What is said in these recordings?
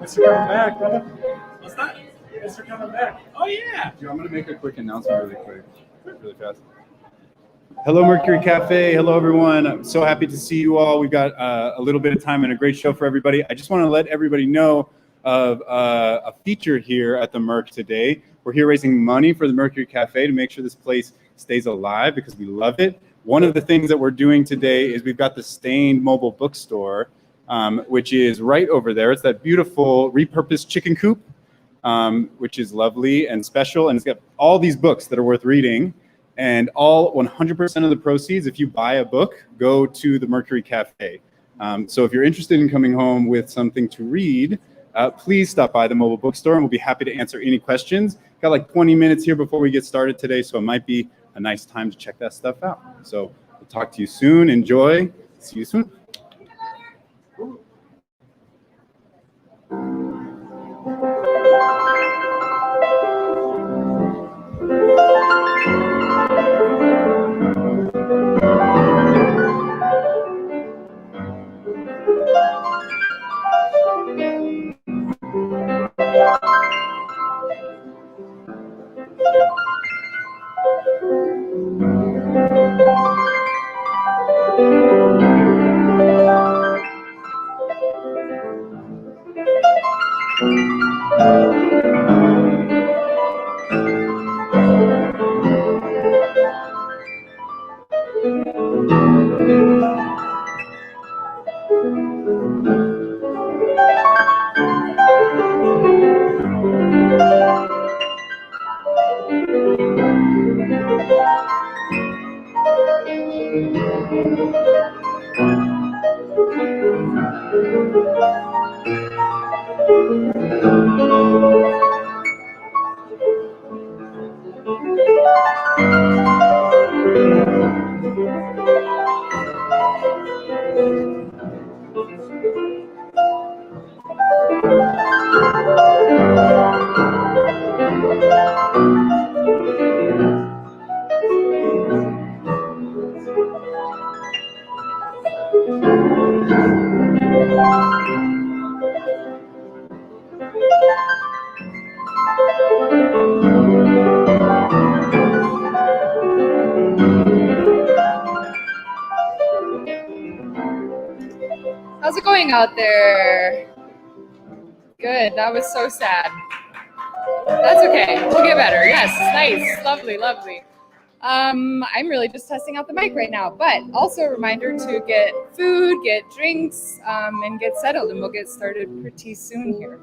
Thanks for coming back, brother. What's that? Thanks for coming back. Oh, yeah. I'm going to make a quick announcement really fast. Hello, Mercury Cafe. Hello, everyone. I'm so happy to see you all. We've got a little bit of time and a great show for everybody. I just want to let everybody know of a feature here at the Merc today. We're here raising money for the Mercury Cafe to make sure this place stays alive because we love it. One of the things that we're doing today is we've got the Stained mobile bookstore, which is right over there. It's that beautiful repurposed chicken coop, which is lovely and special. And it's got all these books that are worth reading. And all 100% of the proceeds, if you buy a book, go to the Mercury Cafe. So if you're interested in coming home with something to read, please stop by the mobile bookstore and we'll be happy to answer any questions. Got like 20 minutes here before we get started today, so it might be a nice time to check that stuff out. So we'll talk to you soon. Enjoy. See you soon. How's it going out there? Good. That was so sad. That's okay. We'll get better. Yes. Nice. Lovely. Lovely. I'm really just testing out the mic right now, but also a reminder to get food, get drinks, and get settled, and we'll get started pretty soon here.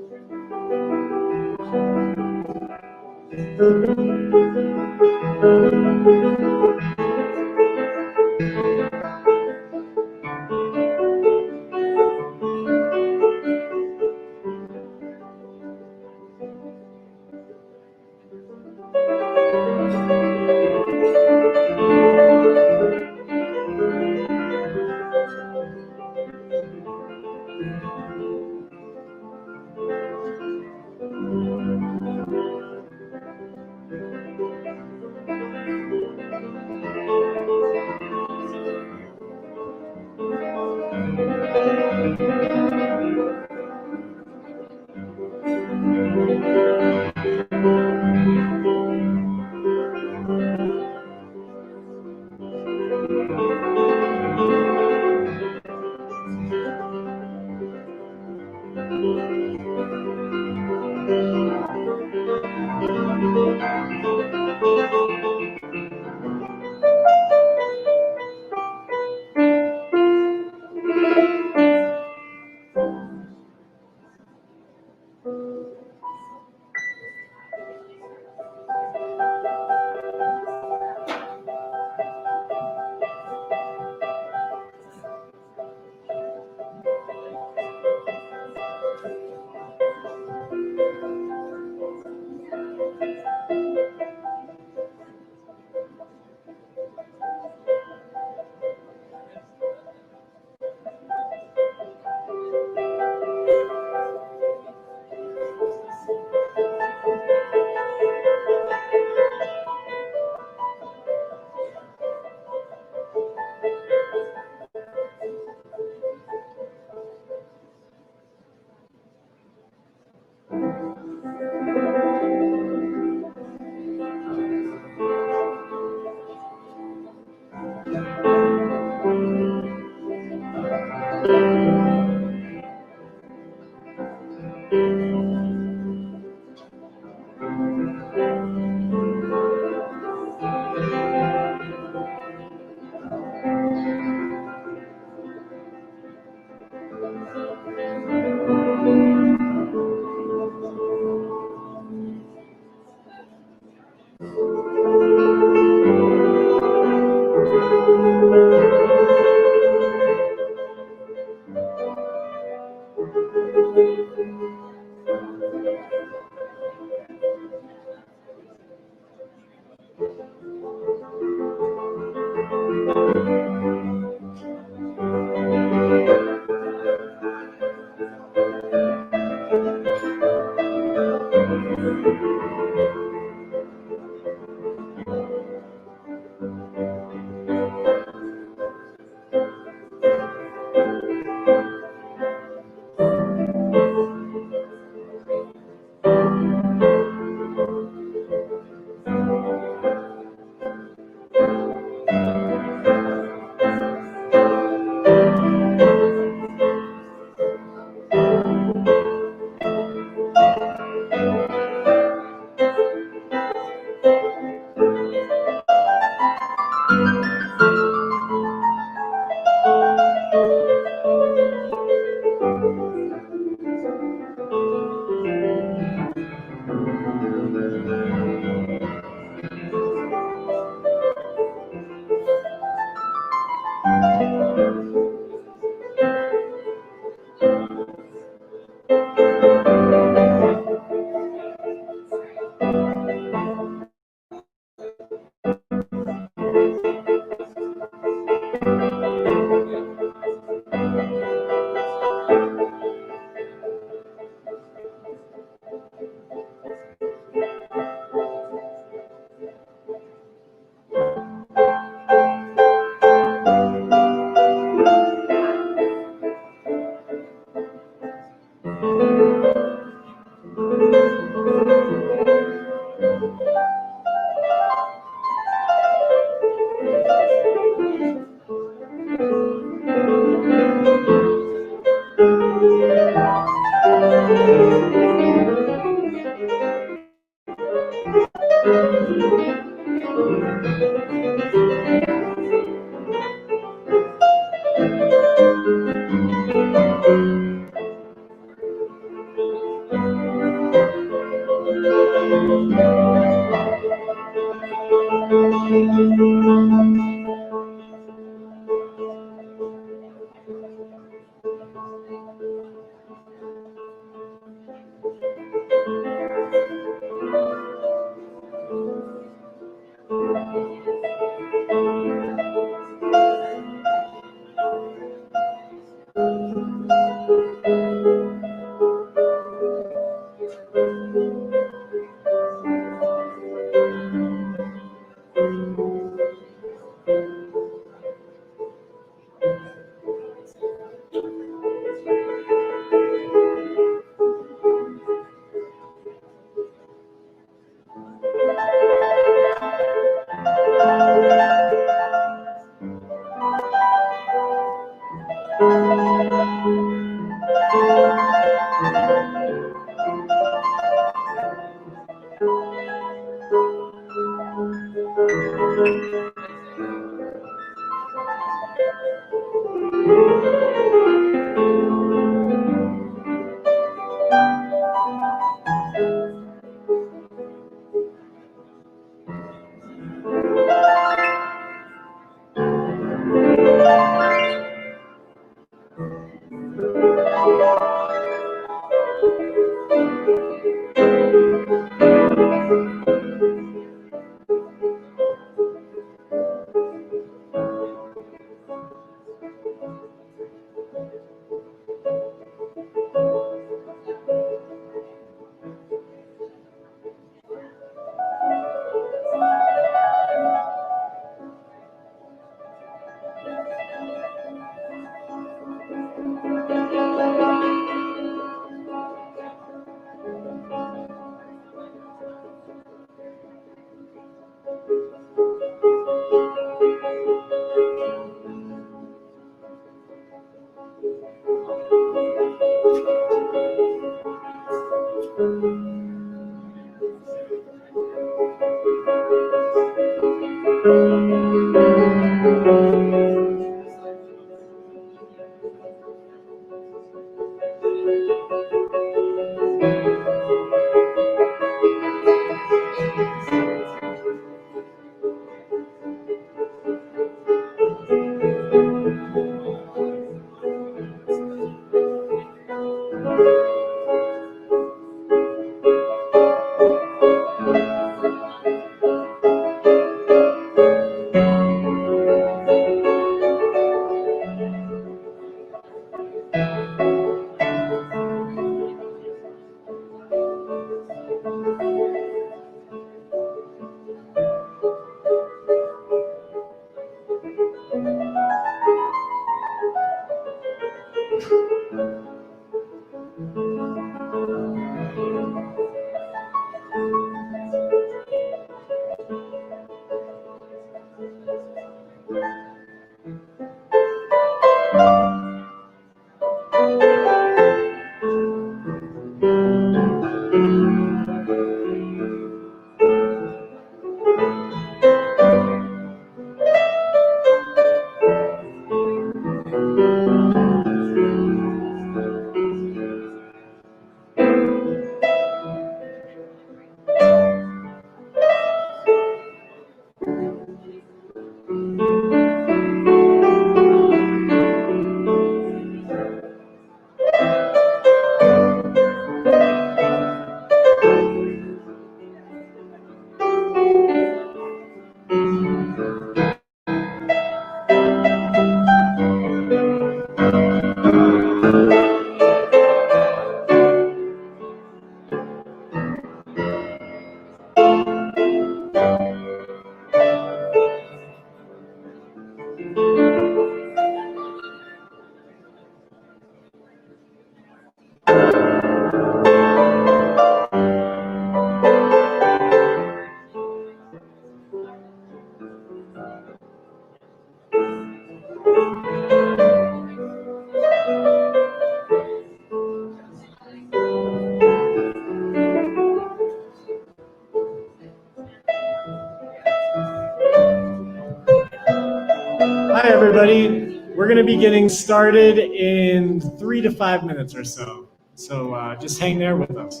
Hi, everybody. We're going to be getting started in 3 to 5 minutes or so. So just hang there with us.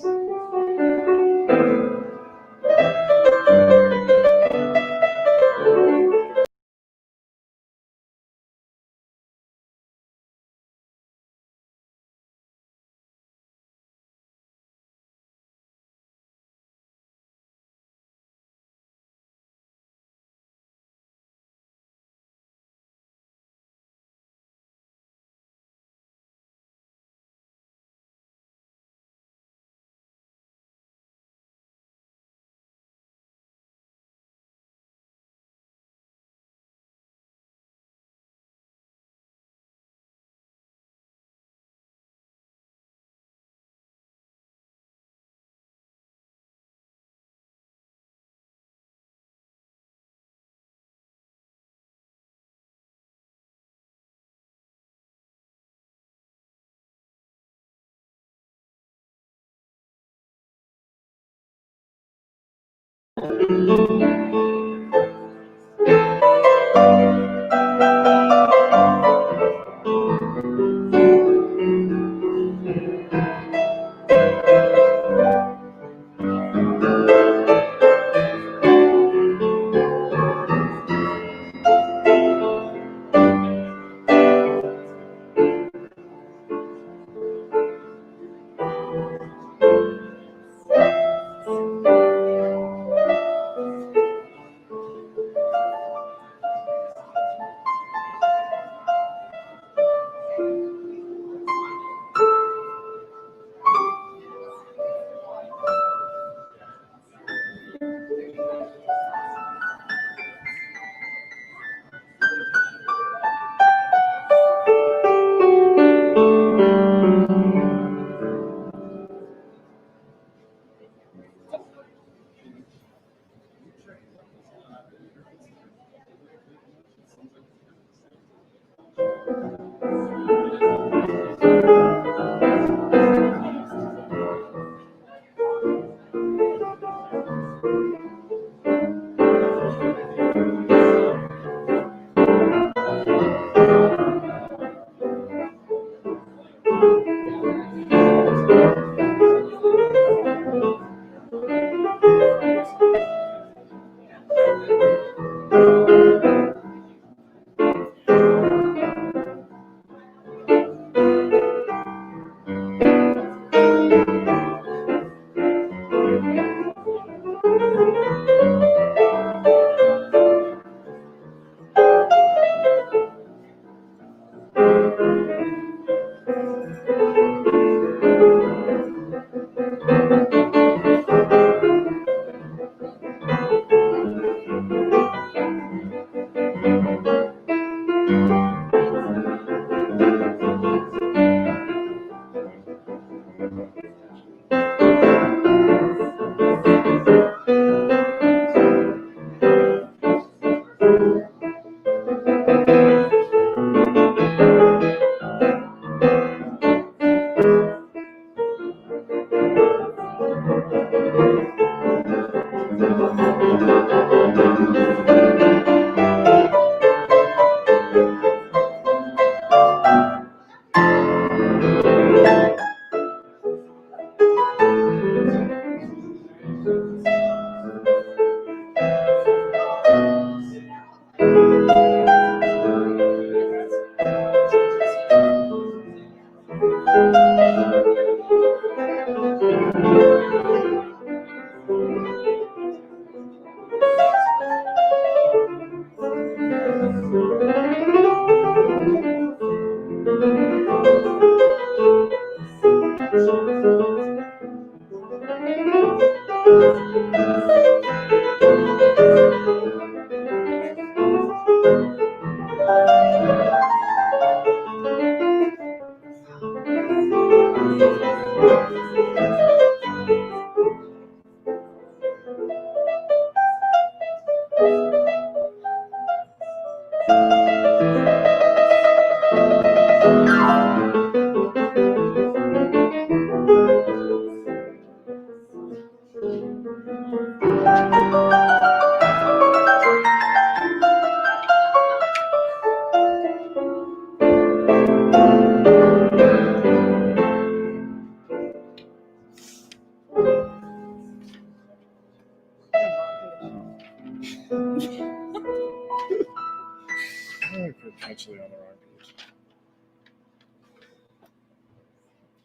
Actually on the wrong page.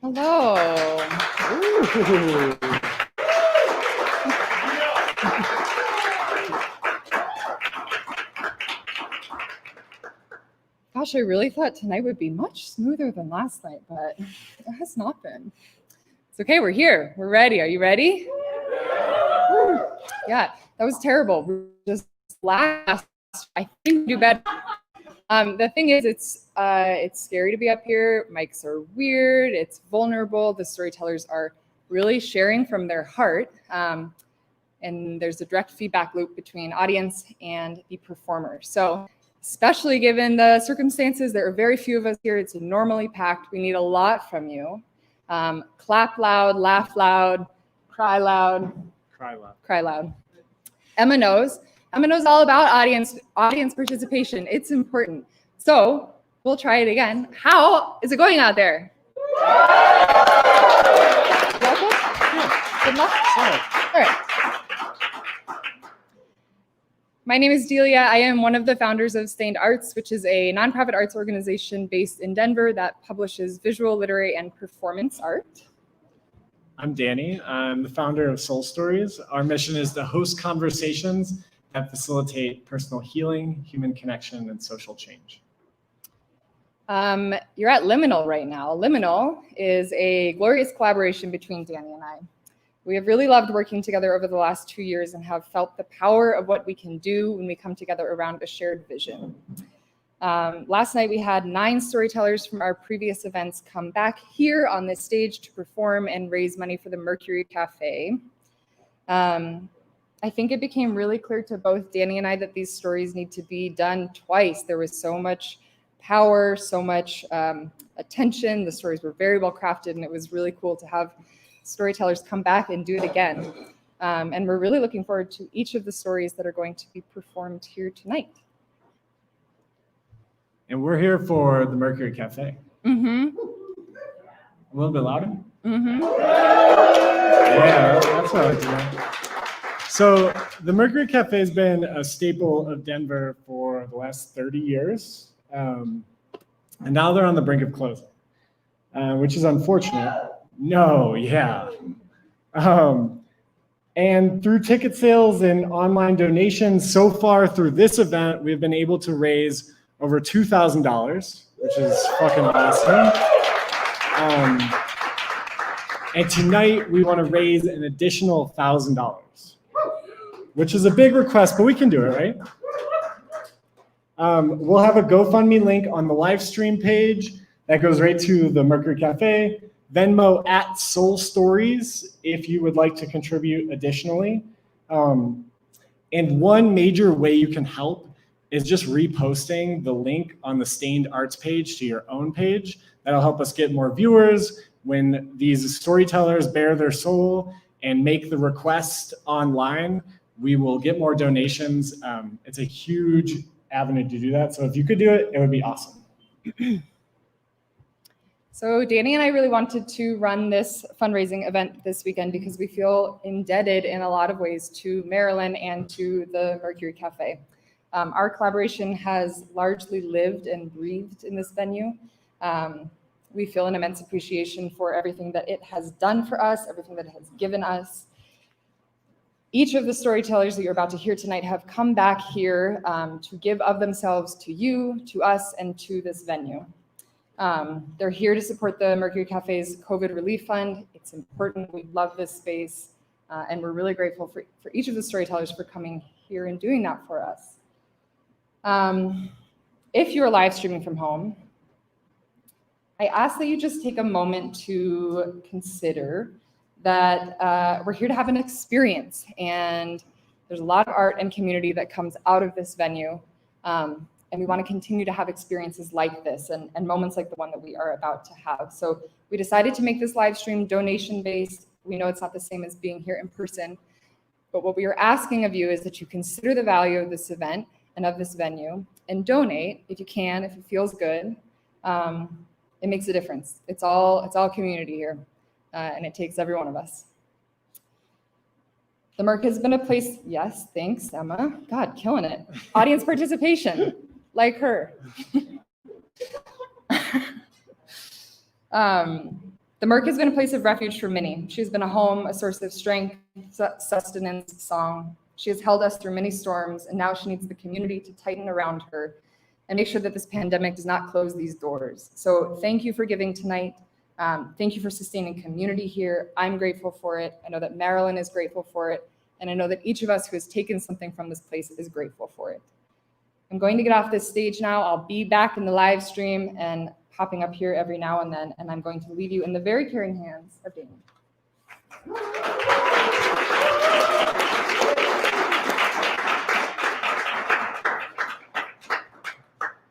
Hello. Ooh. Gosh, I really thought tonight would be much smoother than last night, but it has not been. It's okay, we're here. We're ready. Are you ready? Yeah, that was terrible. Just last, I think we do better. The thing is, it's scary to be up here. Mics are weird. It's vulnerable. The storytellers are really sharing from their heart. And there's a direct feedback loop between audience and the performer. So especially given the circumstances, there are very few of us here. It's normally packed. We need a lot from you. Clap loud, laugh loud, cry loud. Cry loud. Cry loud. Emma knows. Emma knows all about audience participation. It's important. So we'll try it again. How is it going out there? Welcome. Good luck. All right. My name is Delia. I am one of the founders of Stained Arts, which is a nonprofit arts organization based in Denver that publishes visual, literary, and performance art. I'm Danny. I'm the founder of Soul Stories. Our mission is to host conversations that facilitate personal healing, human connection, and social change. You're at Liminal right now. Liminal is a glorious collaboration between Danny and I. We have really loved working together over the last 2 years and have felt the power of what we can do when we come together around a shared vision. Last night we had 9 storytellers from our previous events come back here on this stage to perform and raise money for the Mercury Cafe. I think it became really clear to both Danny and I that these stories need to be done twice. There was so much power, so much attention. The stories were very well crafted, and it was really cool to have storytellers come back and do it again. And we're really looking forward to each of the stories that are going to be performed here tonight. And we're here for the Mercury Cafe. Mm-hmm. A little bit louder? Mm-hmm. Yeah, that's what I was doing. So the Mercury Cafe has been a staple of Denver for the last 30 years. And now they're on the brink of closing, which is unfortunate. No, yeah. And through ticket sales and online donations, so far through this event, we've been able to raise over $2,000, which is fucking awesome. And tonight we want to raise an additional $1,000, which is a big request, but we can do it, right? We'll have a GoFundMe link on the live stream page that goes right to the Mercury Cafe. Venmo at Soul Stories if you would like to contribute additionally. And one major way you can help is just reposting the link on the Stained Arts page to your own page. That'll help us get more viewers. When these storytellers bare their soul and make the request online, we will get more donations. It's a huge avenue to do that. So if you could do it, it would be awesome. So Danny and I really wanted to run this fundraising event this weekend because we feel indebted in a lot of ways to Marilyn and to the Mercury Cafe. Our collaboration has largely lived and breathed in this venue. We feel an immense appreciation for everything that it has done for us, everything that it has given us. Each of the storytellers that you're about to hear tonight have come back here to give of themselves to you, to us, and to this venue. They're here to support the Mercury Cafe's COVID Relief Fund. It's important. We love this space, and we're really grateful for each of the storytellers for coming here and doing that for us. If you're live streaming from home, I ask that you just take a moment to consider that we're here to have an experience, and there's a lot of art and community that comes out of this venue. And we want to continue to have experiences like this and moments like the one that we are about to have. So we decided to make this live stream donation-based. We know it's not the same as being here in person, but what we are asking of you is that you consider the value of this event and of this venue and donate if you can, if it feels good. It makes a difference. It's all community here, and it takes every one of us. The Merc has been a place, yes, thanks, Emma. God, killing it. Audience participation. Like her. The Merc has been a place of refuge for many. She has been a home, a source of strength, sustenance, song. She has held us through many storms, and now she needs the community to tighten around her and make sure that this pandemic does not close these doors. So thank you for giving tonight. Thank you for sustaining community here. I'm grateful for it. I know that Marilyn is grateful for it. And I know that each of us who has taken something from this place is grateful for it. I'm going to get off this stage now. I'll be back in the live stream and popping up here every now and then, and I'm going to leave you in the very caring hands of Danny.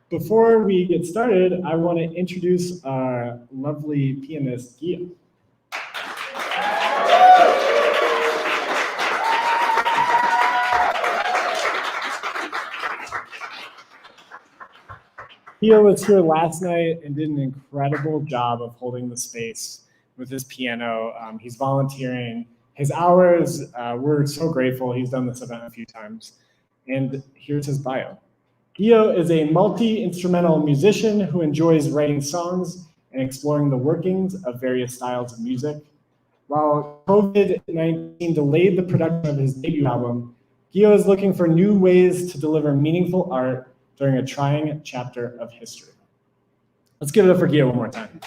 Before we get started, I want to introduce our lovely pianist, Gia. Gia was here last night and did an incredible job of holding the space with his piano. He's volunteering his hours. We're so grateful. He's done this event a few times. And here's his bio. Gio is a multi-instrumental musician who enjoys writing songs and exploring the workings of various styles of music. While COVID-19 delayed the production of his debut album, Gio is looking for new ways to deliver meaningful art during a trying chapter of history. Let's give it up for Gio one more time.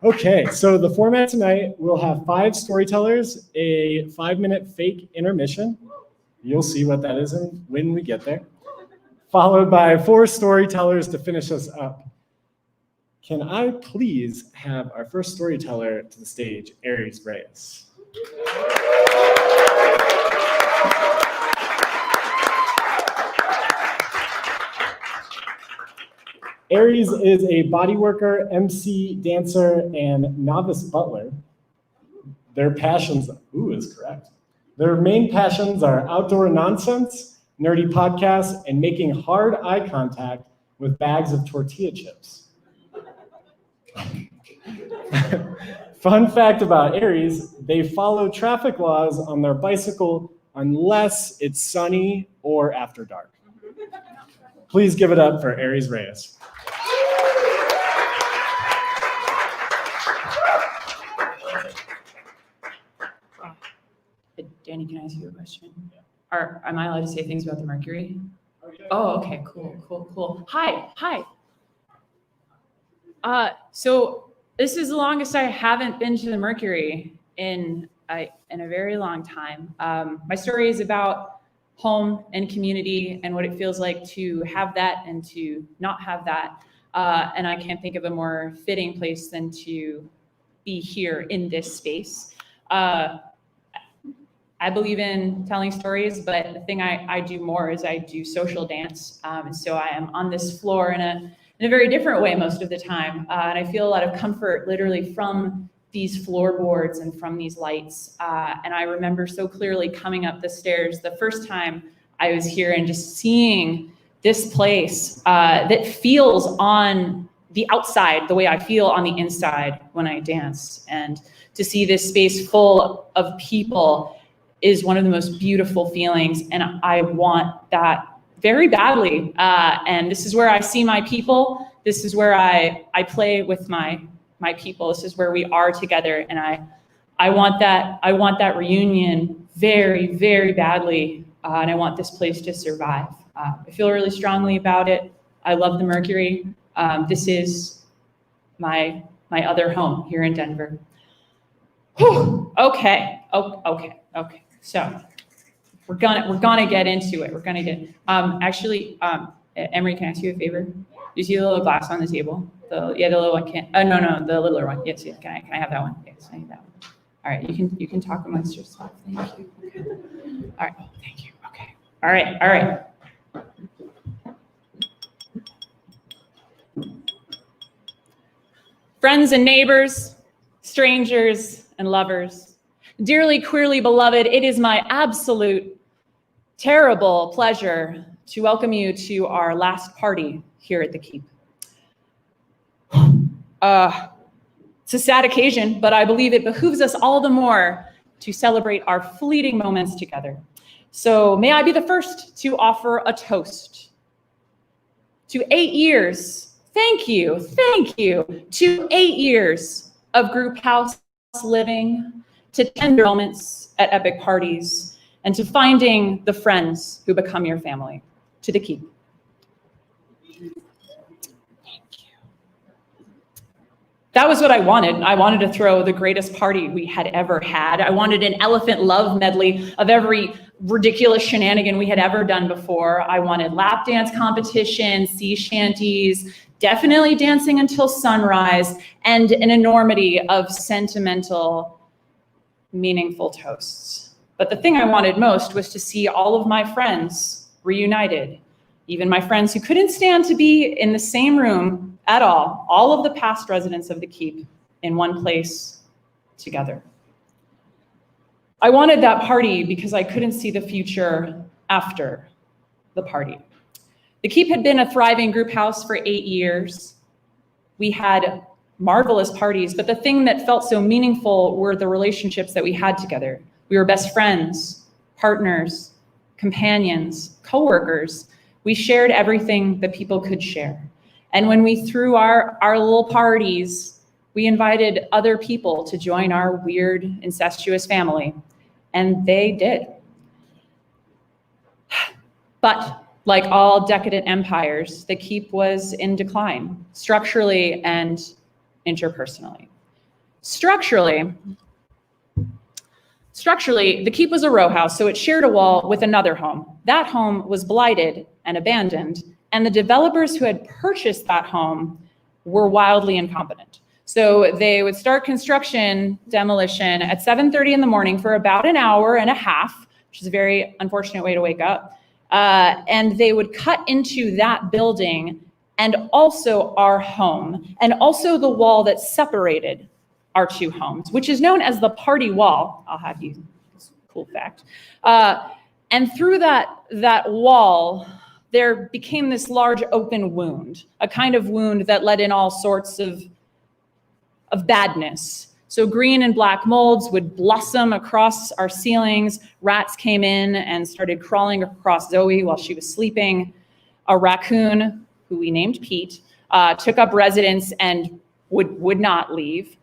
Okay, so the format tonight, we'll have 5 storytellers, a 5-minute fake intermission. You'll see what that is when we get there. Followed by 4 storytellers to finish us up. Can I please have our first storyteller to the stage, Aries Reyes? Aries is a body worker, MC, dancer, and novice butler. Their passions, is correct. Their main passions are outdoor nonsense, nerdy podcasts, and making hard eye contact with bags of tortilla chips. Fun fact about Aries, they follow traffic laws on their bicycle unless it's sunny or after dark. Please give it up for Aries Reyes. Danny, can I ask you a question? Am I allowed to say things about the Mercury? Oh, okay, cool. Hi. So this is the longest I haven't been to the Mercury in a very long time. My story is about home and community and what it feels like to have that and to not have that. And I can't think of a more fitting place than to be here in this space. I believe in telling stories, but the thing I do more is I do social dance. And so I am on this floor in a very different way most of the time. And I feel a lot of comfort literally from these floorboards and from these lights. And I remember so clearly coming up the stairs the first time I was here and just seeing this place that feels on the outside the way I feel on the inside when I dance. And to see this space full of people is one of the most beautiful feelings, and I want that very badly. And this is where I see my people. This is where I play with my people. This is where we are together, and I want that reunion very, very badly, and I want this place to survive. I feel really strongly about it. I love the Mercury. This is my other home here in Denver. Whew. Okay. So we're gonna get into it. Actually, Emery, can I ask you a favor? Do you see the little glass on the table? The little one can't. Oh no, the littler one. Yes. Can I have that one? Yes, I need that one. All right, you can talk amongst yourself. Thank you. Okay. All right. Oh, thank you. Okay. All right. Friends and neighbors, strangers and lovers. Dearly queerly beloved, it is my absolute terrible pleasure to welcome you to our last party here at the Keep. It's a sad occasion, but I believe it behooves us all the more to celebrate our fleeting moments together. So may I be the first to offer a toast to 8 years. Thank you. To 8 years of group house living, to tender moments at epic parties, and to finding the friends who become your family. To the Keep. Thank you. That was what I wanted. I wanted to throw the greatest party we had ever had. I wanted an elephant love medley of every ridiculous shenanigan we had ever done before. I wanted lap dance competitions, sea shanties, definitely dancing until sunrise, and an enormity of sentimental, meaningful toasts. But the thing I wanted most was to see all of my friends reunited, even my friends who couldn't stand to be in the same room at all of the past residents of the Keep in one place together. I wanted that party because I couldn't see the future after the party. The Keep had been a thriving group house for 8 years. We had marvelous parties, but the thing that felt so meaningful were the relationships that we had together. We were best friends, partners, companions, coworkers. We shared everything that people could share. And when we threw our little parties, we invited other people to join our weird, incestuous family, and they did. But like all decadent empires, the Keep was in decline, structurally and interpersonally. Structurally, the Keep was a row house, so it shared a wall with another home. That home was blighted and abandoned, and the developers who had purchased that home were wildly incompetent. So they would start construction demolition at 7:30 in the morning for about an hour and a half, which is a very unfortunate way to wake up. And they would cut into that building and also our home, and also the wall that separated our two homes, which is known as the party wall. I'll have you, cool fact. And through that wall, there became this large open wound, a kind of wound that let in all sorts of badness. So green and black molds would blossom across our ceilings. Rats came in and started crawling across Zoe while she was sleeping. A raccoon, who we named Pete, took up residence and would not leave.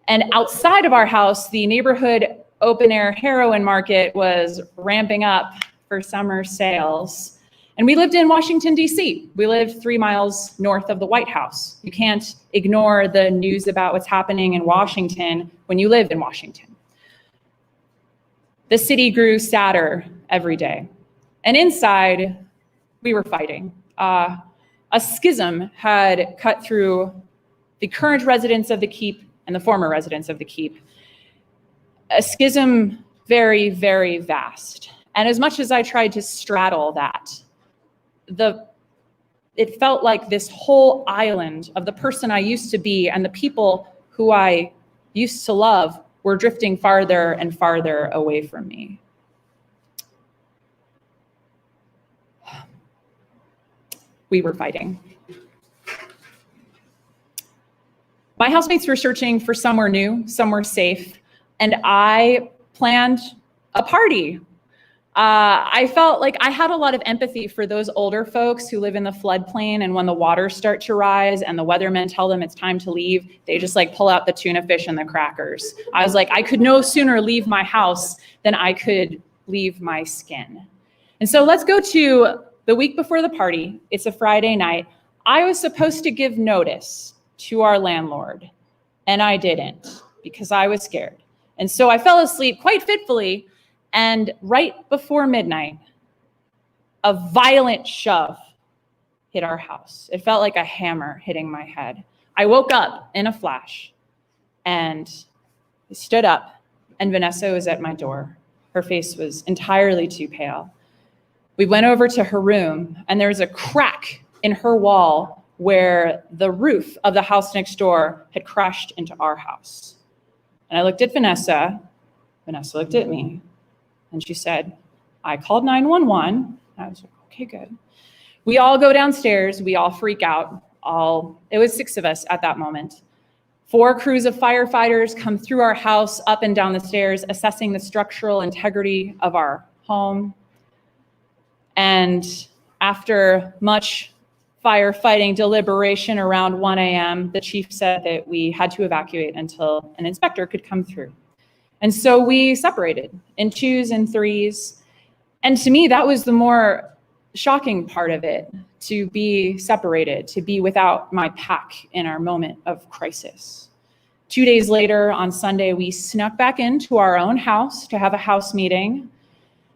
And outside of our house, the neighborhood open-air heroin market was ramping up for summer sales. And we lived in Washington, D.C. We lived 3 miles north of the White House. You can't ignore the news about what's happening in Washington when you live in Washington. The city grew sadder every day. And inside, we were fighting. A schism had cut through the current residents of the Keep and the former residents of the Keep. A schism very, very vast. And as much as I tried to straddle that, it felt like this whole island of the person I used to be and the people who I used to love were drifting farther and farther away from me. We were fighting. My housemates were searching for somewhere new, somewhere safe, and I planned a party. I felt like I had a lot of empathy for those older folks who live in the floodplain, and when the waters start to rise and the weathermen tell them it's time to leave, they just like pull out the tuna fish and the crackers. I was like, I could no sooner leave my house than I could leave my skin. And so let's go to the week before the party. It's a Friday night. I was supposed to give notice to our landlord, and I didn't because I was scared. And so I fell asleep quite fitfully. And right before midnight, a violent shove hit our house. It felt like a hammer hitting my head. I woke up in a flash and I stood up, and Vanessa was at my door. Her face was entirely too pale. We went over to her room, and there was a crack in her wall where the roof of the house next door had crashed into our house. And I looked at Vanessa. Vanessa looked at me. And she said, I called 911. I was like, okay, good. We all go downstairs. We all freak out. It was 6 of us at that moment. 4 crews of firefighters come through our house, up and down the stairs, assessing the structural integrity of our home. And after much firefighting deliberation around 1 a.m., the chief said that we had to evacuate until an inspector could come through. And so we separated in 2s and 3s. And to me, that was the more shocking part of it, to be separated, to be without my pack in our moment of crisis. 2 days later, on Sunday, we snuck back into our own house to have a house meeting.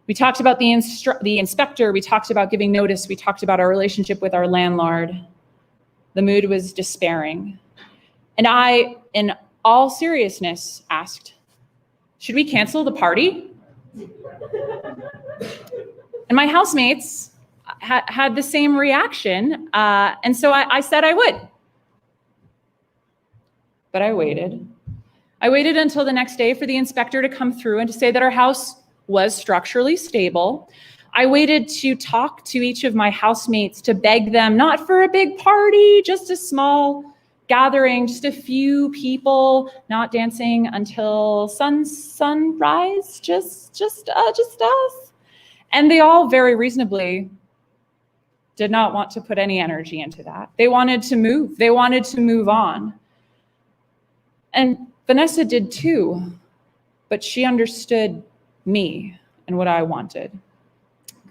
We talked about the inspector, we talked about giving notice, we talked about our relationship with our landlord. The mood was despairing. And I, in all seriousness, asked, should we cancel the party? And my housemates had the same reaction. And so I said I would. But I waited. I waited until the next day for the inspector to come through and to say that our house was structurally stable. I waited to talk to each of my housemates to beg them, not for a big party, just a small gathering, just a few people, not dancing until sunrise, just us. And they all very reasonably did not want to put any energy into that. They wanted to move. They wanted to move on. And Vanessa did too, but she understood me and what I wanted.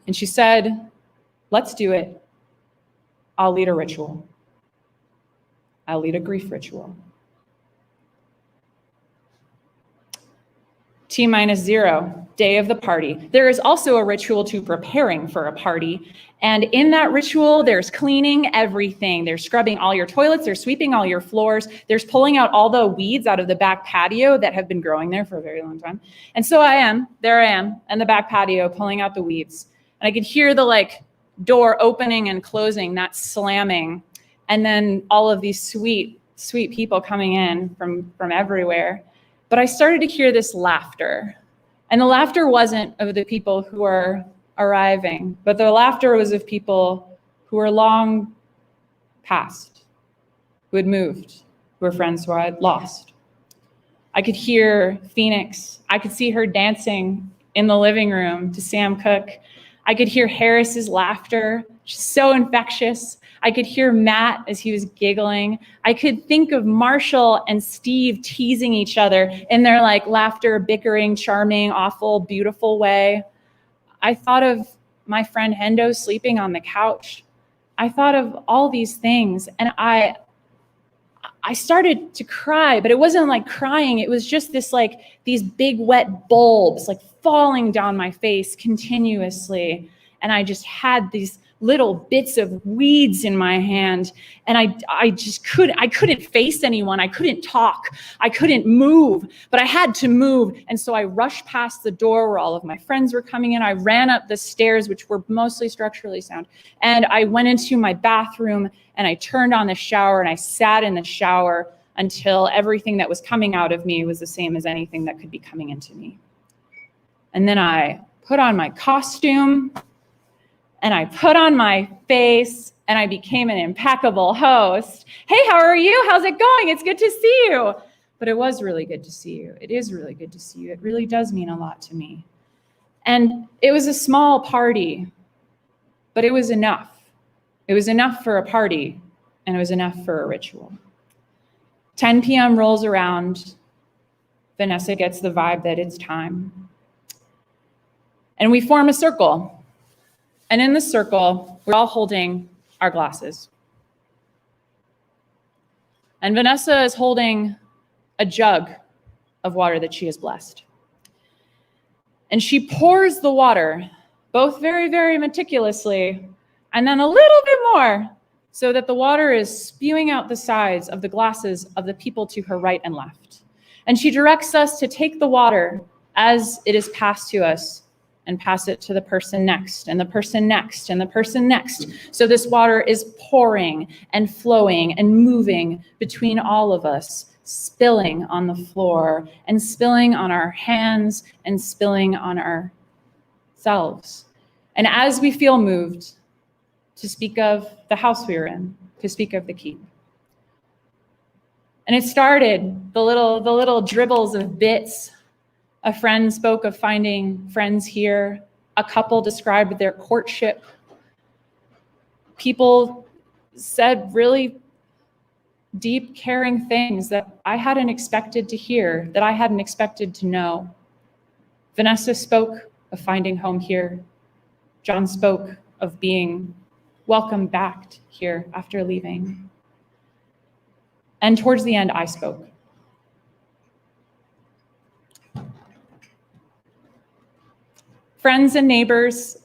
And she said, let's do it. I'll lead a ritual. I'll lead a grief ritual. T-0, day of the party. There is also a ritual to preparing for a party. And in that ritual, there's cleaning everything. There's scrubbing all your toilets. There's sweeping all your floors. There's pulling out all the weeds out of the back patio that have been growing there for a very long time. And so there I am in the back patio pulling out the weeds. And I could hear the door opening and closing, that slamming. And then all of these sweet, sweet people coming in from everywhere. But I started to hear this laughter. And the laughter wasn't of the people who are arriving, but the laughter was of people who were long past, who had moved, who were friends who I had lost. I could hear Phoenix. I could see her dancing in the living room to Sam Cooke. I could hear Harris's laughter, which is so infectious. I could hear Matt as he was giggling. I could think of Marshall and Steve teasing each other in their like laughter, bickering, charming, awful, beautiful way. I thought of my friend Hendo sleeping on the couch. I thought of all these things, and I started to cry, but it wasn't like crying. It was just this like these big wet bulbs like falling down my face continuously. And I just had these little bits of weeds in my hand. And I couldn't face anyone. I couldn't talk. I couldn't move, but I had to move. And so I rushed past the door where all of my friends were coming in. I ran up the stairs, which were mostly structurally sound. And I went into my bathroom and I turned on the shower and I sat in the shower until everything that was coming out of me was the same as anything that could be coming into me. And then I put on my costume and I put on my face and I became an impeccable host. Hey, how are you? How's it going? It's good to see you. But it was really good to see you. It is really good to see you. It really does mean a lot to me. And it was a small party, but it was enough. It was enough for a party, and it was enough for a ritual. 10 p.m. rolls around. Vanessa gets the vibe that it's time. And we form a circle. And in the circle, we're all holding our glasses. And Vanessa is holding a jug of water that she has blessed. And she pours the water, both very, very meticulously, and then a little bit more, so that the water is spewing out the sides of the glasses of the people to her right and left. And she directs us to take the water as it is passed to us and pass it to the person next, and the person next, and the person next. So this water is pouring and flowing and moving between all of us, spilling on the floor and spilling on our hands and spilling on ourselves. And as we feel moved to speak of the house we were in, to speak of the keep. And it started, the little dribbles of bits. A friend spoke of finding friends here. A couple described their courtship. People said really deep, caring things that I hadn't expected to hear, that I hadn't expected to know. Vanessa spoke of finding home here. John spoke of being welcomed back here after leaving. And towards the end, I spoke. Friends and neighbors,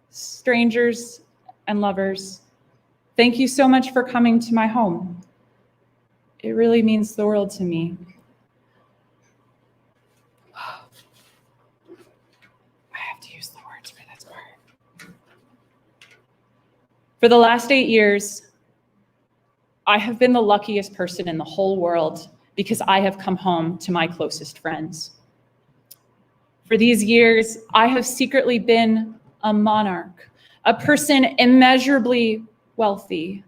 strangers and lovers, thank you so much for coming to my home. It really means the world to me. I have to use the words for this part. For the last 8 years, I have been the luckiest person in the whole world because I have come home to my closest friends. For these years, I have secretly been a monarch, a person immeasurably wealthy.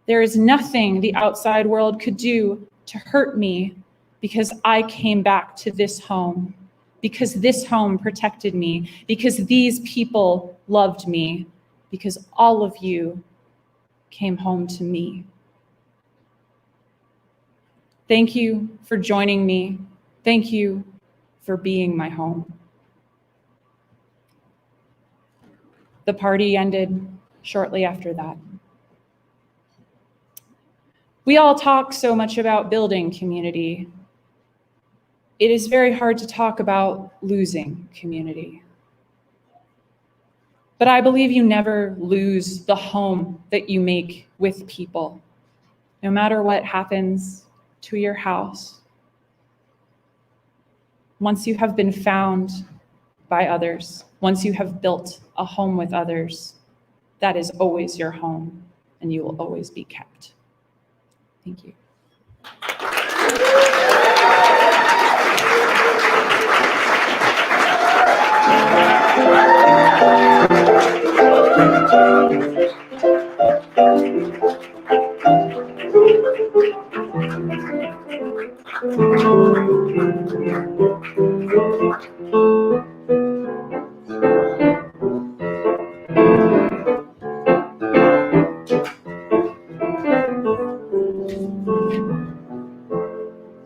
There is nothing the outside world could do to hurt me because I came back to this home, because this home protected me, because these people loved me, because all of you came home to me. Thank you for joining me. Thank you for being my home. The party ended shortly after that. We all talk so much about building community. It is very hard to talk about losing community. But I believe you never lose the home that you make with people, no matter what happens to your house. Once you have been found by others, once you have built a home with others, that is always your home, and you will always be kept. Thank you.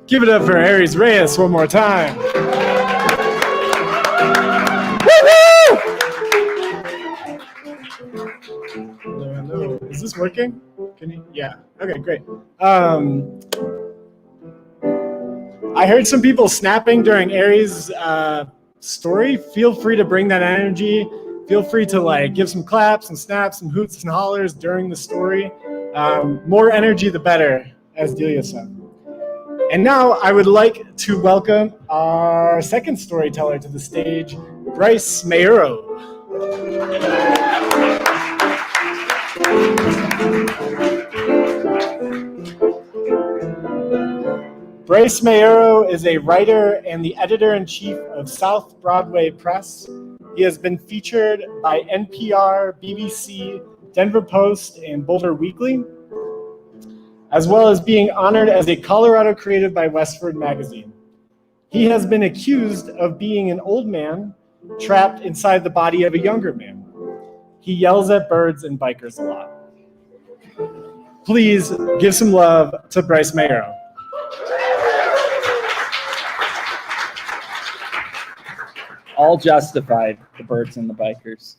Give it up for Aries Reyes one more time. Hello. Is this working? Can you? Yeah. Okay, great. I heard some people snapping during Aries' story. Feel free to bring that energy. Feel free to give some claps and snaps and hoots and hollers during the story. More energy, the better, as Delia said. And now I would like to welcome our second storyteller to the stage, Bryce Mayuro. Bryce Mayuro is a writer and the editor-in-chief of South Broadway Press. He has been featured by NPR, BBC, Denver Post, and Boulder Weekly, as well as being honored as a Colorado Creative by Westward Magazine. He has been accused of being an old man trapped inside the body of a younger man. He yells at birds and bikers a lot. Please give some love to Bryce Mayuro. All justified, the birds and the bikers.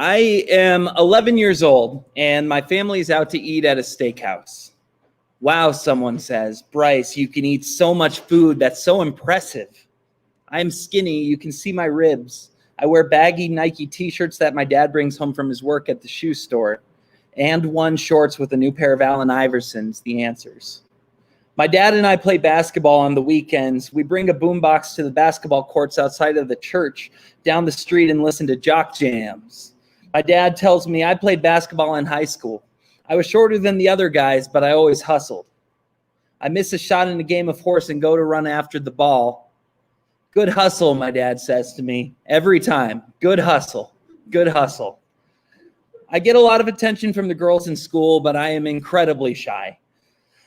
I am 11 years old, and my family is out to eat at a steakhouse. Wow, someone says, Bryce, you can eat so much food. That's so impressive. I'm skinny. You can see my ribs. I wear baggy Nike t-shirts that my dad brings home from his work at the shoe store, and one shorts with a new pair of Allen Iversons, the answers. My dad and I play basketball on the weekends. We bring a boombox to the basketball courts outside of the church down the street and listen to jock jams. My dad tells me I played basketball in high school. I was shorter than the other guys, but I always hustled. I miss a shot in a game of horse and go to run after the ball. Good hustle, my dad says to me every time. Good hustle, good hustle. I get a lot of attention from the girls in school, but I am incredibly shy.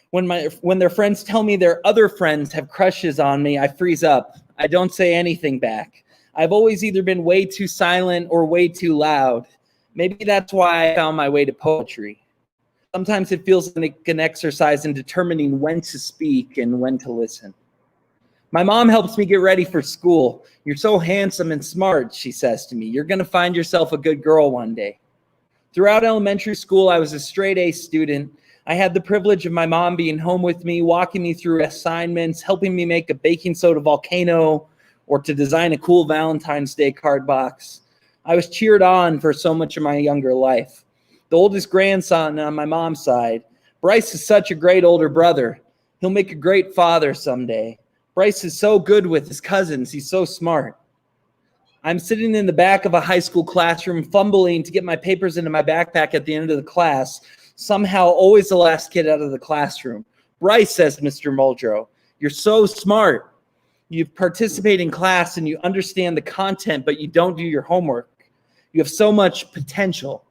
When their friends tell me their other friends have crushes on me, I freeze up. I don't say anything back. I've always either been way too silent or way too loud. Maybe that's why I found my way to poetry. Sometimes it feels like an exercise in determining when to speak and when to listen. My mom helps me get ready for school. You're so handsome and smart, she says to me. You're going to find yourself a good girl one day. Throughout elementary school, I was a straight A student. I had the privilege of my mom being home with me, walking me through assignments, helping me make a baking soda volcano, or to design a cool Valentine's Day card box. I was cheered on for so much of my younger life. The oldest grandson on my mom's side. Bryce is such a great older brother. He'll make a great father someday. Bryce is so good with his cousins. He's so smart. I'm sitting in the back of a high school classroom, fumbling to get my papers into my backpack at the end of the class. Somehow, always the last kid out of the classroom. Bryce, says Mr. Muldrow, you're so smart. You participate in class and you understand the content, but you don't do your homework. You have so much potential.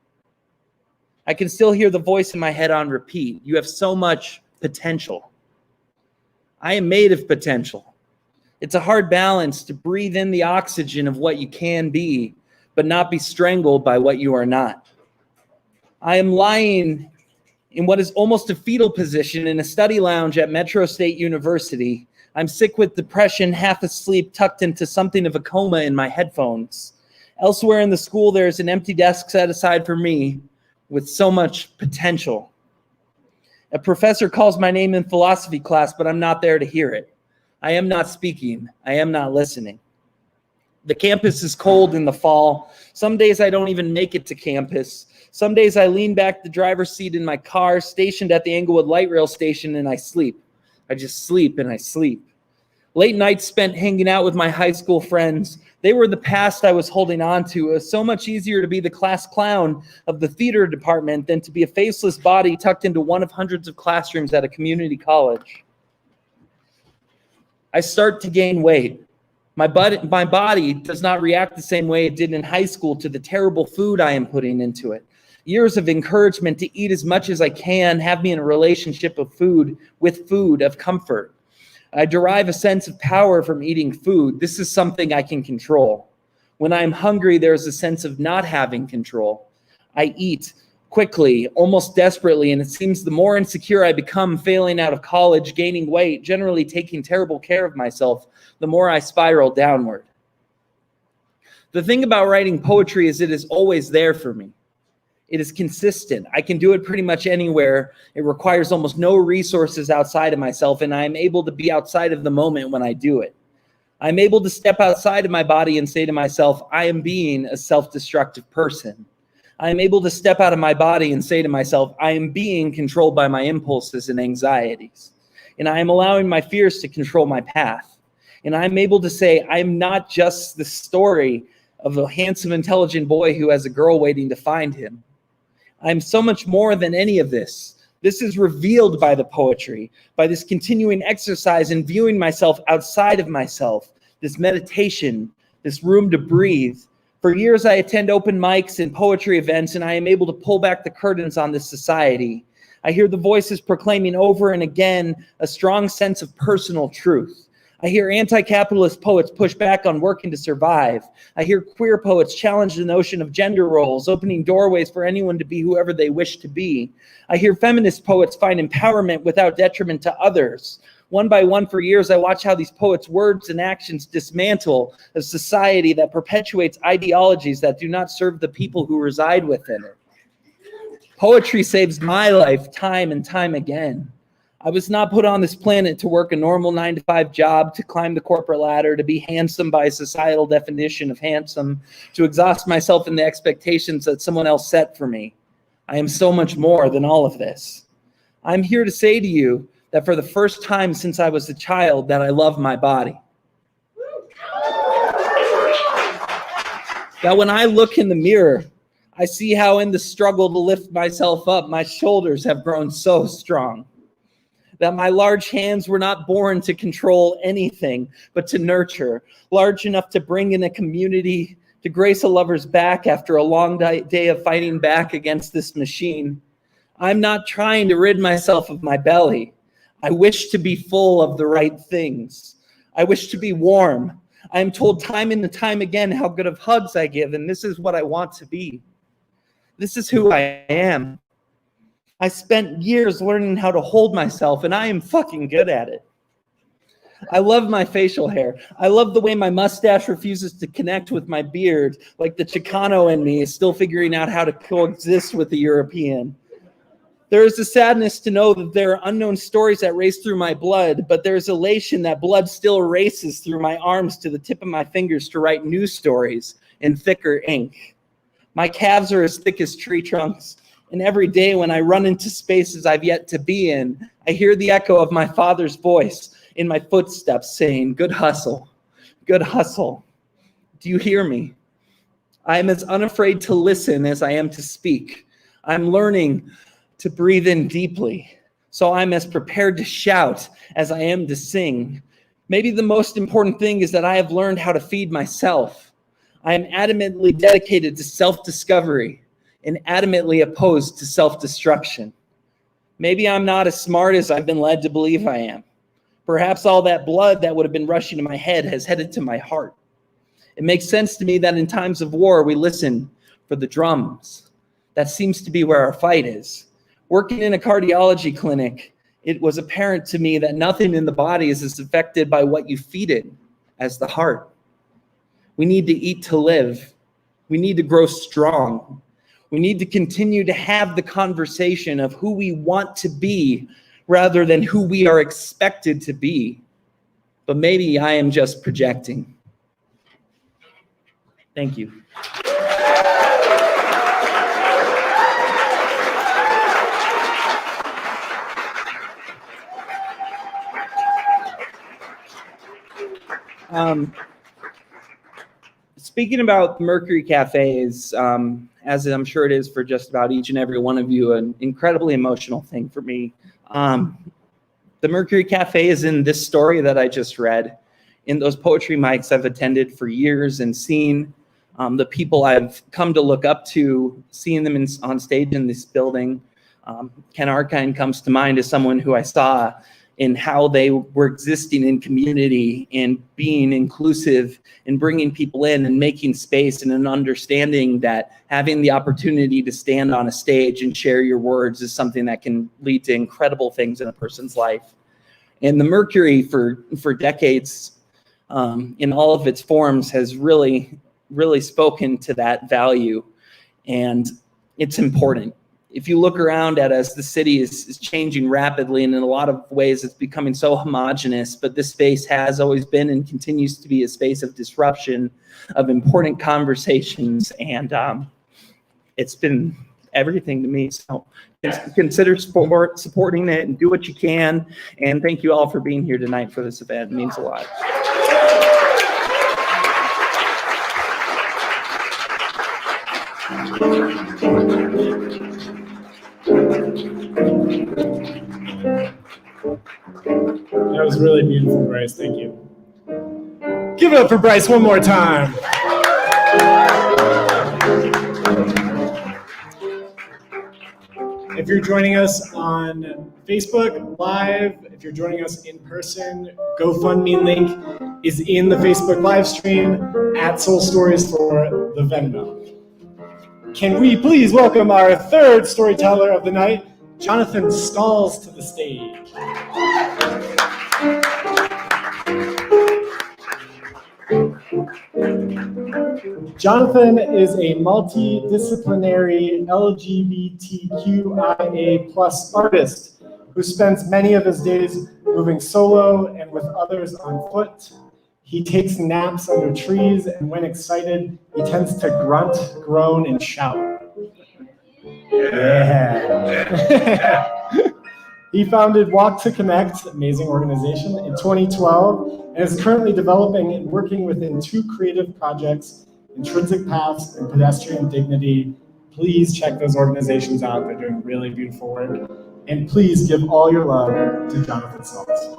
I can still hear the voice in my head on repeat. You have so much potential. I am made of potential. It's a hard balance to breathe in the oxygen of what you can be, but not be strangled by what you are not. I am lying in what is almost a fetal position in a study lounge at Metro State University. I'm sick with depression, half asleep, tucked into something of a coma in my headphones. Elsewhere in the school, there's an empty desk set aside for me with so much potential. A professor calls my name in philosophy class, but I'm not there to hear it. I am not speaking. I am not listening. The campus is cold in the fall. Some days I don't even make it to campus. Some days I lean back the driver's seat in my car, stationed at the Englewood Light Rail Station, and I sleep. I just sleep and I sleep. Late nights spent hanging out with my high school friends. They were the past I was holding on to. It was so much easier to be the class clown of the theater department than to be a faceless body tucked into one of hundreds of classrooms at a community college. I start to gain weight. My body does not react the same way it did in high school to the terrible food I am putting into it. Years of encouragement to eat as much as I can have me in a relationship of food, of comfort. I derive a sense of power from eating food. This is something I can control. When I'm hungry, there's a sense of not having control. I eat quickly, almost desperately, and it seems the more insecure I become, failing out of college, gaining weight, generally taking terrible care of myself, the more I spiral downward. The thing about writing poetry is it is always there for me. It is consistent. I can do it pretty much anywhere. It requires almost no resources outside of myself, and I am able to be outside of the moment when I do it. I'm able to step outside of my body and say to myself, I am being a self-destructive person. I am able to step out of my body and say to myself, I am being controlled by my impulses and anxieties. And I am allowing my fears to control my path. And I'm able to say, I am not just the story of a handsome, intelligent boy who has a girl waiting to find him. I'm so much more than any of this. This is revealed by the poetry, by this continuing exercise in viewing myself outside of myself, this meditation, this room to breathe. For years, I attend open mics and poetry events, and I am able to pull back the curtains on this society. I hear the voices proclaiming over and again a strong sense of personal truth. I hear anti-capitalist poets push back on working to survive. I hear queer poets challenge the notion of gender roles, opening doorways for anyone to be whoever they wish to be. I hear feminist poets find empowerment without detriment to others. One by one, for years, I watch how these poets' words and actions dismantle a society that perpetuates ideologies that do not serve the people who reside within it. Poetry saves my life time and time again. I was not put on this planet to work a normal 9-to-5 job, to climb the corporate ladder, to be handsome by societal definition of handsome, to exhaust myself in the expectations that someone else set for me. I am so much more than all of this. I'm here to say to you that for the first time since I was a child, that I love my body. That when I look in the mirror, I see how in the struggle to lift myself up, my shoulders have grown so strong. That my large hands were not born to control anything, but to nurture, large enough to bring in a community, to grace a lover's back after a long day of fighting back against this machine. I'm not trying to rid myself of my belly. I wish to be full of the right things. I wish to be warm. I am told time and time again how good of hugs I give, and this is what I want to be. This is who I am. I spent years learning how to hold myself, and I am fucking good at it. I love my facial hair. I love the way my mustache refuses to connect with my beard, like the Chicano in me is still figuring out how to coexist with the European. There is a sadness to know that there are unknown stories that race through my blood, but there is elation that blood still races through my arms to the tip of my fingers to write new stories in thicker ink. My calves are as thick as tree trunks. And every day when I run into spaces I've yet to be in, I hear the echo of my father's voice in my footsteps saying, good hustle, good hustle. Do you hear me? I am as unafraid to listen as I am to speak. I'm learning to breathe in deeply, so I'm as prepared to shout as I am to sing. Maybe the most important thing is that I have learned how to feed myself. I am adamantly dedicated to self-discovery and adamantly opposed to self-destruction. Maybe I'm not as smart as I've been led to believe I am. Perhaps all that blood that would have been rushing to my head has headed to my heart. It makes sense to me that in times of war, we listen for the drums. That seems to be where our fight is. Working in a cardiology clinic, it was apparent to me that nothing in the body is as affected by what you feed it as the heart. We need to eat to live. We need to grow strong. We need to continue to have the conversation of who we want to be rather than who we are expected to be. But maybe I am just projecting. Thank you. Speaking about Mercury cafes, as I'm sure it is for just about each and every one of you, an incredibly emotional thing for me. The Mercury Cafe is in this story that I just read. In those poetry mics I've attended for years and seen the people I've come to look up to, seeing them on stage in this building. Ken Arkine comes to mind as someone who I saw in how they were existing in community and being inclusive and bringing people in and making space, and an understanding that having the opportunity to stand on a stage and share your words is something that can lead to incredible things in a person's life. And the Mercury for decades, in all of its forms, has really spoken to that value, and it's important. If you look around at us, the city is changing rapidly, and in a lot of ways it's becoming so homogenous, but this space has always been and continues to be a space of disruption, of important conversations, and it's been everything to me. So consider supporting it and do what you can, and thank you all for being here tonight for this event. It means a lot. That was really beautiful, Bryce. Thank you. Give it up for Bryce one more time. If you're joining us on Facebook Live, if you're joining us in person, GoFundMe link is in the Facebook live stream at Soul Stories for the Venmo. Can we please welcome our third storyteller of the night, Jonathan Stalls, to the stage. Jonathan is a multidisciplinary LGBTQIA+ artist who spends many of his days moving solo and with others on foot. He takes naps under trees, and when excited, he tends to grunt, groan, and shout. Yeah. He founded Walk to Connect, amazing organization, in 2012, and is currently developing and working within 2 creative projects, Intrinsic Paths and Pedestrian Dignity. Please check those organizations out. They're doing really beautiful work. And please give all your love to Jonathan Stalls.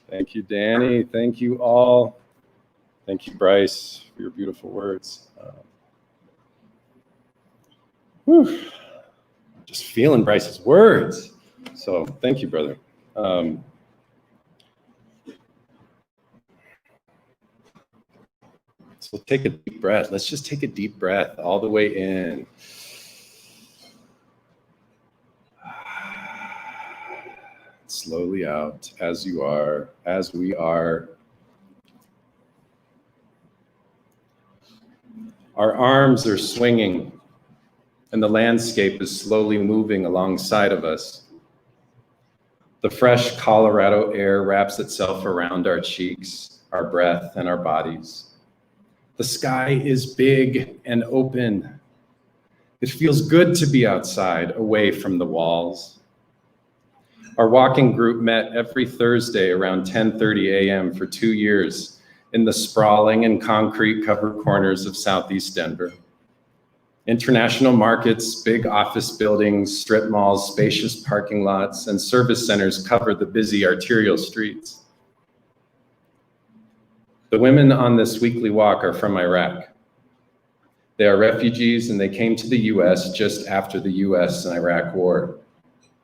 Thank you, Danny. Thank you all. Thank you, Bryce, for your beautiful words. Just feeling Bryce's words. So thank you, brother. So take a deep breath. Let's just take a deep breath all the way in. Slowly out, as you are, as we are. Our arms are swinging, and the landscape is slowly moving alongside of us. The fresh Colorado air wraps itself around our cheeks, our breath, and our bodies. The sky is big and open. It feels good to be outside, away from the walls. Our walking group met every Thursday around 10:30 a.m. for 2 years in the sprawling and concrete-covered corners of Southeast Denver. International markets, big office buildings, strip malls, spacious parking lots, and service centers cover the busy arterial streets. The women on this weekly walk are from Iraq. They are refugees, and they came to the US just after the US and Iraq war,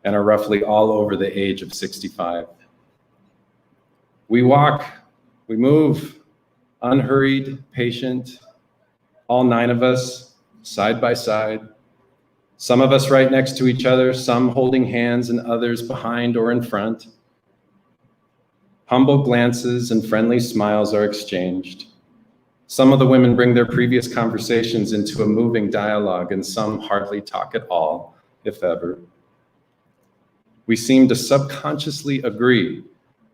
and are roughly all over the age of 65. We walk, we move, unhurried, patient, all 9 of us, side by side. Some of us right next to each other, some holding hands and others behind or in front. Humble glances and friendly smiles are exchanged. Some of the women bring their previous conversations into a moving dialogue, and some hardly talk at all, if ever. We seem to subconsciously agree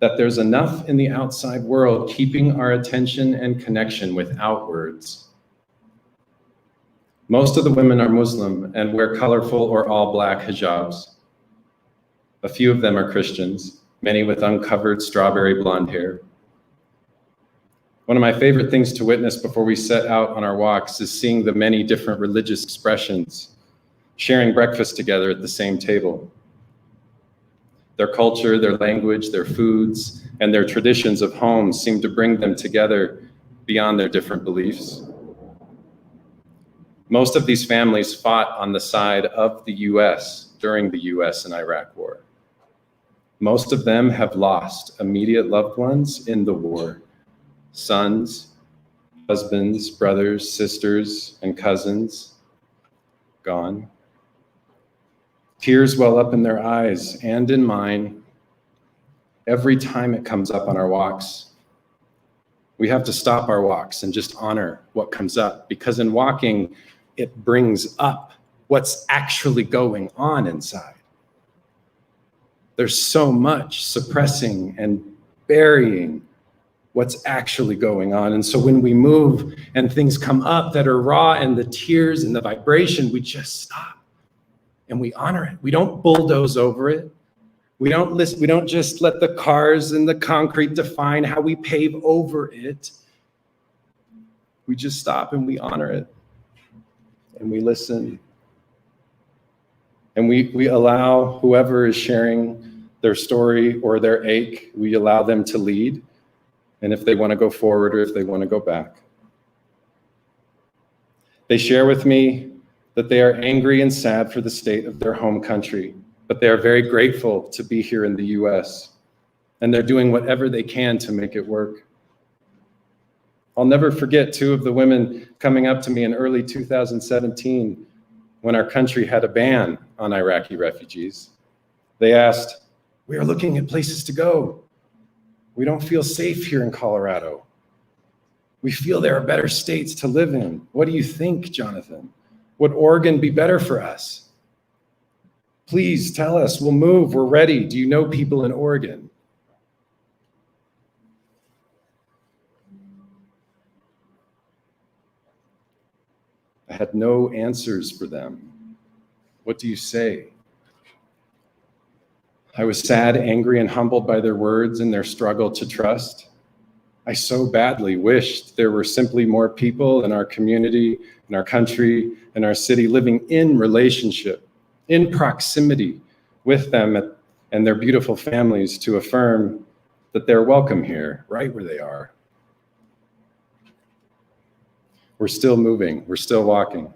that there's enough in the outside world keeping our attention and connection without words. Most of the women are Muslim and wear colorful or all black hijabs. A few of them are Christians, many with uncovered strawberry blonde hair. One of my favorite things to witness before we set out on our walks is seeing the many different religious expressions, sharing breakfast together at the same table. Their culture, their language, their foods, and their traditions of home seem to bring them together beyond their different beliefs. Most of these families fought on the side of the US during the US and Iraq War. Most of them have lost immediate loved ones in the war, sons, husbands, brothers, sisters, and cousins, gone. Tears well up in their eyes and in mine every time it comes up on our walks. We have to stop our walks and just honor what comes up, because in walking, it brings up what's actually going on inside. There's so much suppressing and burying what's actually going on. And so when we move and things come up that are raw, and the tears and the vibration, we just stop and we honor it. We don't bulldoze over it. We don't just let the cars and the concrete define how we pave over it. We just stop and we honor it. And we listen. And we allow whoever is sharing their story or their ache, we allow them to lead. And if they want to go forward or if they want to go back. They share with me that they are angry and sad for the state of their home country, but they are very grateful to be here in the US. And they're doing whatever they can to make it work. I'll never forget two of the women coming up to me in early 2017 when our country had a ban on Iraqi refugees. They asked, "We are looking at places to go. We don't feel safe here in Colorado. We feel there are better states to live in. What do you think, Jonathan? Would Oregon be better for us? Please tell us, we'll move, we're ready. Do you know people in Oregon?" I had no answers for them. What do you say? I was sad, angry, and humbled by their words and their struggle to trust. I so badly wished there were simply more people in our community, in our country, in our city living in relationship, in proximity with them and their beautiful families to affirm that they're welcome here, right where they are. We're still moving, we're still walking.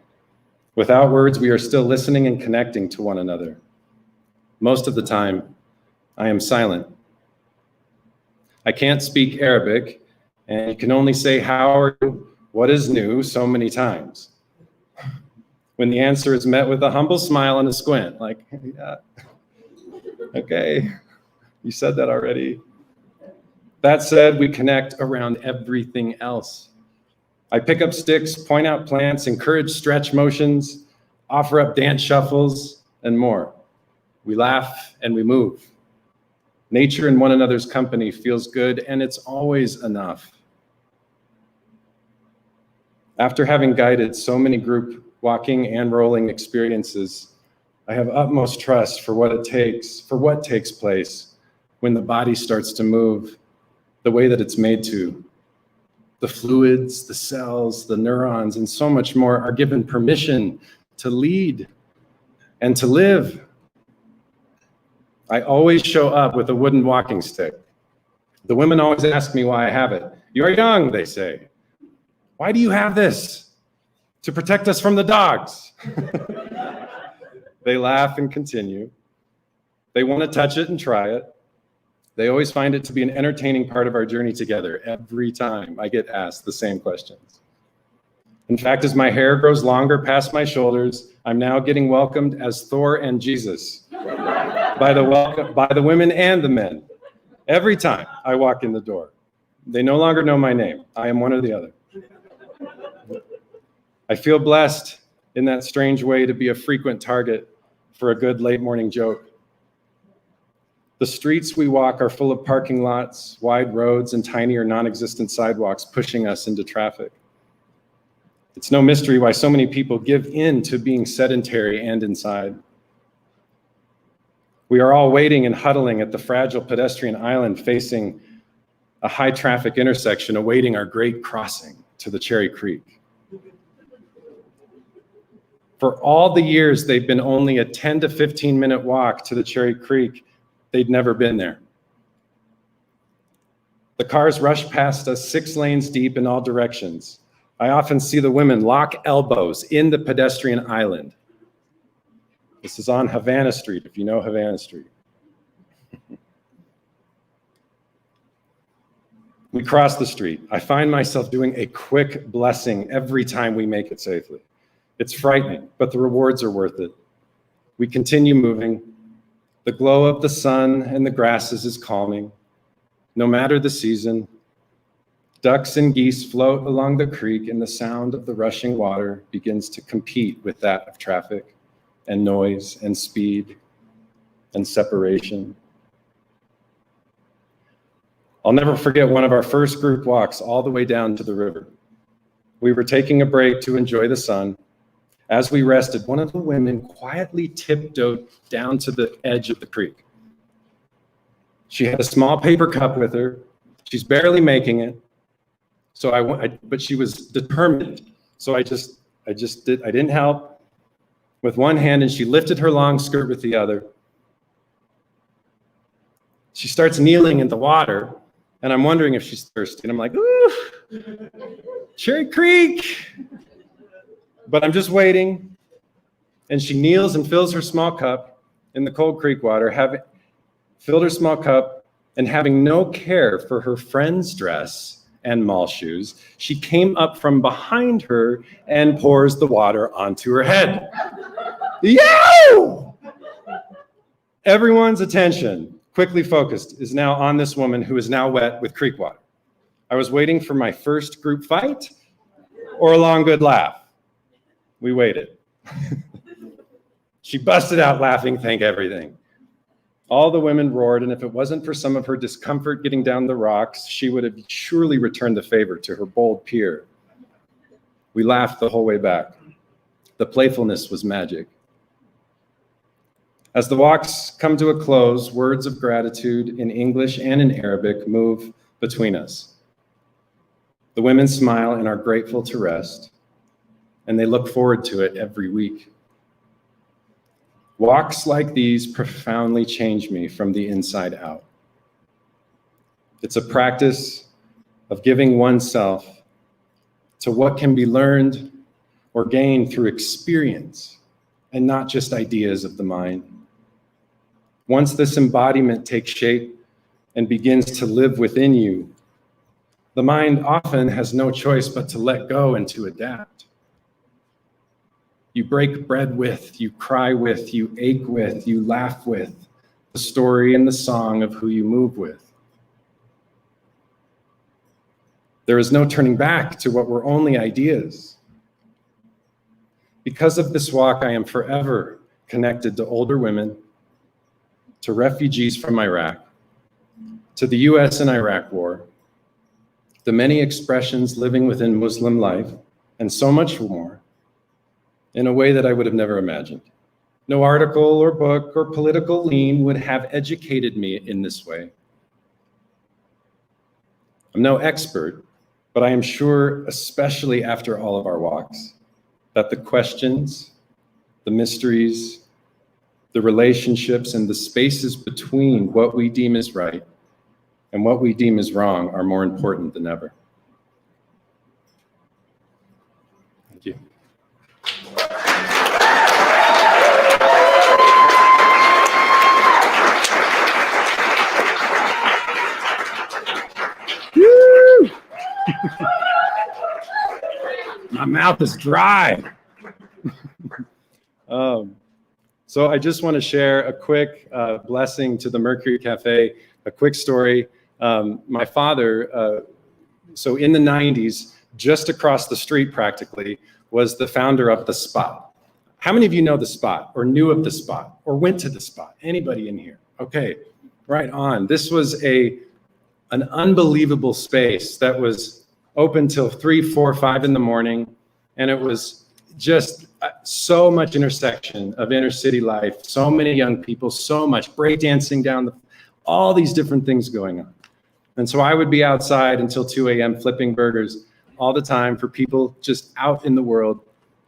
Without words, we are still listening and connecting to one another. Most of the time, I am silent. I can't speak Arabic, and you can only say, "How are you? What is new?" so many times. When the answer is met with a humble smile and a squint, like, "Yeah, okay, you said that already." That said, we connect around everything else. I pick up sticks, point out plants, encourage stretch motions, offer up dance shuffles, and more. We laugh and we move. Nature in one another's company feels good, and it's always enough. After having guided so many group walking and rolling experiences, I have utmost trust for what takes place when the body starts to move the way that it's made to. The fluids, the cells, the neurons, and so much more are given permission to lead and to live. I always show up with a wooden walking stick. The women always ask me why I have it. "You're young," they say. "Why do you have this?" "To protect us from the dogs." They laugh and continue. They want to touch it and try it. They always find it to be an entertaining part of our journey together. Every time I get asked the same questions. In fact, as my hair grows longer past my shoulders, I'm now getting welcomed as Thor and Jesus by the women and the men. Every time I walk in the door, they no longer know my name. I am one or the other. I feel blessed in that strange way to be a frequent target for a good late morning joke. The streets we walk are full of parking lots, wide roads, and tiny or non-existent sidewalks pushing us into traffic. It's no mystery why so many people give in to being sedentary and inside. We are all waiting and huddling at the fragile pedestrian island facing a high traffic intersection awaiting our great crossing to the Cherry Creek. For all the years they've been only a 10 to 15 minute walk to the Cherry Creek, they'd never been there. The cars rush past us 6 lanes deep in all directions. I often see the women lock elbows in the pedestrian island. This is on Havana Street, if you know Havana Street. We cross the street. I find myself doing a quick blessing every time we make it safely. It's frightening, but the rewards are worth it. We continue moving. The glow of the sun and the grasses is calming. No matter the season, ducks and geese float along the creek, and the sound of the rushing water begins to compete with that of traffic and noise and speed and separation. I'll never forget one of our first group walks all the way down to the river. We were taking a break to enjoy the sun. As we rested, one of the women quietly tiptoed down to the edge of the creek. She had a small paper cup with her. She's barely making it. But she was determined. So I didn't help with one hand, and she lifted her long skirt with the other. She starts kneeling in the water, and I'm wondering if she's thirsty. And I'm like, ooh, Cherry Creek. But I'm just waiting. And she kneels and fills her small cup in the cold creek water, filled her small cup, and having no care for her friend's dress and mall shoes, she came up from behind her and pours the water onto her head. Yo! Everyone's attention, quickly focused, is now on this woman who is now wet with creek water. I was waiting for my first group fight or a long, good laugh. We waited. She busted out laughing, thank everything. All the women roared, and if it wasn't for some of her discomfort getting down the rocks, she would have surely returned the favor to her bold peer. We laughed the whole way back. The playfulness was magic. As the walks come to a close, words of gratitude in English and in Arabic move between us. The women smile and are grateful to rest, and they look forward to it every week. Walks like these profoundly change me from the inside out. It's a practice of giving oneself to what can be learned or gained through experience and not just ideas of the mind. Once this embodiment takes shape and begins to live within you, the mind often has no choice but to let go and to adapt. You break bread with, you cry with, you ache with, you laugh with the story and the song of who you move with. There is no turning back to what were only ideas. Because of this walk, I am forever connected to older women, to refugees from Iraq, to the US and Iraq war, the many expressions living within Muslim life, and so much more, in a way that I would have never imagined. No article or book or political lean would have educated me in this way. I'm no expert, but I am sure, especially after all of our walks, that the questions, the mysteries, the relationships, and the spaces between what we deem is right and what we deem is wrong are more important than ever. Thank you. My mouth is dry. So I just want to share a quick blessing to the Mercury Cafe, a quick story. My father, so in the 90s, just across the street practically, was the founder of The Spot. How many of you know The Spot or knew of The Spot or went to The Spot? Anybody in here? Okay, right on. This was an unbelievable space that was open till 3, 4, 5 in the morning. And it was just so much intersection of inner city life, so many young people, so much breakdancing down all these different things going on. And so I would be outside until 2 a.m. flipping burgers all the time for people just out in the world.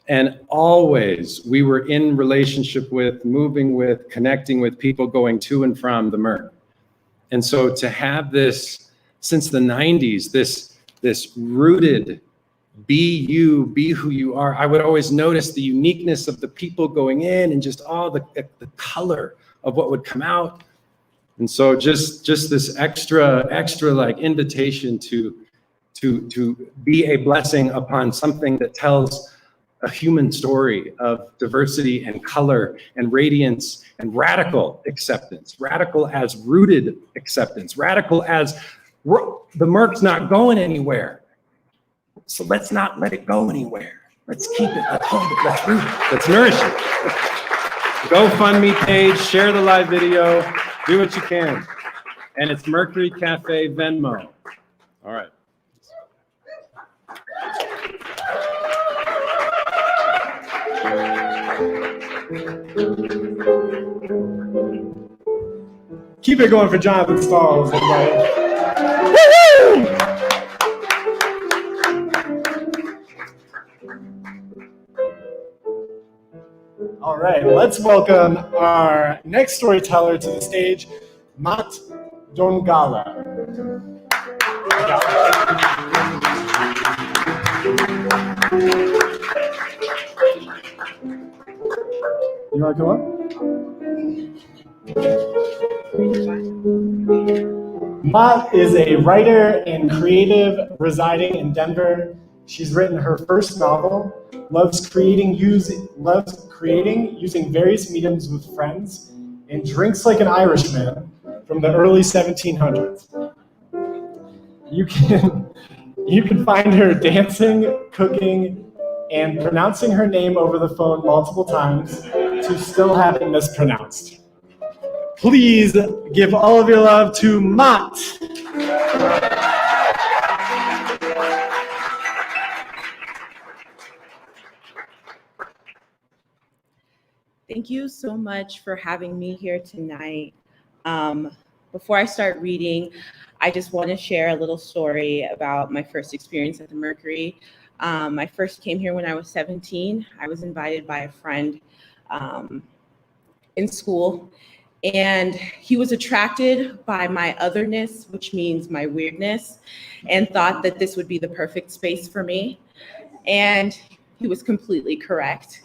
And always we were in relationship with, moving with, connecting with people going to and from the Merc. And so to have this since the 90s, this rooted, be you, be who you are. I would always notice the uniqueness of the people going in and just all the color of what would come out. And so just this extra like invitation to be a blessing upon something that tells a human story of diversity and color and radiance and radical acceptance, radical as rooted acceptance, radical as the Merc's not going anywhere. So let's not let it go anywhere. Let's keep it, let's hold it, let's root it, let's nourish it. GoFundMe page, share the live video, do what you can. And it's Mercury Cafe Venmo. All right. Keep it going for Jonathan Stalls, everybody. All right, let's welcome our next storyteller to the stage, Matt Dongala. You want to come up? Matt is a writer and creative residing in Denver. She's written her first novel, loves creating using various mediums with friends, and drinks like an Irishman from the early 1700s. You can find her dancing, cooking, and pronouncing her name over the phone multiple times to still have it mispronounced. Please give all of your love to Matt. Thank you so much for having me here tonight. Before I start reading, I just want to share a little story about my first experience at the Mercury. I first came here when I was 17. I was invited by a friend in school, and he was attracted by my otherness, which means my weirdness, and thought that this would be the perfect space for me. And he was completely correct.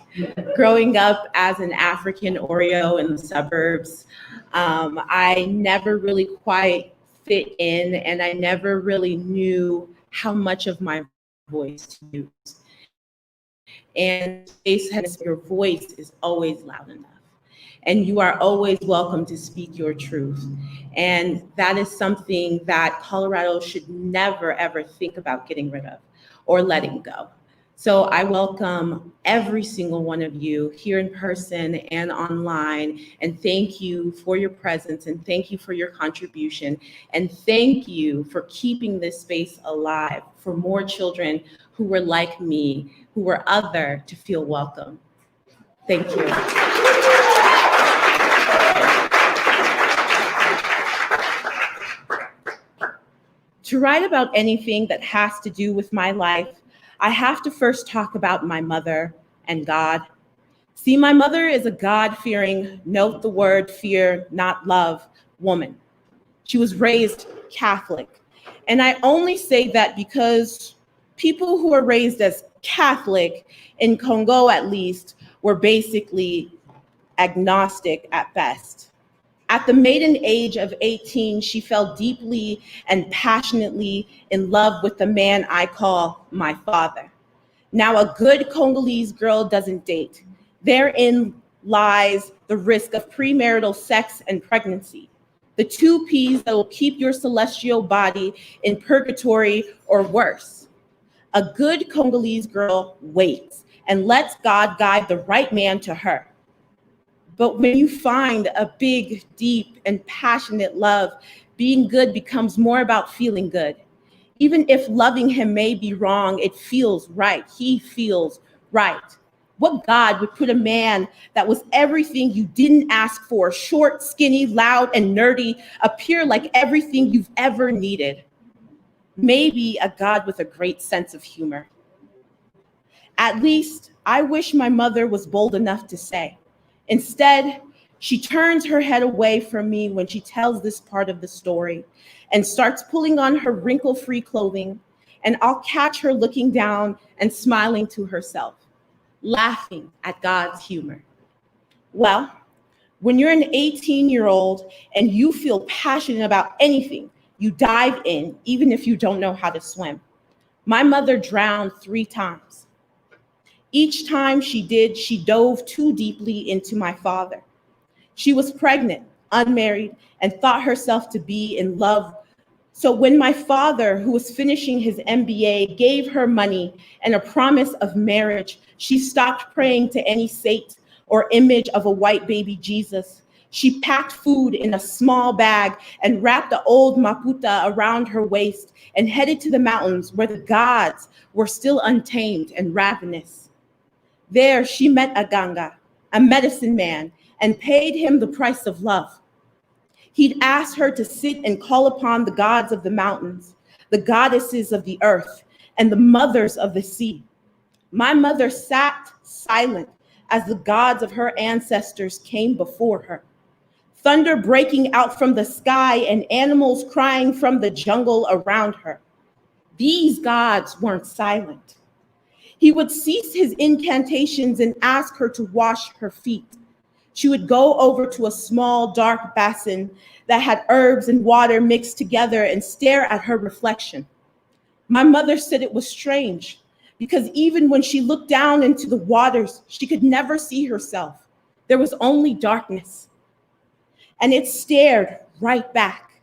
Growing up as an African Oreo in the suburbs, I never really quite fit in, and I never really knew how much of my voice to use. And your voice is always loud enough, and you are always welcome to speak your truth. And that is something that Colorado should never, ever think about getting rid of or letting go. So I welcome every single one of you here in person and online, and thank you for your presence, and thank you for your contribution, and thank you for keeping this space alive for more children who were like me, who were other, to feel welcome. Thank you. To write about anything that has to do with my life, I have to first talk about my mother and God. See, my mother is a God-fearing, note the word fear, not love, woman. She was raised Catholic. And I only say that because people who are raised as Catholic, in Congo at least, were basically agnostic at best. At the maiden age of 18, she fell deeply and passionately in love with the man I call my father. Now, a good Congolese girl doesn't date. Therein lies the risk of premarital sex and pregnancy, the two P's that will keep your celestial body in purgatory or worse. A good Congolese girl waits and lets God guide the right man to her. But when you find a big, deep, and passionate love, being good becomes more about feeling good. Even if loving him may be wrong, it feels right. He feels right. What God would put a man that was everything you didn't ask for, short, skinny, loud, and nerdy, appear like everything you've ever needed? Maybe a God with a great sense of humor. At least, I wish my mother was bold enough to say. Instead, she turns her head away from me when she tells this part of the story and starts pulling on her wrinkle-free clothing, and I'll catch her looking down and smiling to herself, laughing at God's humor. Well, when you're an 18-year-old and you feel passionate about anything, you dive in, even if you don't know how to swim. My mother drowned 3 times. Each time she did, she dove too deeply into my father. She was pregnant, unmarried, and thought herself to be in love. So when my father, who was finishing his MBA, gave her money and a promise of marriage, she stopped praying to any saint or image of a white baby Jesus. She packed food in a small bag and wrapped the old maputa around her waist and headed to the mountains where the gods were still untamed and ravenous. There she met a ganga, a medicine man, and paid him the price of love. He'd asked her to sit and call upon the gods of the mountains, the goddesses of the earth, and the mothers of the sea. My mother sat silent as the gods of her ancestors came before her. Thunder breaking out from the sky and animals crying from the jungle around her. These gods weren't silent. He would cease his incantations and ask her to wash her feet. She would go over to a small, dark basin that had herbs and water mixed together and stare at her reflection. My mother said it was strange because even when she looked down into the waters, she could never see herself. There was only darkness. And it stared right back.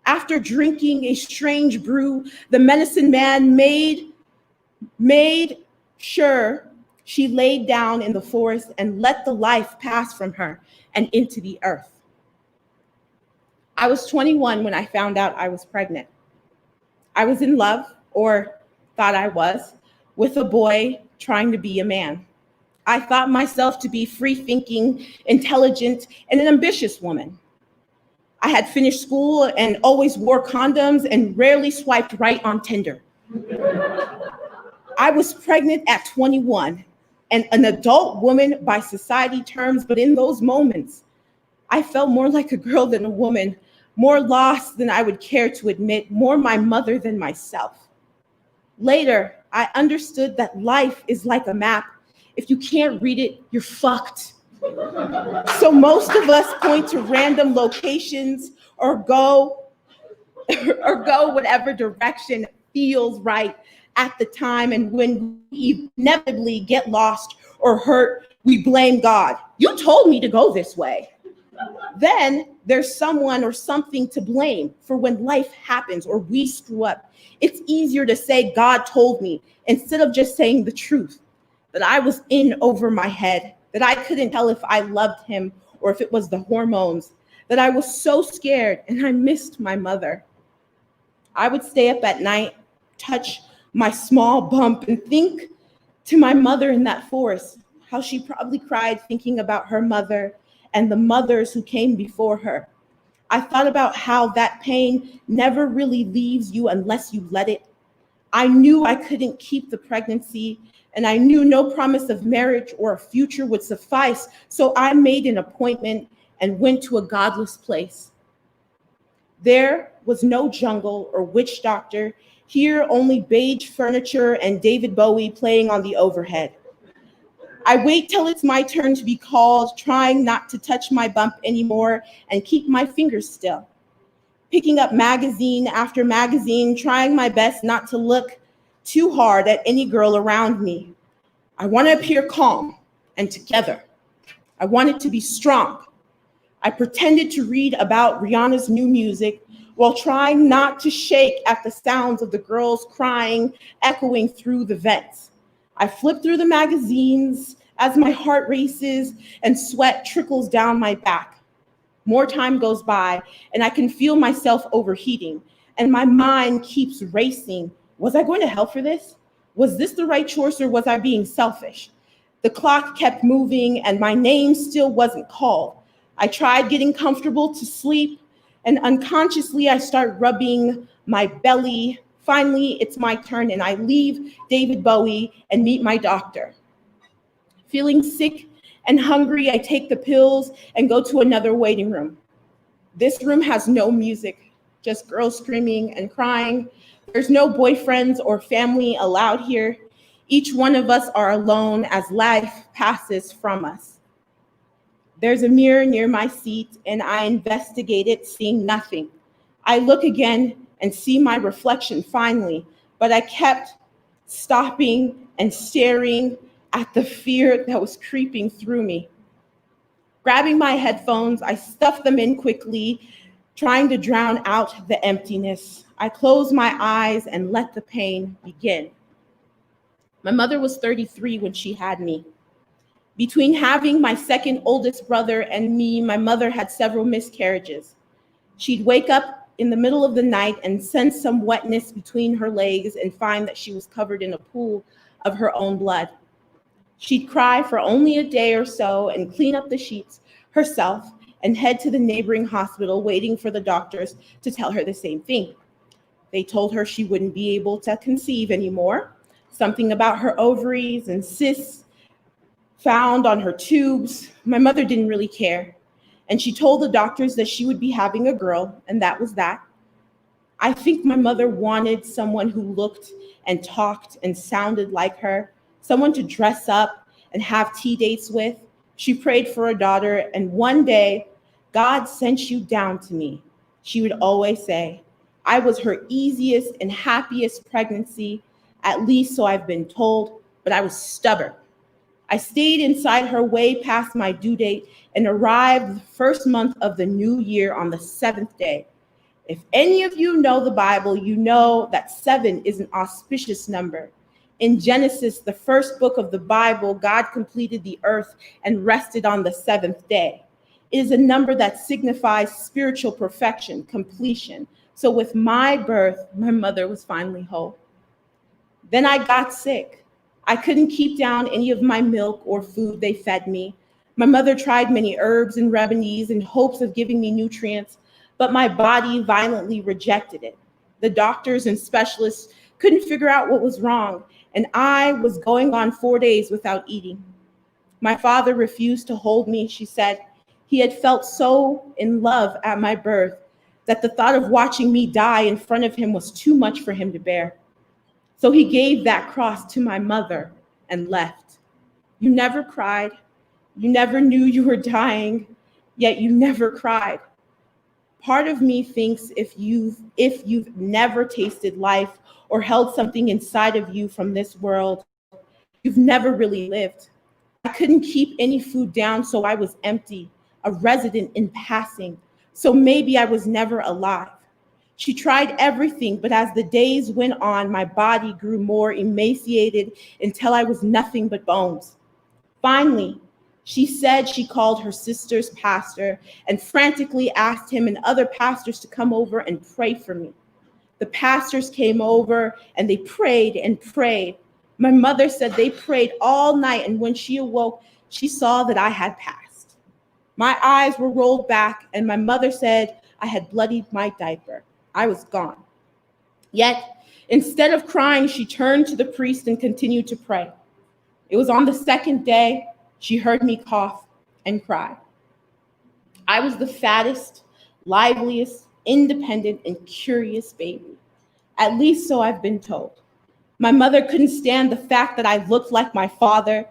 After drinking a strange brew, the medicine man made sure she laid down in the forest and let the life pass from her and into the earth. I was 21 when I found out I was pregnant. I was in love, or thought I was, with a boy trying to be a man. I thought myself to be free-thinking, intelligent, and an ambitious woman. I had finished school and always wore condoms and rarely swiped right on Tinder. I was pregnant at 21 and an adult woman by society terms, but in those moments, I felt more like a girl than a woman, more lost than I would care to admit, more my mother than myself. Later, I understood that life is like a map. If you can't read it, you're fucked. So most of us point to random locations or go whatever direction feels right at the time, and when we inevitably get lost or hurt, we blame God. You told me to go this way. Then there's someone or something to blame for when life happens or we screw up. It's easier to say God told me instead of just saying the truth, that I was in over my head, that I couldn't tell if I loved him or if it was the hormones, that I was so scared and I missed my mother. I would stay up at night, touch my small bump, and think to my mother in that forest, how she probably cried thinking about her mother and the mothers who came before her. I thought about how that pain never really leaves you unless you let it. I knew I couldn't keep the pregnancy, and I knew no promise of marriage or a future would suffice, so I made an appointment and went to a godless place. There was no jungle or witch doctor. Here, only beige furniture and David Bowie playing on the overhead. I wait till it's my turn to be called, trying not to touch my bump anymore and keep my fingers still. Picking up magazine after magazine, trying my best not to look too hard at any girl around me. I want to appear calm and together. I wanted to be strong. I pretended to read about Rihanna's new music while trying not to shake at the sounds of the girls crying, echoing through the vents. I flip through the magazines as my heart races and sweat trickles down my back. More time goes by and I can feel myself overheating and my mind keeps racing. Was I going to hell for this? Was this the right choice or was I being selfish? The clock kept moving and my name still wasn't called. I tried getting comfortable to sleep, and unconsciously I start rubbing my belly. Finally, it's my turn and I leave David Bowie and meet my doctor. Feeling sick and hungry, I take the pills and go to another waiting room. This room has no music, just girls screaming and crying. There's no boyfriends or family allowed here. Each one of us are alone as life passes from us. There's a mirror near my seat and I investigate it, seeing nothing. I look again and see my reflection finally, but I kept stopping and staring at the fear that was creeping through me. Grabbing my headphones, I stuffed them in quickly, trying to drown out the emptiness. I closed my eyes and let the pain begin. My mother was 33 when she had me. Between having my second oldest brother and me, my mother had several miscarriages. She'd wake up in the middle of the night and sense some wetness between her legs and find that she was covered in a pool of her own blood. She'd cry for only a day or so and clean up the sheets herself and head to the neighboring hospital, waiting for the doctors to tell her the same thing. They told her she wouldn't be able to conceive anymore, something about her ovaries and cysts found on her tubes. My mother didn't really care, and she told the doctors that she would be having a girl, and that was that. I think my mother wanted someone who looked and talked and sounded like her, someone to dress up and have tea dates with. She prayed for a daughter, and one day, God sent you down to me, she would always say. I was her easiest and happiest pregnancy, at least so I've been told, but I was stubborn. I stayed inside her way past my due date and arrived the first month of the new year on the 7th day. If any of you know the Bible, you know that 7 is an auspicious number. In Genesis, the first book of the Bible, God completed the earth and rested on the 7th day. It is a number that signifies spiritual perfection, completion. So with my birth, my mother was finally whole. Then I got sick. I couldn't keep down any of my milk or food they fed me. My mother tried many herbs and remedies in hopes of giving me nutrients, but my body violently rejected it. The doctors and specialists couldn't figure out what was wrong, and I was going on 4 days without eating. My father refused to hold me, she said. He had felt so in love at my birth that the thought of watching me die in front of him was too much for him to bear. So he gave that cross to my mother and left. You never cried. You never knew you were dying, yet you never cried. Part of me thinks if you've never tasted life or held something inside of you from this world, you've never really lived. I couldn't keep any food down, so I was empty, a resident in passing. So maybe I was never alive. She tried everything, but as the days went on, my body grew more emaciated until I was nothing but bones. Finally, she said she called her sister's pastor and frantically asked him and other pastors to come over and pray for me. The pastors came over and they prayed and prayed. My mother said they prayed all night, and when she awoke, she saw that I had passed. My eyes were rolled back, and my mother said I had bloodied my diaper. I was gone. Yet, instead of crying, she turned to the priest and continued to pray. It was on the second day she heard me cough and cry. I was the fattest, liveliest, independent, and curious baby. At least so I've been told. My mother couldn't stand the fact that I looked like my father,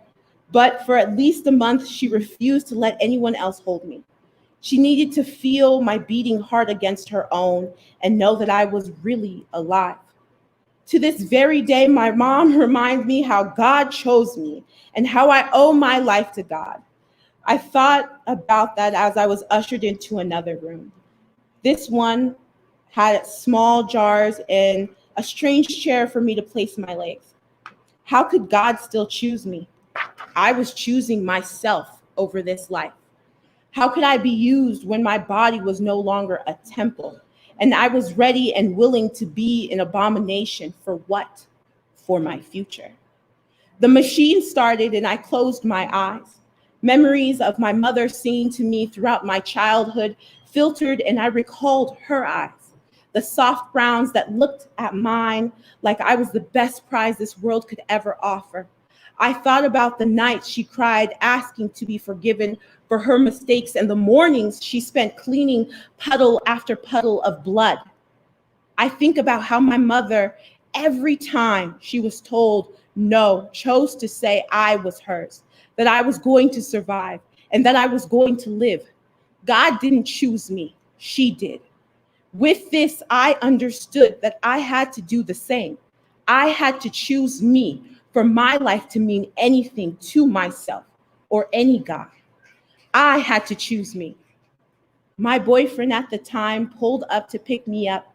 but for at least a month, she refused to let anyone else hold me. She needed to feel my beating heart against her own and know that I was really alive. To this very day, my mom reminds me how God chose me and how I owe my life to God. I thought about that as I was ushered into another room. This one had small jars and a strange chair for me to place my legs. How could God still choose me? I was choosing myself over this life. How could I be used when my body was no longer a temple and I was ready and willing to be an abomination for what? For my future. The machine started and I closed my eyes. Memories of my mother singing to me throughout my childhood filtered, and I recalled her eyes, the soft browns that looked at mine like I was the best prize this world could ever offer. I thought about the nights she cried, asking to be forgiven for her mistakes, and the mornings she spent cleaning puddle after puddle of blood. I think about how my mother, every time she was told no, chose to say I was hers, that I was going to survive, and that I was going to live. God didn't choose me, she did. With this, I understood that I had to do the same. I had to choose me for my life to mean anything to myself or any God. I had to choose me. My boyfriend at the time pulled up to pick me up.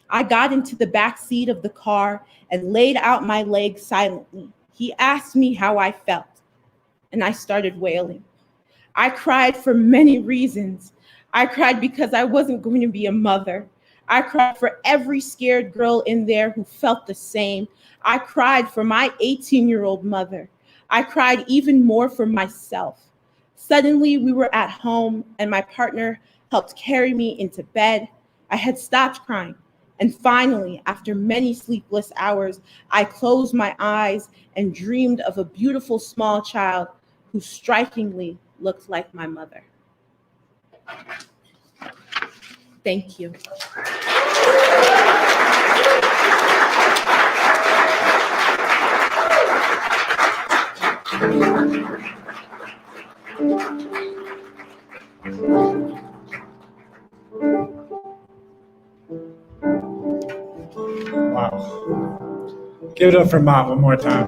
I got into the back seat of the car and laid out my legs silently. He asked me how I felt, and I started wailing. I cried for many reasons. I cried because I wasn't going to be a mother. I cried for every scared girl in there who felt the same. I cried for my 18-year-old mother. I cried even more for myself. Suddenly, we were at home, and my partner helped carry me into bed. I had stopped crying. And finally, after many sleepless hours, I closed my eyes and dreamed of a beautiful small child who strikingly looked like my mother. Thank you. Wow. Give it up for Mott one more time.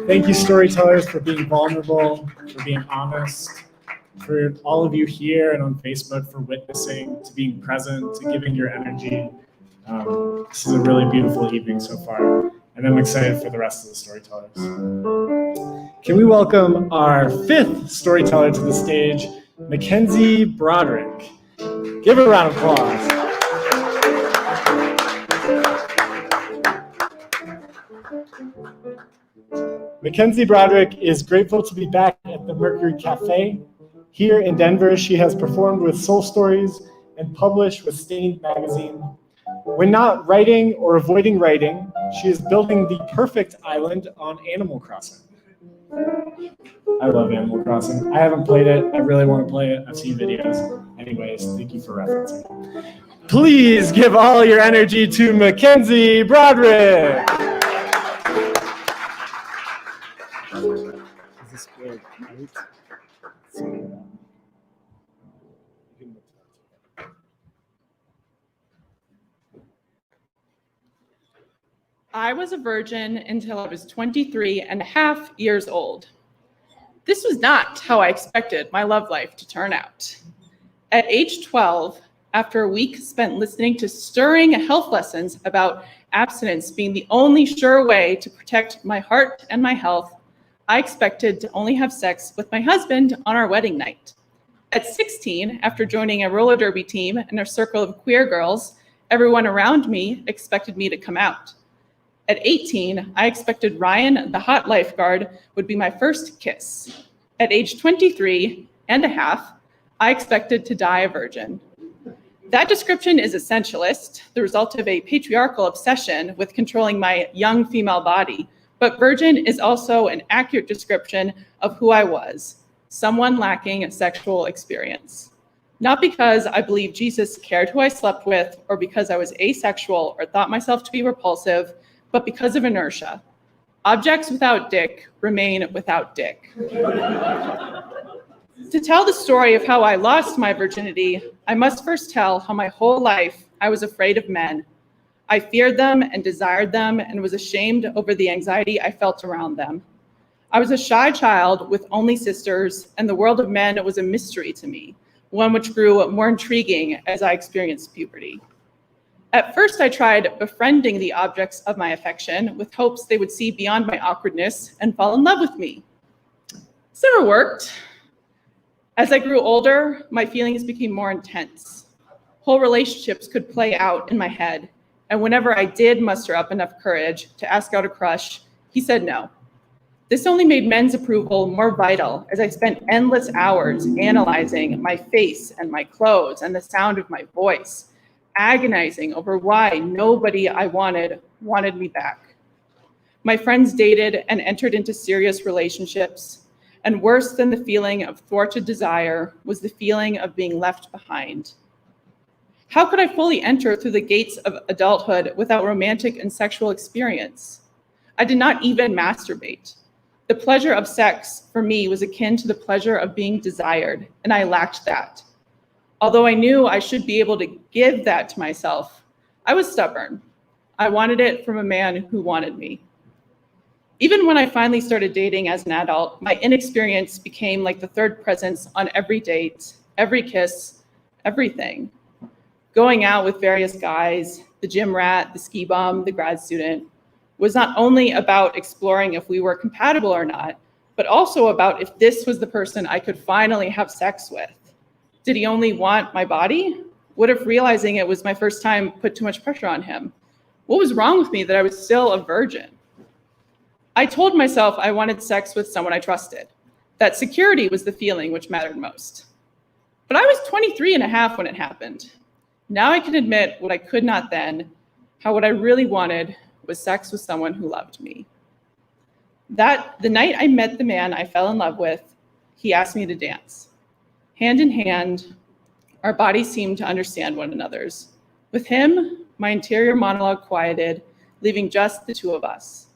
Thank you, storytellers, for being vulnerable, for being honest, for all of you here and on Facebook for witnessing, to being present, to giving your energy. This is a really beautiful evening so far, and I'm excited for the rest of the storytellers. Can we welcome our fifth storyteller to the stage, Mackenzie Broderick. Give her a round of applause. Mackenzie Broderick is grateful to be back at the Mercury Cafe. Here in Denver, she has performed with Soul Stories and published with Stained Magazine. When not writing or avoiding writing, she is building the perfect island on Animal Crossing. I love Animal Crossing. I haven't played it. I really want to play it. I've seen videos. Anyways, thank you for referencing. Please give all your energy to Mackenzie Broderick. Is this good? I was a virgin until I was 23 and a half years old. This was not how I expected my love life to turn out. At age 12, after a week spent listening to stirring health lessons about abstinence being the only sure way to protect my heart and my health, I expected to only have sex with my husband on our wedding night. At 16, after joining a roller derby team and a circle of queer girls, everyone around me expected me to come out. At 18, I expected Ryan, the hot lifeguard, would be my first kiss. At age 23 and a half, I expected to die a virgin. That description is essentialist, the result of a patriarchal obsession with controlling my young female body, but virgin is also an accurate description of who I was, someone lacking sexual experience. Not because I believe Jesus cared who I slept with, or because I was asexual or thought myself to be repulsive, but because of inertia. Objects without dick remain without dick. To tell the story of how I lost my virginity, I must first tell how my whole life I was afraid of men. I feared them and desired them and was ashamed over the anxiety I felt around them. I was a shy child with only sisters, and the world of men was a mystery to me, one which grew more intriguing as I experienced puberty. At first, I tried befriending the objects of my affection with hopes they would see beyond my awkwardness and fall in love with me. This never worked. As I grew older, my feelings became more intense. Whole relationships could play out in my head, And whenever I did muster up enough courage to ask out a crush, he said no. This only made men's approval more vital as I spent endless hours analyzing my face and my clothes and the sound of my voice, agonizing over why nobody I wanted me back. My friends dated and entered into serious relationships, and worse than the feeling of thwarted desire was the feeling of being left behind. How could I fully enter through the gates of adulthood without romantic and sexual experience? I did not even masturbate. The pleasure of sex for me was akin to the pleasure of being desired, and I lacked that. Although I knew I should be able to give that to myself, I was stubborn. I wanted it from a man who wanted me. Even when I finally started dating as an adult, my inexperience became like the third presence on every date, every kiss, everything. Going out with various guys, the gym rat, the ski bum, the grad student, was not only about exploring if we were compatible or not, but also about if this was the person I could finally have sex with. Did he only want my body? What if realizing it was my first time put too much pressure on him? What was wrong with me that I was still a virgin? I told myself I wanted sex with someone I trusted, that security was the feeling which mattered most. But I was 23 and a half when it happened. Now I can admit what I could not then, how what I really wanted was sex with someone who loved me. The night I met the man I fell in love with, he asked me to dance. Hand in hand, our bodies seemed to understand one another's. With him, my interior monologue quieted, leaving just the two of us.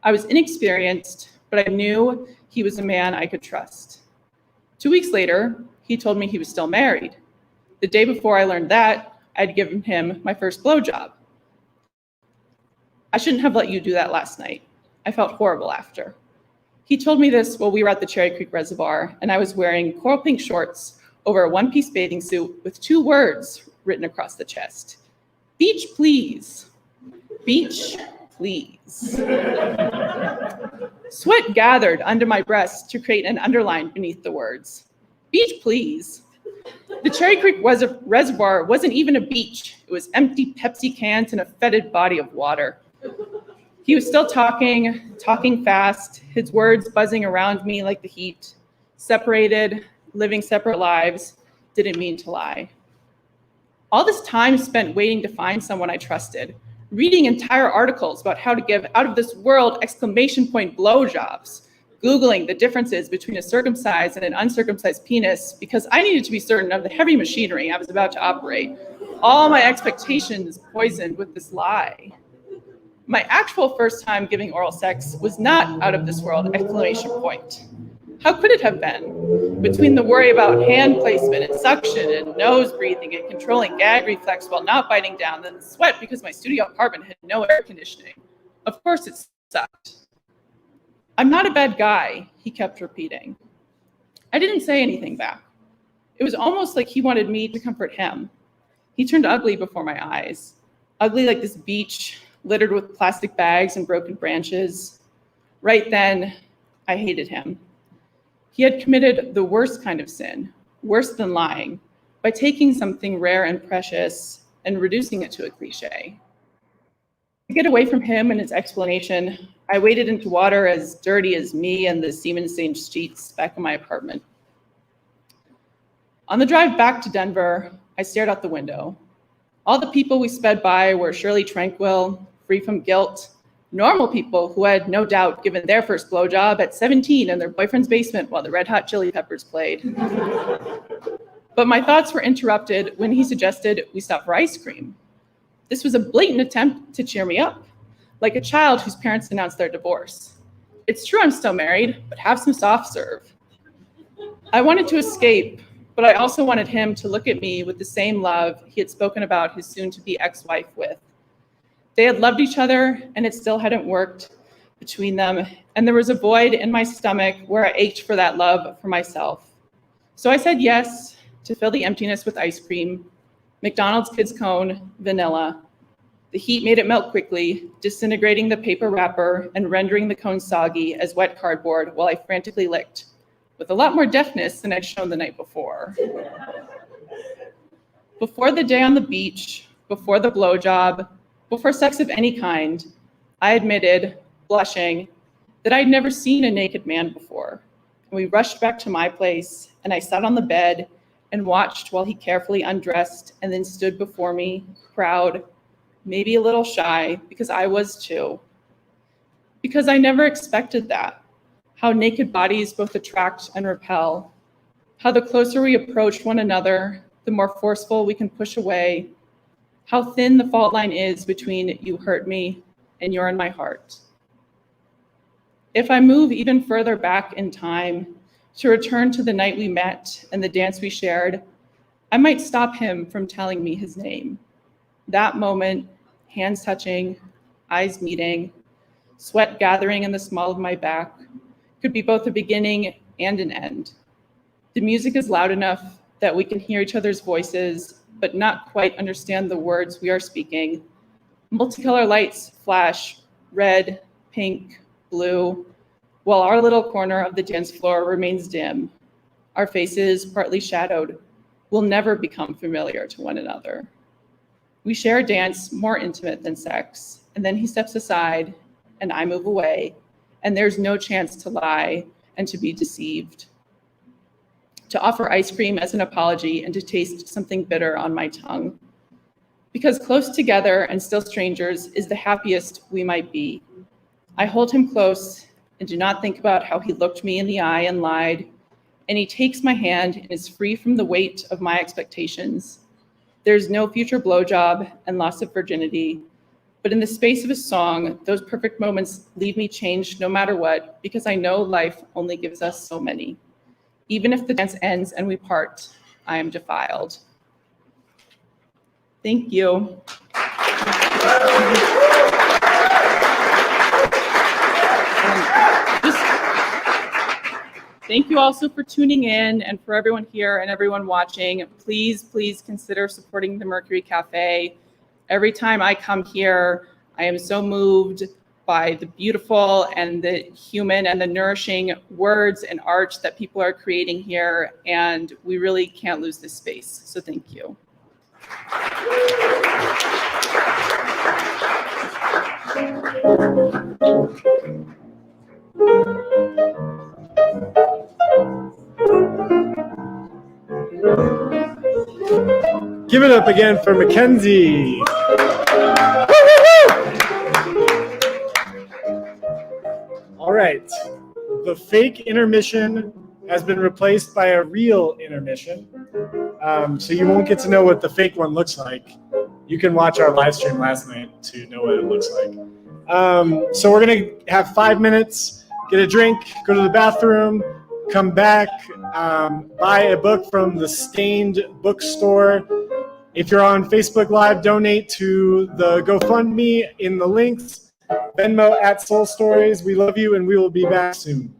I was inexperienced, but I knew he was a man I could trust. 2 weeks later, he told me he was still married. The day before I learned that, I'd given him my first blowjob. I shouldn't have let you do that last night. I felt horrible after. He told me this while we were at the Cherry Creek Reservoir, and I was wearing coral pink shorts over a one-piece bathing suit with 2 words written across the chest. Beach, please. Beach, please. Sweat gathered under my breast to create an underline beneath the words. Beach, please. The Cherry Creek Reservoir wasn't even a beach. It was empty Pepsi cans and a fetid body of water. He was still talking fast, his words buzzing around me like the heat. Separated, living separate lives, didn't mean to lie. All this time spent waiting to find someone I trusted, reading entire articles about how to give out of this world exclamation point blowjobs, Googling the differences between a circumcised and an uncircumcised penis because I needed to be certain of the heavy machinery I was about to operate. All my expectations poisoned with this lie. My actual first time giving oral sex was not out of this world exclamation point. How could it have been? Between the worry about hand placement and suction and nose breathing and controlling gag reflex while not biting down, then the sweat because my studio apartment had no air conditioning. Of course it sucked. I'm not a bad guy, he kept repeating. I didn't say anything back. It was almost like he wanted me to comfort him. He turned ugly before my eyes. Ugly like this beach, littered with plastic bags and broken branches. Right then, I hated him. He had committed the worst kind of sin, worse than lying, by taking something rare and precious and reducing it to a cliche. To get away from him and his explanation, I waded into water as dirty as me and the semen-stained sheets back in my apartment. On the drive back to Denver, I stared out the window. All the people we sped by were surely tranquil, free from guilt, normal people who had no doubt given their first blowjob at 17 in their boyfriend's basement while the Red Hot Chili Peppers played. But my thoughts were interrupted when he suggested we stop for ice cream. This was a blatant attempt to cheer me up, like a child whose parents announced their divorce. It's true I'm still married, but have some soft serve. I wanted to escape, but I also wanted him to look at me with the same love he had spoken about his soon-to-be ex-wife with. They had loved each other, and it still hadn't worked between them, and there was a void in my stomach where I ached for that love for myself. So I said yes to fill the emptiness with ice cream, McDonald's Kids Cone, vanilla. The heat made it melt quickly, disintegrating the paper wrapper and rendering the cone soggy as wet cardboard while I frantically licked, with a lot more deftness than I'd shown the night before. Before the day on the beach, before the blowjob, Before sex of any kind, I admitted, blushing, that I'd never seen a naked man before. And we rushed back to my place, and I sat on the bed and watched while he carefully undressed and then stood before me, proud, maybe a little shy, because I was too. Because I never expected that, how naked bodies both attract and repel, how the closer we approach one another, the more forceful we can push away, how thin the fault line is between you hurt me and you're in my heart. If I move even further back in time to return to the night we met and the dance we shared, I might stop him from telling me his name. That moment, hands touching, eyes meeting, sweat gathering in the small of my back, could be both a beginning and an end. The music is loud enough that we can hear each other's voices, but not quite understand the words we are speaking. Multicolor lights flash red, pink, blue, while our little corner of the dance floor remains dim. Our faces, partly shadowed, will never become familiar to one another. We share a dance more intimate than sex, and then he steps aside, and I move away, and there's no chance to lie and to be deceived, to offer ice cream as an apology and to taste something bitter on my tongue. Because close together and still strangers is the happiest we might be. I hold him close and do not think about how he looked me in the eye and lied, and he takes my hand and is free from the weight of my expectations. There's no future blowjob and loss of virginity, but in the space of a song, those perfect moments leave me changed no matter what, because I know life only gives us so many. Even if the dance ends and we part, I am defiled. Thank you. Thank you also for tuning in, and for everyone here and everyone watching. Please, please consider supporting the Mercury Cafe. Every time I come here, I am so moved by the beautiful and the human and the nourishing words and art that people are creating here, and we really can't lose this space. So thank you. Give it up again for Mackenzie. All right, the fake intermission has been replaced by a real intermission. So you won't get to know what the fake one looks like. You can watch our live stream last night to know what it looks like. So we're gonna have 5 minutes, get a drink, go to the bathroom, come back, buy a book from the Stained Bookstore. If you're on Facebook Live, donate to the GoFundMe in the links. Venmo at Soul Stories. We love you, and we will be back soon.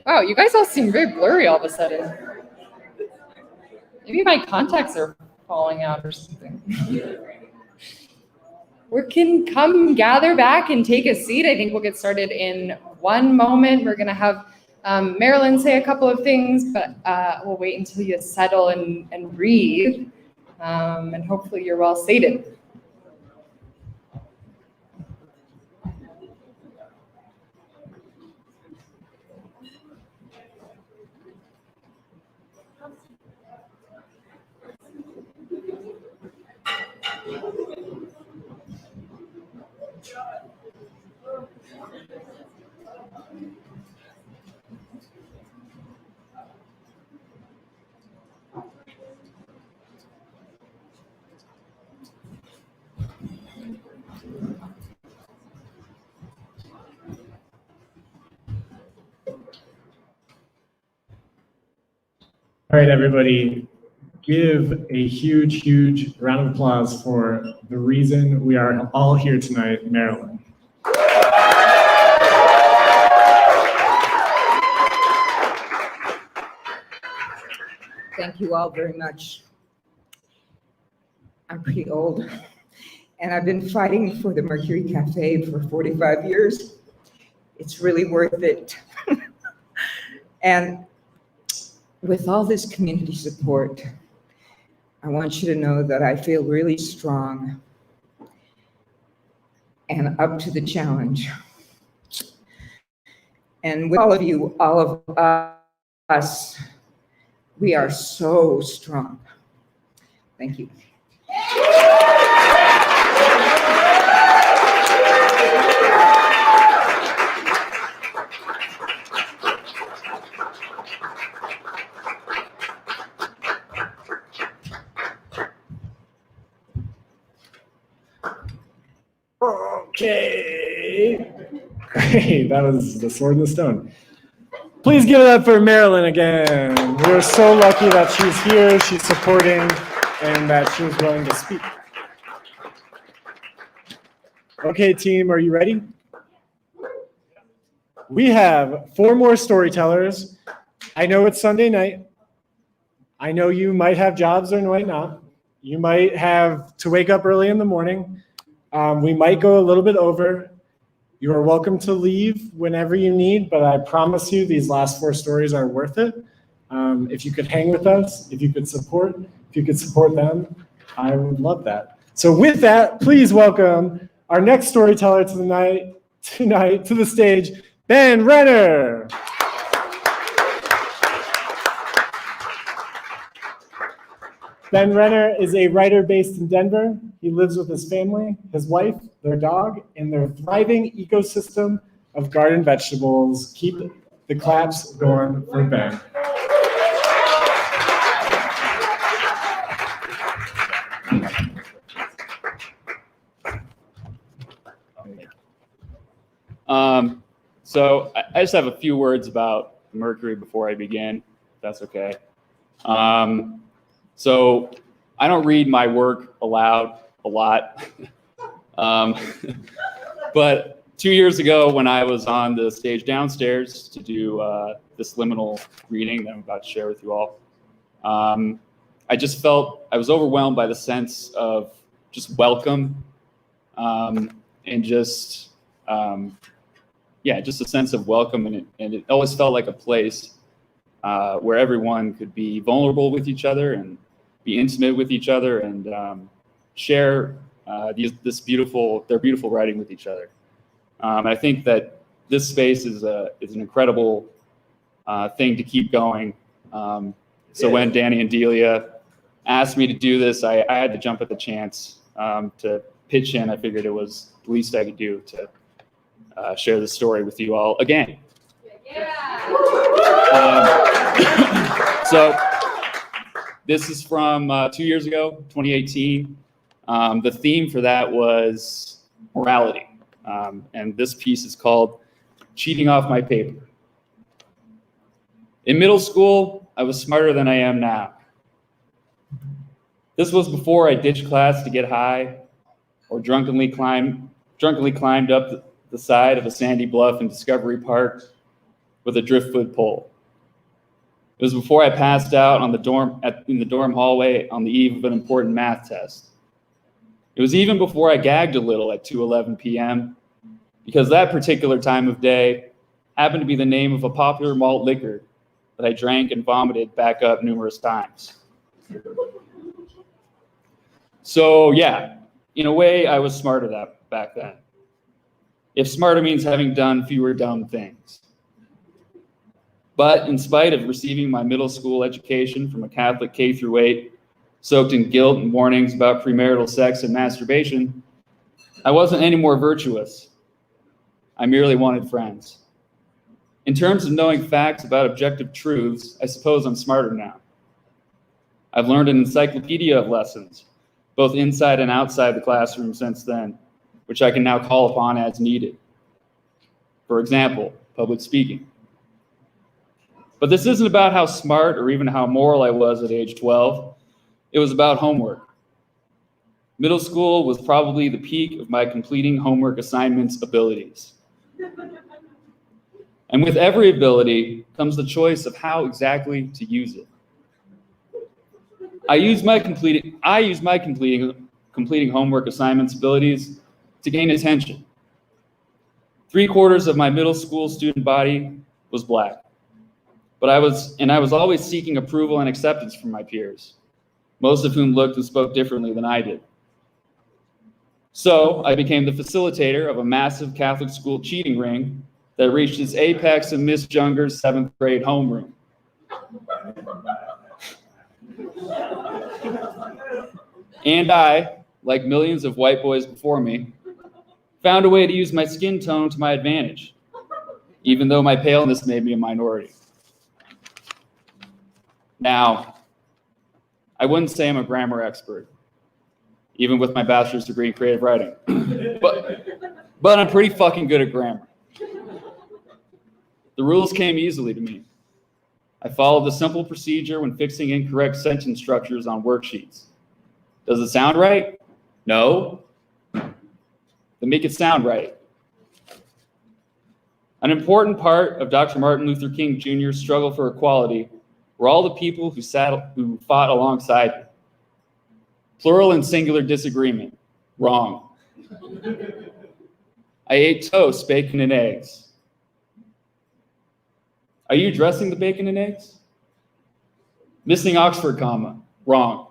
Wow, you guys all seem very blurry all of a sudden. Maybe my contacts are falling out or something. We can come gather back and take a seat. I think we'll get started in one moment. We're gonna have Marilyn say a couple of things, but we'll wait until you settle and breathe. And hopefully you're well seated. All right, everybody, give a huge, huge round of applause for the reason we are all here tonight, Marilyn. Thank you all very much. I'm pretty old, and I've been fighting for the Mercury Cafe for 45 years. It's really worth it. And with all this community support, I want you to know that I feel really strong and up to the challenge. And with all of you, all of us, we are so strong. Thank you. Okay. Great. That was the sword and the stone. Please give it up for Marilyn again. We're so lucky that she's here, she's supporting, and that she was willing to speak. Okay, team, are you ready? We have 4 more storytellers. I know it's Sunday night. I know you might have jobs or might not. You might have to wake up early in the morning. We might go a little bit over. You are welcome to leave whenever you need, but I promise you these last 4 stories are worth it. If you could hang with us, if you could support them, I would love that. So with that, please welcome our next storyteller tonight to the stage, Ben Renner. Ben Renner is a writer based in Denver. He lives with his family, his wife, their dog, and their thriving ecosystem of garden vegetables. Keep the claps going for Ben. So I just have a few words about Mercury before I begin, if that's okay. So I don't read my work aloud a lot. But 2 years ago, when I was on the stage downstairs to do this liminal reading that I'm about to share with you all, I just felt I was overwhelmed by the sense of just welcome and just a sense of welcome, and it always felt like a place where everyone could be vulnerable with each other and be intimate with each other and share their beautiful writing with each other. I think that this space is an incredible thing to keep going. So when Danny and Delia asked me to do this, I had to jump at the chance to pitch in. I figured it was the least I could do to share the story with you all again. So this is from 2 years ago, 2018. The theme for that was morality. And this piece is called Cheating Off My Paper. In middle school, I was smarter than I am now. This was before I ditched class to get high or drunkenly climbed up the side of a sandy bluff in Discovery Park with a driftwood pole. It was before I passed out in the dorm hallway on the eve of an important math test. It was even before I gagged a little at 2:11 p.m. because that particular time of day happened to be the name of a popular malt liquor that I drank and vomited back up numerous times. So yeah, in a way, I was smarter back then. If smarter means having done fewer dumb things. But in spite of receiving my middle school education from a Catholic K-8, soaked in guilt and warnings about premarital sex and masturbation, I wasn't any more virtuous. I merely wanted friends. In terms of knowing facts about objective truths, I suppose I'm smarter now. I've learned an encyclopedia of lessons, both inside and outside the classroom since then, which I can now call upon as needed. For example, public speaking. But this isn't about how smart or even how moral I was at age 12. It was about homework. Middle school was probably the peak of my completing homework assignments abilities. And with every ability comes the choice of how exactly to use it. I use my completing homework assignments abilities to gain attention. 3/4 of my middle school student body was Black. But I was always seeking approval and acceptance from my peers, most of whom looked and spoke differently than I did. So I became the facilitator of a massive Catholic school cheating ring that reached its apex in Miss Junger's 7th grade homeroom. And I, like millions of white boys before me, found a way to use my skin tone to my advantage, even though my paleness made me a minority. Now, I wouldn't say I'm a grammar expert, even with my bachelor's degree in creative writing, but I'm pretty fucking good at grammar. The rules came easily to me. I followed the simple procedure when fixing incorrect sentence structures on worksheets. Does it sound right? No. Then make it sound right. An important part of Dr. Martin Luther King Jr.'s struggle for equality were all the people who fought alongside him. Plural and singular disagreement. Wrong. I ate toast, bacon, and eggs. Are you dressing the bacon and eggs? Missing Oxford comma. Wrong.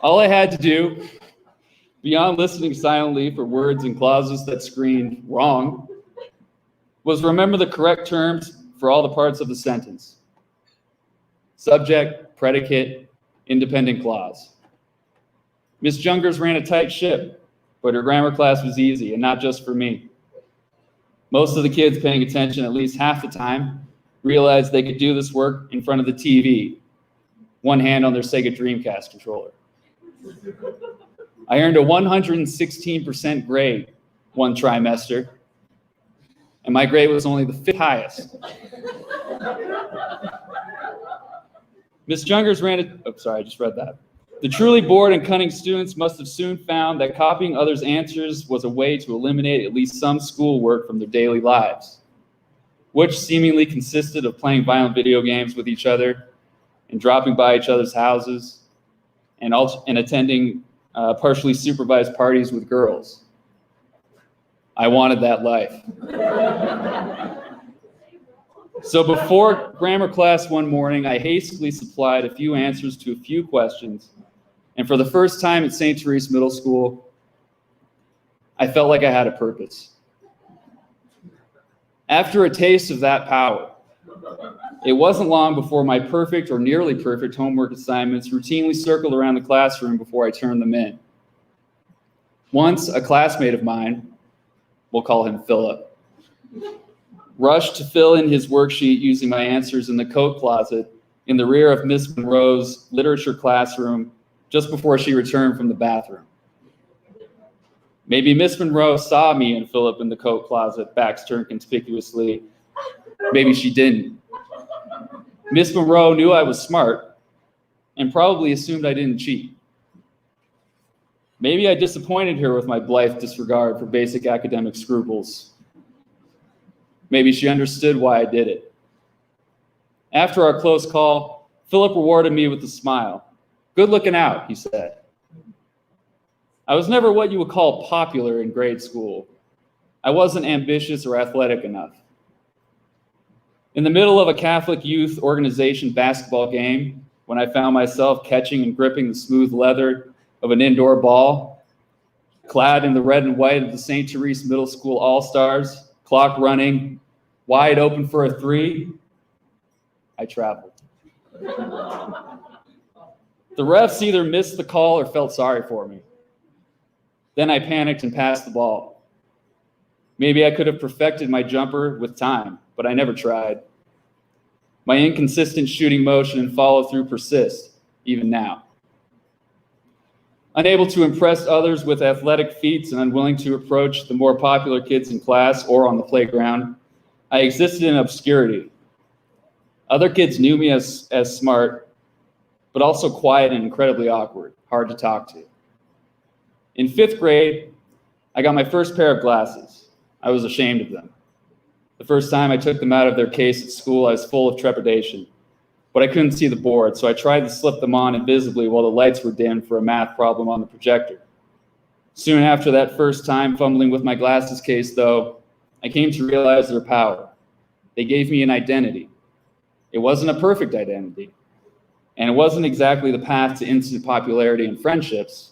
All I had to do, beyond listening silently for words and clauses that screamed wrong, was remember the correct terms for all the parts of the sentence. Subject, predicate, independent clause. Miss Jungers ran a tight ship, but her grammar class was easy, and not just for me. Most of the kids paying attention at least half the time realized they could do this work in front of the TV, one hand on their Sega Dreamcast controller. I earned a 116% grade one trimester. and my grade was only the 5th highest. Miss Jungers ran it. Oh, sorry, I just read that. The truly bored and cunning students must have soon found that copying others' answers was a way to eliminate at least some schoolwork from their daily lives, which seemingly consisted of playing violent video games with each other and dropping by each other's houses and attending partially supervised parties with girls. I wanted that life. So before grammar class one morning, I hastily supplied a few answers to a few questions. And for the first time at St. Therese Middle School, I felt like I had a purpose. After a taste of that power, it wasn't long before my perfect or nearly perfect homework assignments routinely circled around the classroom before I turned them in. Once, a classmate of mine, we'll call him Philip, rushed to fill in his worksheet using my answers in the coat closet in the rear of Miss Monroe's literature classroom just before she returned from the bathroom. Maybe Miss Monroe saw me and Philip in the coat closet, backs turned conspicuously. Maybe she didn't. Miss Monroe knew I was smart and probably assumed I didn't cheat. Maybe I disappointed her with my blithe disregard for basic academic scruples. Maybe she understood why I did it. After our close call, Philip rewarded me with a smile. "Good looking out," he said. I was never what you would call popular in grade school. I wasn't ambitious or athletic enough. In the middle of a Catholic youth organization basketball game, when I found myself catching and gripping the smooth leather of an indoor ball, clad in the red and white of the St. Therese Middle School All-Stars, clock running, wide open for a three, I traveled. The refs either missed the call or felt sorry for me. Then I panicked and passed the ball. Maybe I could have perfected my jumper with time, but I never tried. My inconsistent shooting motion and follow-through persist, even now. Unable to impress others with athletic feats and unwilling to approach the more popular kids in class or on the playground, I existed in obscurity. Other kids knew me as smart, but also quiet and incredibly awkward, hard to talk to. In 5th grade, I got my first pair of glasses. I was ashamed of them. The first time I took them out of their case at school, I was full of trepidation, but I couldn't see the board, so I tried to slip them on invisibly while the lights were dimmed for a math problem on the projector. Soon after that first time fumbling with my glasses case, though, I came to realize their power. They gave me an identity. It wasn't a perfect identity, and it wasn't exactly the path to instant popularity and friendships,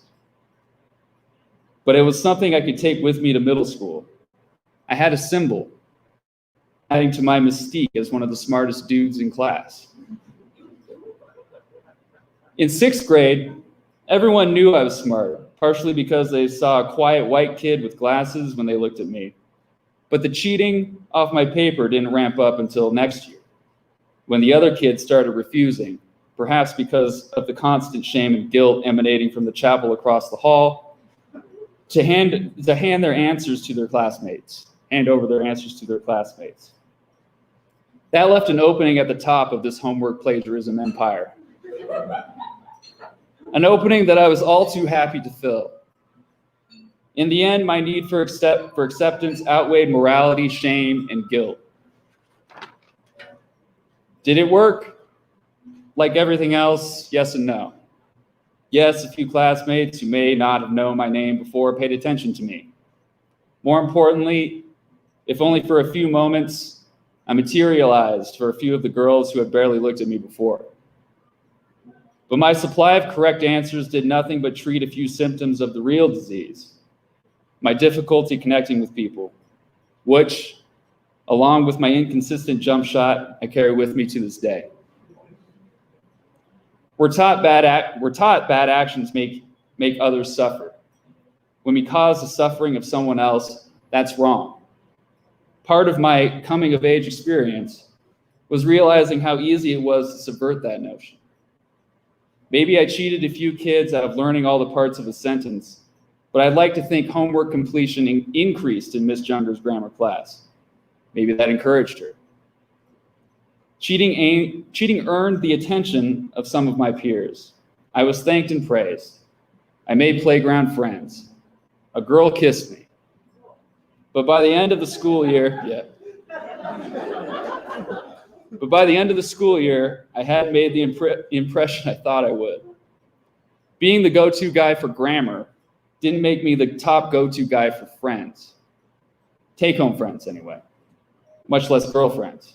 but it was something I could take with me to middle school. I had a symbol, adding to my mystique as one of the smartest dudes in class. In 6th grade, everyone knew I was smart, partially because they saw a quiet white kid with glasses when they looked at me. But the cheating off my paper didn't ramp up until next year, when the other kids started refusing, perhaps because of the constant shame and guilt emanating from the chapel across the hall, to hand their answers to their classmates, hand over their answers to their classmates. That left an opening at the top of this homework plagiarism empire. An opening that I was all too happy to fill. In the end, my need for acceptance outweighed morality, shame, and guilt. Did it work? Like everything else, yes and no. Yes, a few classmates who may not have known my name before paid attention to me. More importantly, if only for a few moments, I materialized for a few of the girls who had barely looked at me before. But my supply of correct answers did nothing but treat a few symptoms of the real disease, my difficulty connecting with people, which, along with my inconsistent jump shot, I carry with me to this day. We're taught bad actions make others suffer. When we cause the suffering of someone else, that's wrong. Part of my coming of age experience was realizing how easy it was to subvert that notion. Maybe I cheated a few kids out of learning all the parts of a sentence, but I'd like to think homework completion increased in Miss Junger's grammar class. Maybe that encouraged her. Cheating earned the attention of some of my peers. I was thanked and praised. I made playground friends. A girl kissed me. But by the end of the school year, I hadn't made the impression I thought I would. Being the go-to guy for grammar didn't make me the top go-to guy for friends. Take-home friends, anyway. Much less girlfriends.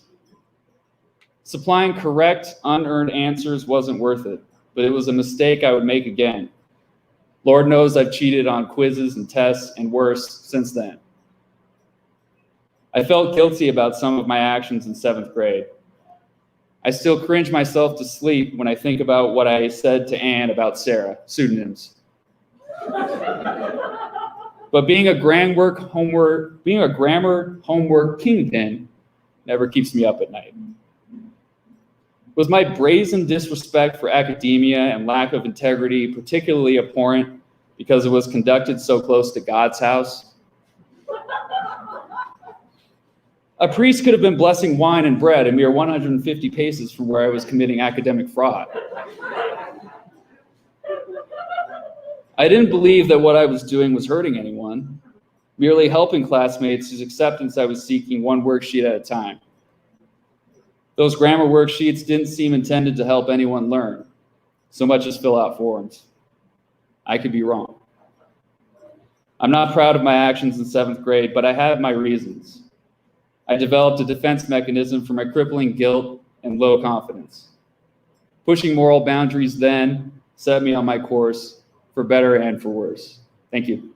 Supplying correct, unearned answers wasn't worth it, but it was a mistake I would make again. Lord knows I've cheated on quizzes and tests and worse since then. I felt guilty about some of my actions in 7th grade. I still cringe myself to sleep when I think about what I said to Anne about Sarah, pseudonyms. But being a grammar homework kingpin never keeps me up at night. Was my brazen disrespect for academia and lack of integrity particularly abhorrent because it was conducted so close to God's house? A priest could have been blessing wine and bread, and we are 150 paces from where I was committing academic fraud. I didn't believe that what I was doing was hurting anyone, merely helping classmates whose acceptance I was seeking one worksheet at a time. Those grammar worksheets didn't seem intended to help anyone learn, so much as fill out forms. I could be wrong. I'm not proud of my actions in 7th grade, but I had my reasons. I developed a defense mechanism for my crippling guilt and low confidence. Pushing moral boundaries then set me on my course for better and for worse. Thank you.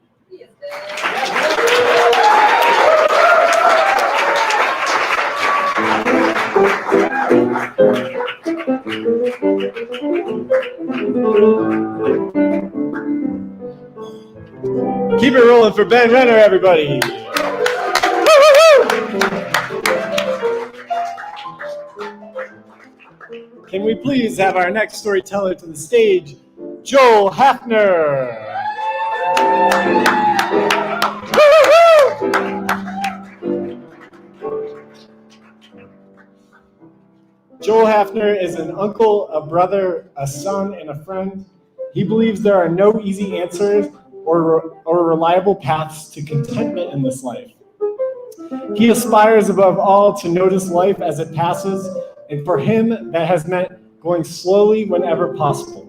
Keep it rolling for Ben Renner, everybody. Can we please have our next storyteller to the stage, Joel Hafner. Joel Hafner is an uncle, a brother, a son, and a friend. He believes there are no easy answers or reliable paths to contentment in this life. He aspires above all to notice life as it passes, and for him, that has meant going slowly whenever possible.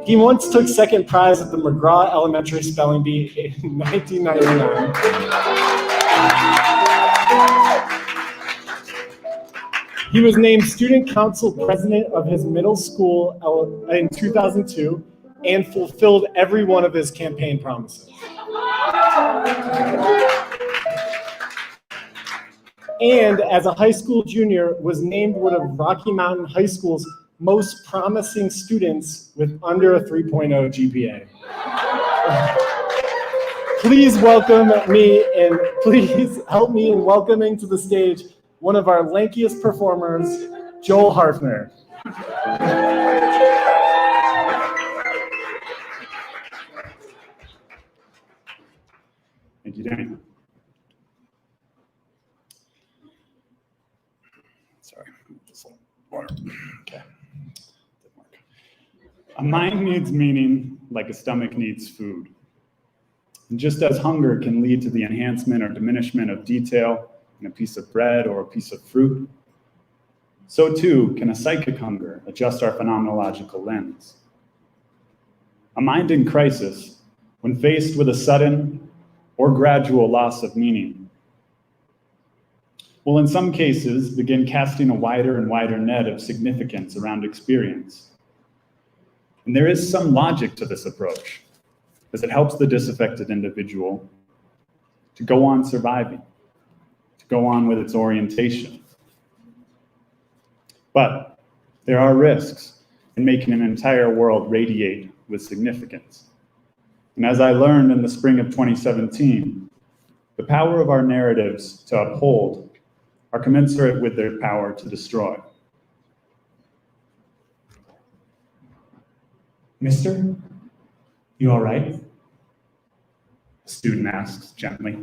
He once took second prize at the McGraw Elementary Spelling Bee in 1999. He was named student council president of his middle school in 2002 and fulfilled every one of his campaign promises. And as a high school junior, was named one of Rocky Mountain High School's most promising students with under a 3.0 GPA. Please welcome me and please help me in welcoming to the stage one of our lankiest performers, Joel Hafner. Thank you, Danny. Sorry, just a little water. Okay. A mind needs meaning like a stomach needs food. And just as hunger can lead to the enhancement or diminishment of detail in a piece of bread or a piece of fruit, so too can a psychic hunger adjust our phenomenological lens. A mind in crisis, when faced with a sudden or gradual loss of meaning, will in some cases begin casting a wider and wider net of significance around experience. And there is some logic to this approach, as it helps the disaffected individual to go on surviving, to go on with its orientation. But there are risks in making an entire world radiate with significance. And as I learned in the spring of 2017, the power of our narratives to uphold are commensurate with their power to destroy. Mister, you all right? The student asks gently.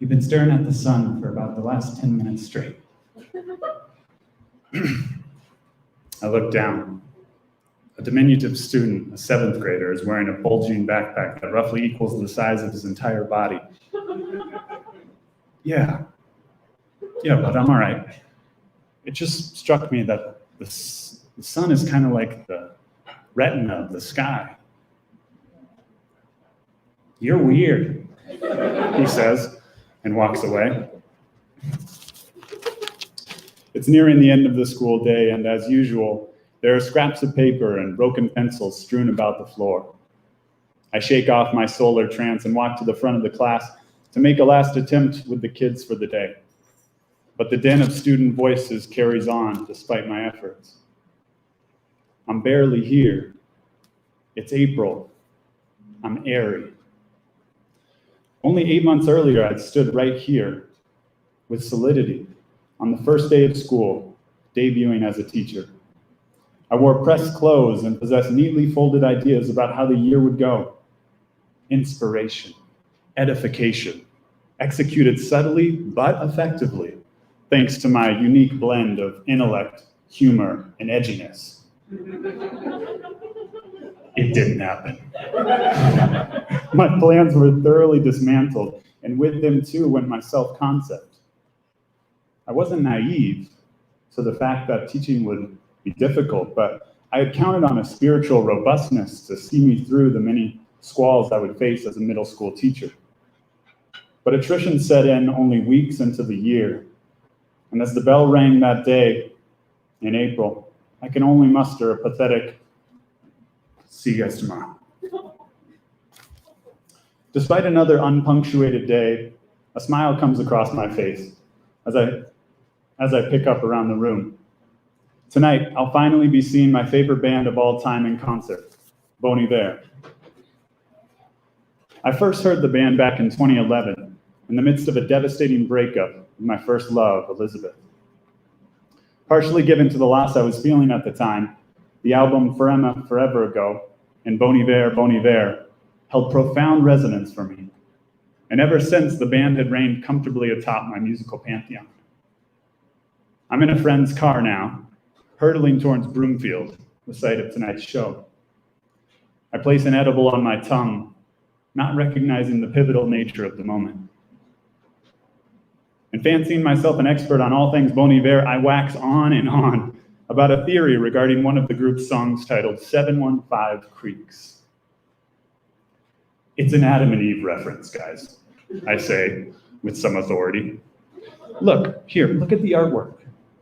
We've been staring at the sun for about the last 10 minutes straight. I look down. A diminutive student, a 7th grader, is wearing a bulging backpack that roughly equals the size of his entire body. Yeah, but I'm all right. It just struck me that the sun is kind of like the retina of the sky. You're weird, he says, and walks away. It's nearing the end of the school day, and as usual, there are scraps of paper and broken pencils strewn about the floor. I shake off my solar trance and walk to the front of the class to make a last attempt with the kids for the day. But the din of student voices carries on despite my efforts. I'm barely here. It's April. I'm airy. Only 8 months earlier, I'd stood right here with solidity on the first day of school, debuting as a teacher. I wore pressed clothes and possessed neatly folded ideas about how the year would go. Inspiration, edification, executed subtly but effectively, thanks to my unique blend of intellect, humor, and edginess. It didn't happen. My plans were thoroughly dismantled, and with them too went my self-concept. I wasn't naive to the fact that teaching would be difficult, but I had counted on a spiritual robustness to see me through the many squalls I would face as a middle school teacher. But attrition set in only weeks into the year, and as the bell rang that day in April, I can only muster a pathetic, "See you guys tomorrow." Despite another unpunctuated day, a smile comes across my face as I pick up around the room. Tonight, I'll finally be seeing my favorite band of all time in concert, Bon Iver. I first heard the band back in 2011, in the midst of a devastating breakup with my first love, Elizabeth. Partially given to the loss I was feeling at the time, the album Forever Ago and Bon Iver held profound resonance for me. And ever since, the band had reigned comfortably atop my musical pantheon. I'm in a friend's car now, hurtling towards Broomfield, the site of tonight's show. I place an edible on my tongue, not recognizing the pivotal nature of the moment. And fancying myself an expert on all things Bon Iver, I wax on and on about a theory regarding one of the group's songs titled 715 Creeks. It's an Adam and Eve reference, guys, I say with some authority. Look at the artwork.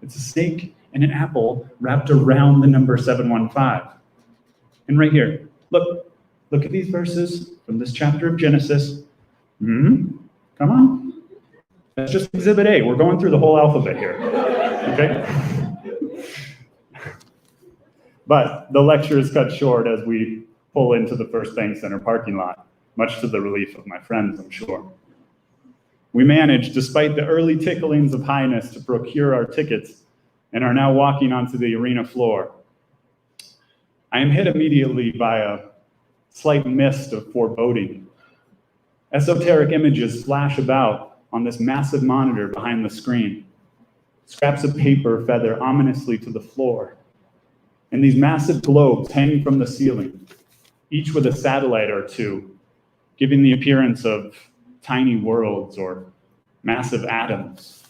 It's a snake and an apple wrapped around the number 715. And right here, look at these verses from this chapter of Genesis. Come on. That's just Exhibit A. We're going through the whole alphabet here, okay? But the lecture is cut short as we pull into the First Bank Center parking lot, much to the relief of my friends, I'm sure. We managed, despite the early ticklings of highness, to procure our tickets and are now walking onto the arena floor. I am hit immediately by a slight mist of foreboding. Esoteric images flash about on this massive monitor behind the screen. Scraps of paper feather ominously to the floor. And these massive globes hang from the ceiling, each with a satellite or two, giving the appearance of tiny worlds or massive atoms.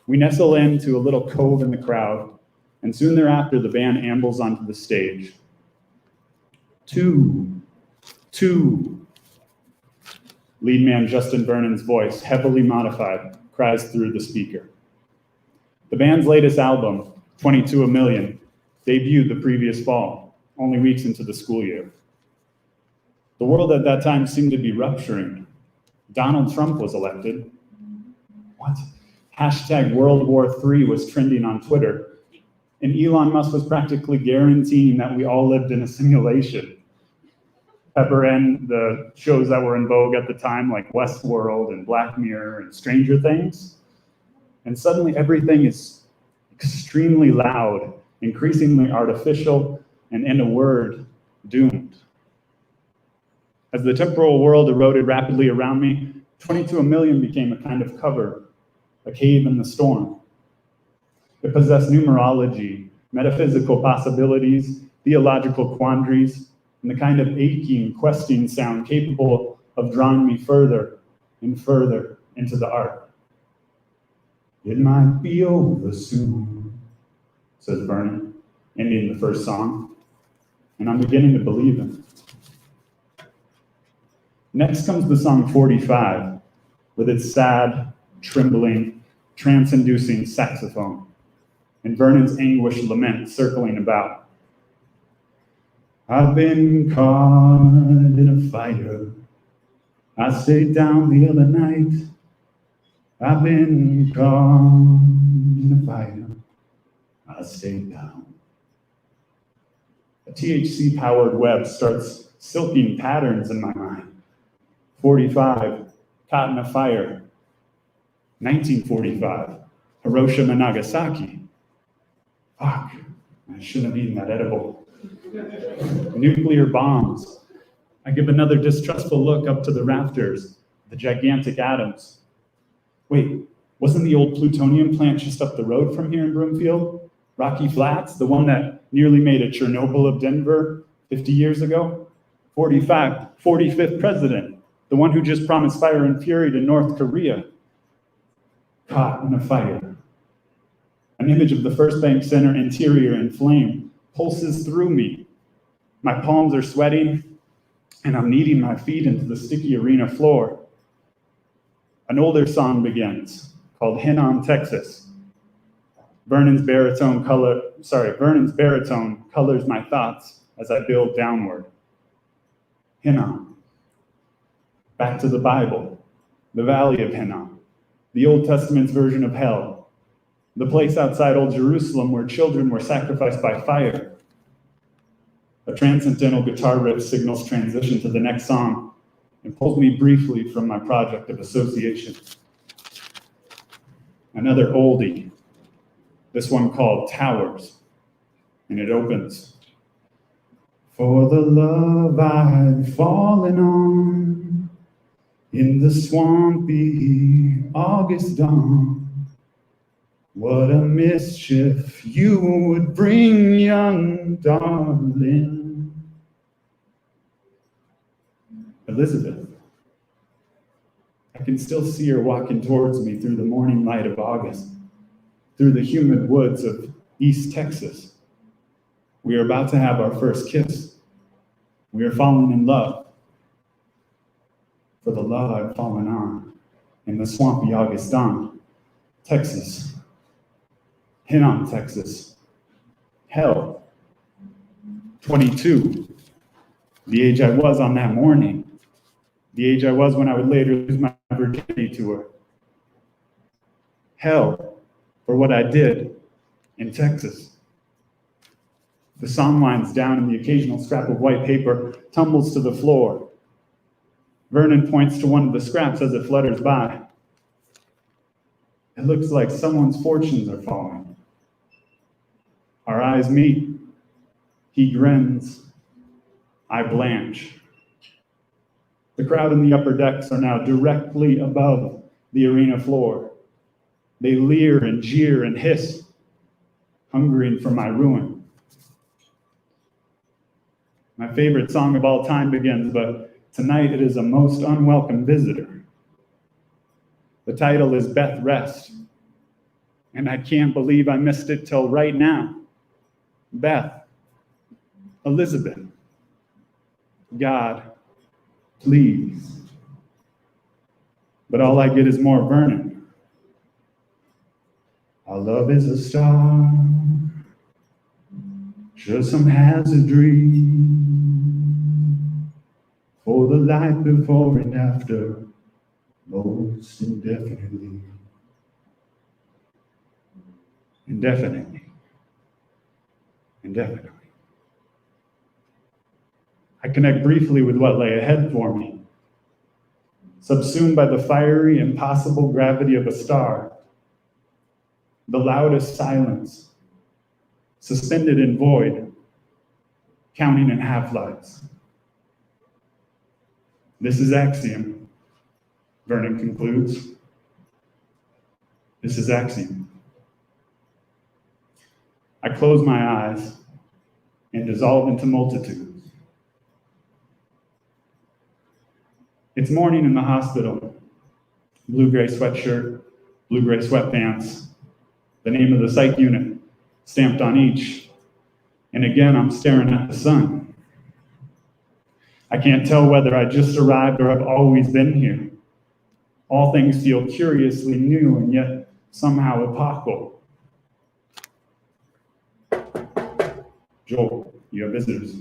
We nestle into a little cove in the crowd, and soon thereafter the band ambles onto the stage. Two. Lead man Justin Vernon's voice, heavily modified, cries through the speaker. The band's latest album, 22 A Million, debuted the previous fall, only weeks into the school year. The world at that time seemed to be rupturing. Donald Trump was elected. What? Hashtag World War III was trending on Twitter, and Elon Musk was practically guaranteeing that we all lived in a simulation. Pepper in the shows that were in vogue at the time, like Westworld and Black Mirror and Stranger Things. And suddenly everything is extremely loud, increasingly artificial, and in a word, doomed. As the temporal world eroded rapidly around me, 20 to a million became a kind of cover, a cave in the storm. It possessed numerology, metaphysical possibilities, theological quandaries, and the kind of aching, questing sound capable of drawing me further and further into the art. It might be over soon, says Vernon, ending the first song, and I'm beginning to believe him. Next comes the song 45, with its sad, trembling, trance-inducing saxophone, and Vernon's anguished lament circling about. I've been caught in a fire. I stayed down the other night. I've been caught in a fire. I stayed down. A THC-powered web starts silking patterns in my mind. 45, caught in a fire. 1945, Hiroshima, Nagasaki. Fuck, I shouldn't have eaten that edible. Nuclear bombs. I give another distrustful look up to the rafters, the gigantic atoms. Wait, wasn't the old plutonium plant just up the road from here in Broomfield? Rocky Flats, the one that nearly made a Chernobyl of Denver 50 years ago? 45th president, the one who just promised fire and fury to North Korea. Caught in a fire. An image of the First Bank Center interior in flame pulses through me. My palms are sweating, and I'm kneading my feet into the sticky arena floor. An older song begins, called Henan, Texas. Vernon's baritone colors my thoughts as I build downward. Hinnom. Back to the Bible, the Valley of Hinnom, the Old Testament's version of hell, the place outside Old Jerusalem where children were sacrificed by fire. A transcendental guitar riff signals transition to the next song and pulls me briefly from my project of association. Another oldie, this one called Towers, and it opens. For the love I'd fallen on in the swampy August dawn, what a mischief you would bring, young darling. Elizabeth. I can still see her walking towards me through the morning light of August, through the humid woods of East Texas. We are about to have our first kiss. We are falling in love. For the love I've fallen on in the swampy August dawn. Texas. Hinnom, Texas. Hell. 22. The age I was on that morning. The age I was when I would later lose my virginity to her. Hell for what I did in Texas. The song lines down and the occasional scrap of white paper tumbles to the floor. Vernon points to one of the scraps as it flutters by. It looks like someone's fortunes are falling. Our eyes meet. He grins. I blanch. The crowd in the upper decks are now directly above the arena floor. They leer and jeer and hiss, hungering for my ruin. My favorite song of all time begins, but tonight it is a most unwelcome visitor. The title is Beth Rest, and I can't believe I missed it till right now. Beth, Elizabeth, God, please. But all I get is more Vernon. Our love is a star, sure some hazardry, for the life before and after, most indefinitely. Indefinitely. Indefinitely. I connect briefly with what lay ahead for me. Subsumed by the fiery, impossible gravity of a star, the loudest silence, suspended in void, counting in half-lives. This is axiom. Vernon concludes. This is axiom. I close my eyes and dissolve into multitudes. It's morning in the hospital. Blue-gray sweatshirt, blue-gray sweatpants, the name of the psych unit stamped on each. And again, I'm staring at the sun. I can't tell whether I just arrived or have always been here. All things feel curiously new and yet somehow epochal. Joel, you have visitors.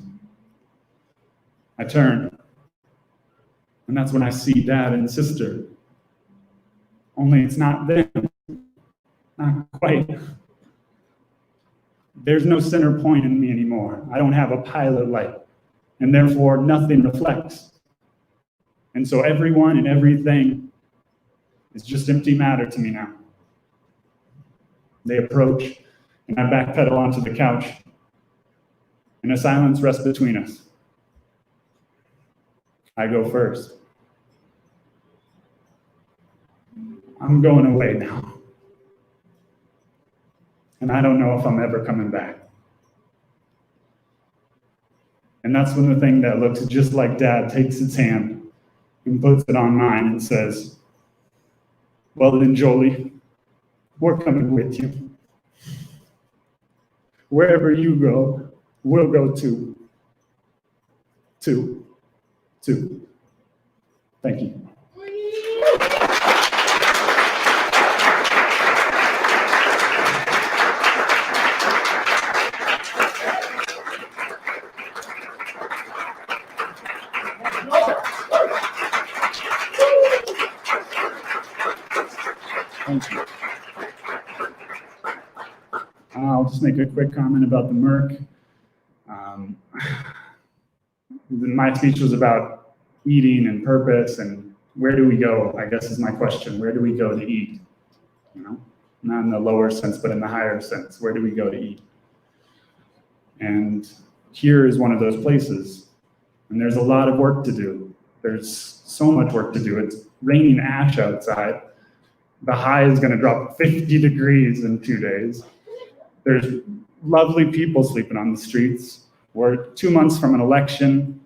I turn, and that's when I see Dad and Sister. Only it's not them. Not quite. There's no center point in me anymore. I don't have a pilot light, and therefore nothing reflects. And so everyone and everything is just empty matter to me now. They approach, and I backpedal onto the couch, and a silence rests between us. I go first. I'm going away now. And I don't know if I'm ever coming back. And that's when the thing that looks just like Dad takes its hand and puts it on mine and says, well then, Jolie, we're coming with you. Wherever you go, we'll go too. Too. Thank you. Thank you. I'll just make a quick comment about the Merc. My speech was about eating and purpose and where do we go, I guess is my question. Where do we go to eat? You know, not in the lower sense, but in the higher sense. Where do we go to eat? And here is one of those places. And there's a lot of work to do. There's so much work to do. It's raining ash outside. The high is going to drop 50 degrees in 2 days. There's lovely people sleeping on the streets. We're 2 months from an election.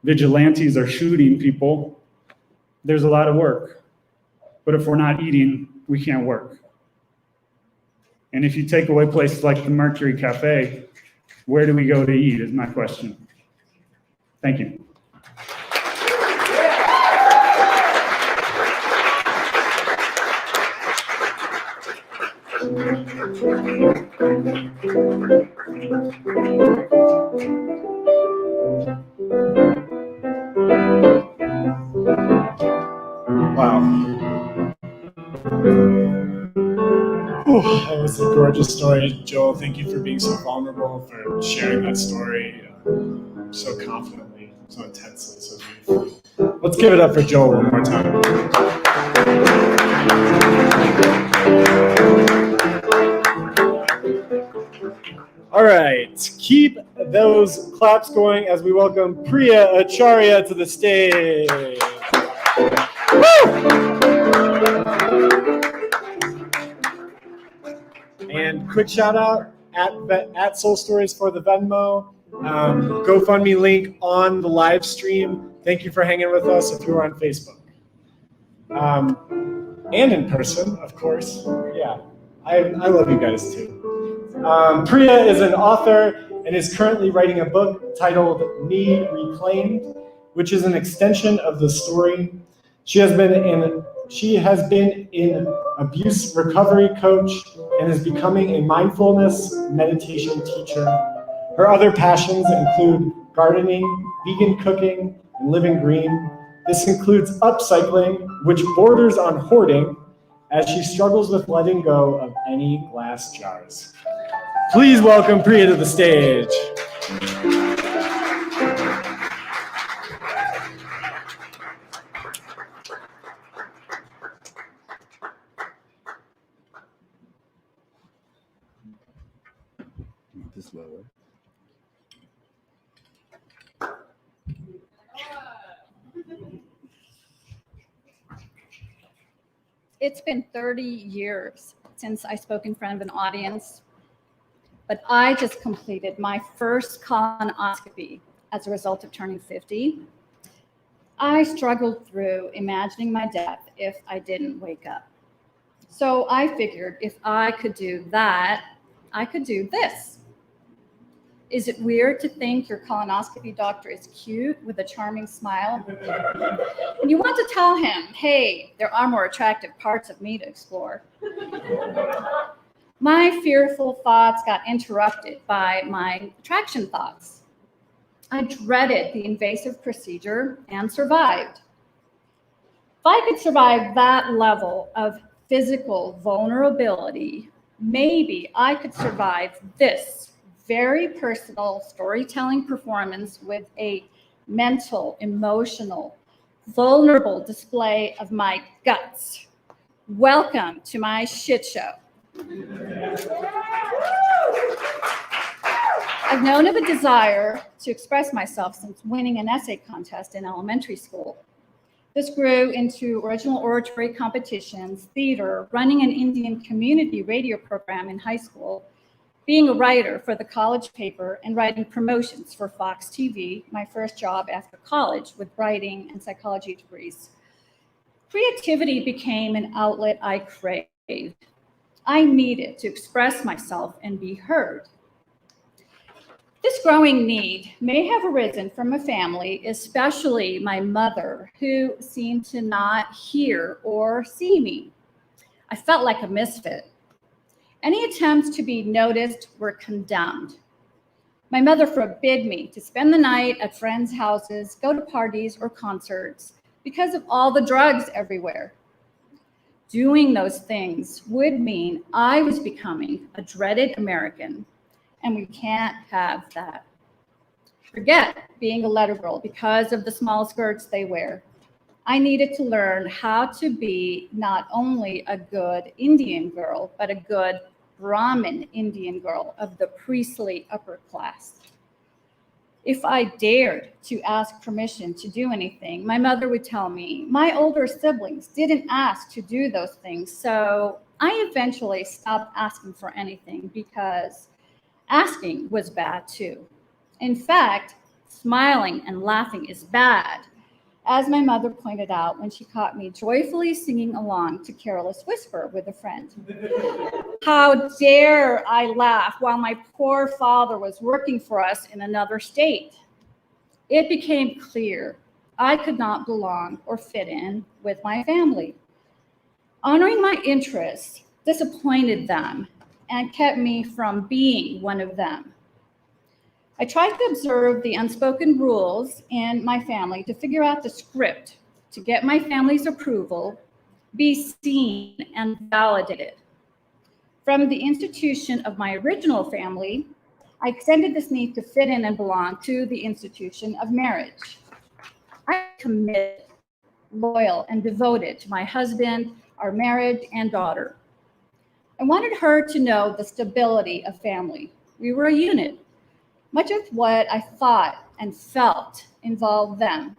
Vigilantes are shooting people. There's a lot of work. But if we're not eating, we can't work. And if you take away places like the Mercury Cafe, where do we go to eat is my question. Thank you. Wow. That was a gorgeous story, Joel. Thank you for being so vulnerable, for sharing that story so confidently, so intensely, so beautifully. Let's give it up for Joel one more time. All right, keep those claps going as we welcome Priya Acharya to the stage. And quick shout out at Soul Stories for the Venmo. GoFundMe link on the live stream. Thank you for hanging with us if you're on Facebook. And in person, of course. Yeah, I love you guys too. Priya is an author and is currently writing a book titled Me Reclaimed, which is an extension of the story. She has been an abuse recovery coach and is becoming a mindfulness meditation teacher. Her other passions include gardening, vegan cooking, and living green. This includes upcycling, which borders on hoarding, as she struggles with letting go of any glass jars. Please welcome Priya to the stage. This lower. It's been 30 years since I spoke in front of an audience, but I just completed my first colonoscopy as a result of turning 50. I struggled through imagining my death if I didn't wake up. So I figured if I could do that, I could do this. Is it weird to think your colonoscopy doctor is cute with a charming smile? And you want to tell him, hey, there are more attractive parts of me to explore. My fearful thoughts got interrupted by my attraction thoughts. I dreaded the invasive procedure and survived. If I could survive that level of physical vulnerability, maybe I could survive this very personal storytelling performance with a mental, emotional, vulnerable display of my guts. Welcome to my shit show. I've known of a desire to express myself since winning an essay contest in elementary school. This grew into original oratory competitions, theater, running an Indian community radio program in high school, being a writer for the college paper, and writing promotions for Fox TV, my first job after college with writing and psychology degrees. Creativity became an outlet I craved. I needed to express myself and be heard. This growing need may have arisen from a family, especially my mother, who seemed to not hear or see me. I felt like a misfit. Any attempts to be noticed were condemned. My mother forbid me to spend the night at friends' houses, go to parties or concerts because of all the drugs everywhere. Doing those things would mean I was becoming a dreaded American, and we can't have that. Forget being a letter girl because of the small skirts they wear. I needed to learn how to be not only a good Indian girl, but a good Brahmin Indian girl of the priestly upper class. If I dared to ask permission to do anything, my mother would tell me, my older siblings didn't ask to do those things, so I eventually stopped asking for anything because asking was bad too. In fact, smiling and laughing is bad, as my mother pointed out when she caught me joyfully singing along to Careless Whisper with a friend. How dare I laugh while my poor father was working for us in another state? It became clear I could not belong or fit in with my family. Honoring my interests disappointed them and kept me from being one of them. I tried to observe the unspoken rules in my family to figure out the script to get my family's approval, be seen and validated. From the institution of my original family, I extended this need to fit in and belong to the institution of marriage. I committed, loyal, and devoted to my husband, our marriage, and daughter. I wanted her to know the stability of family. We were a unit. Much of what I thought and felt involved them.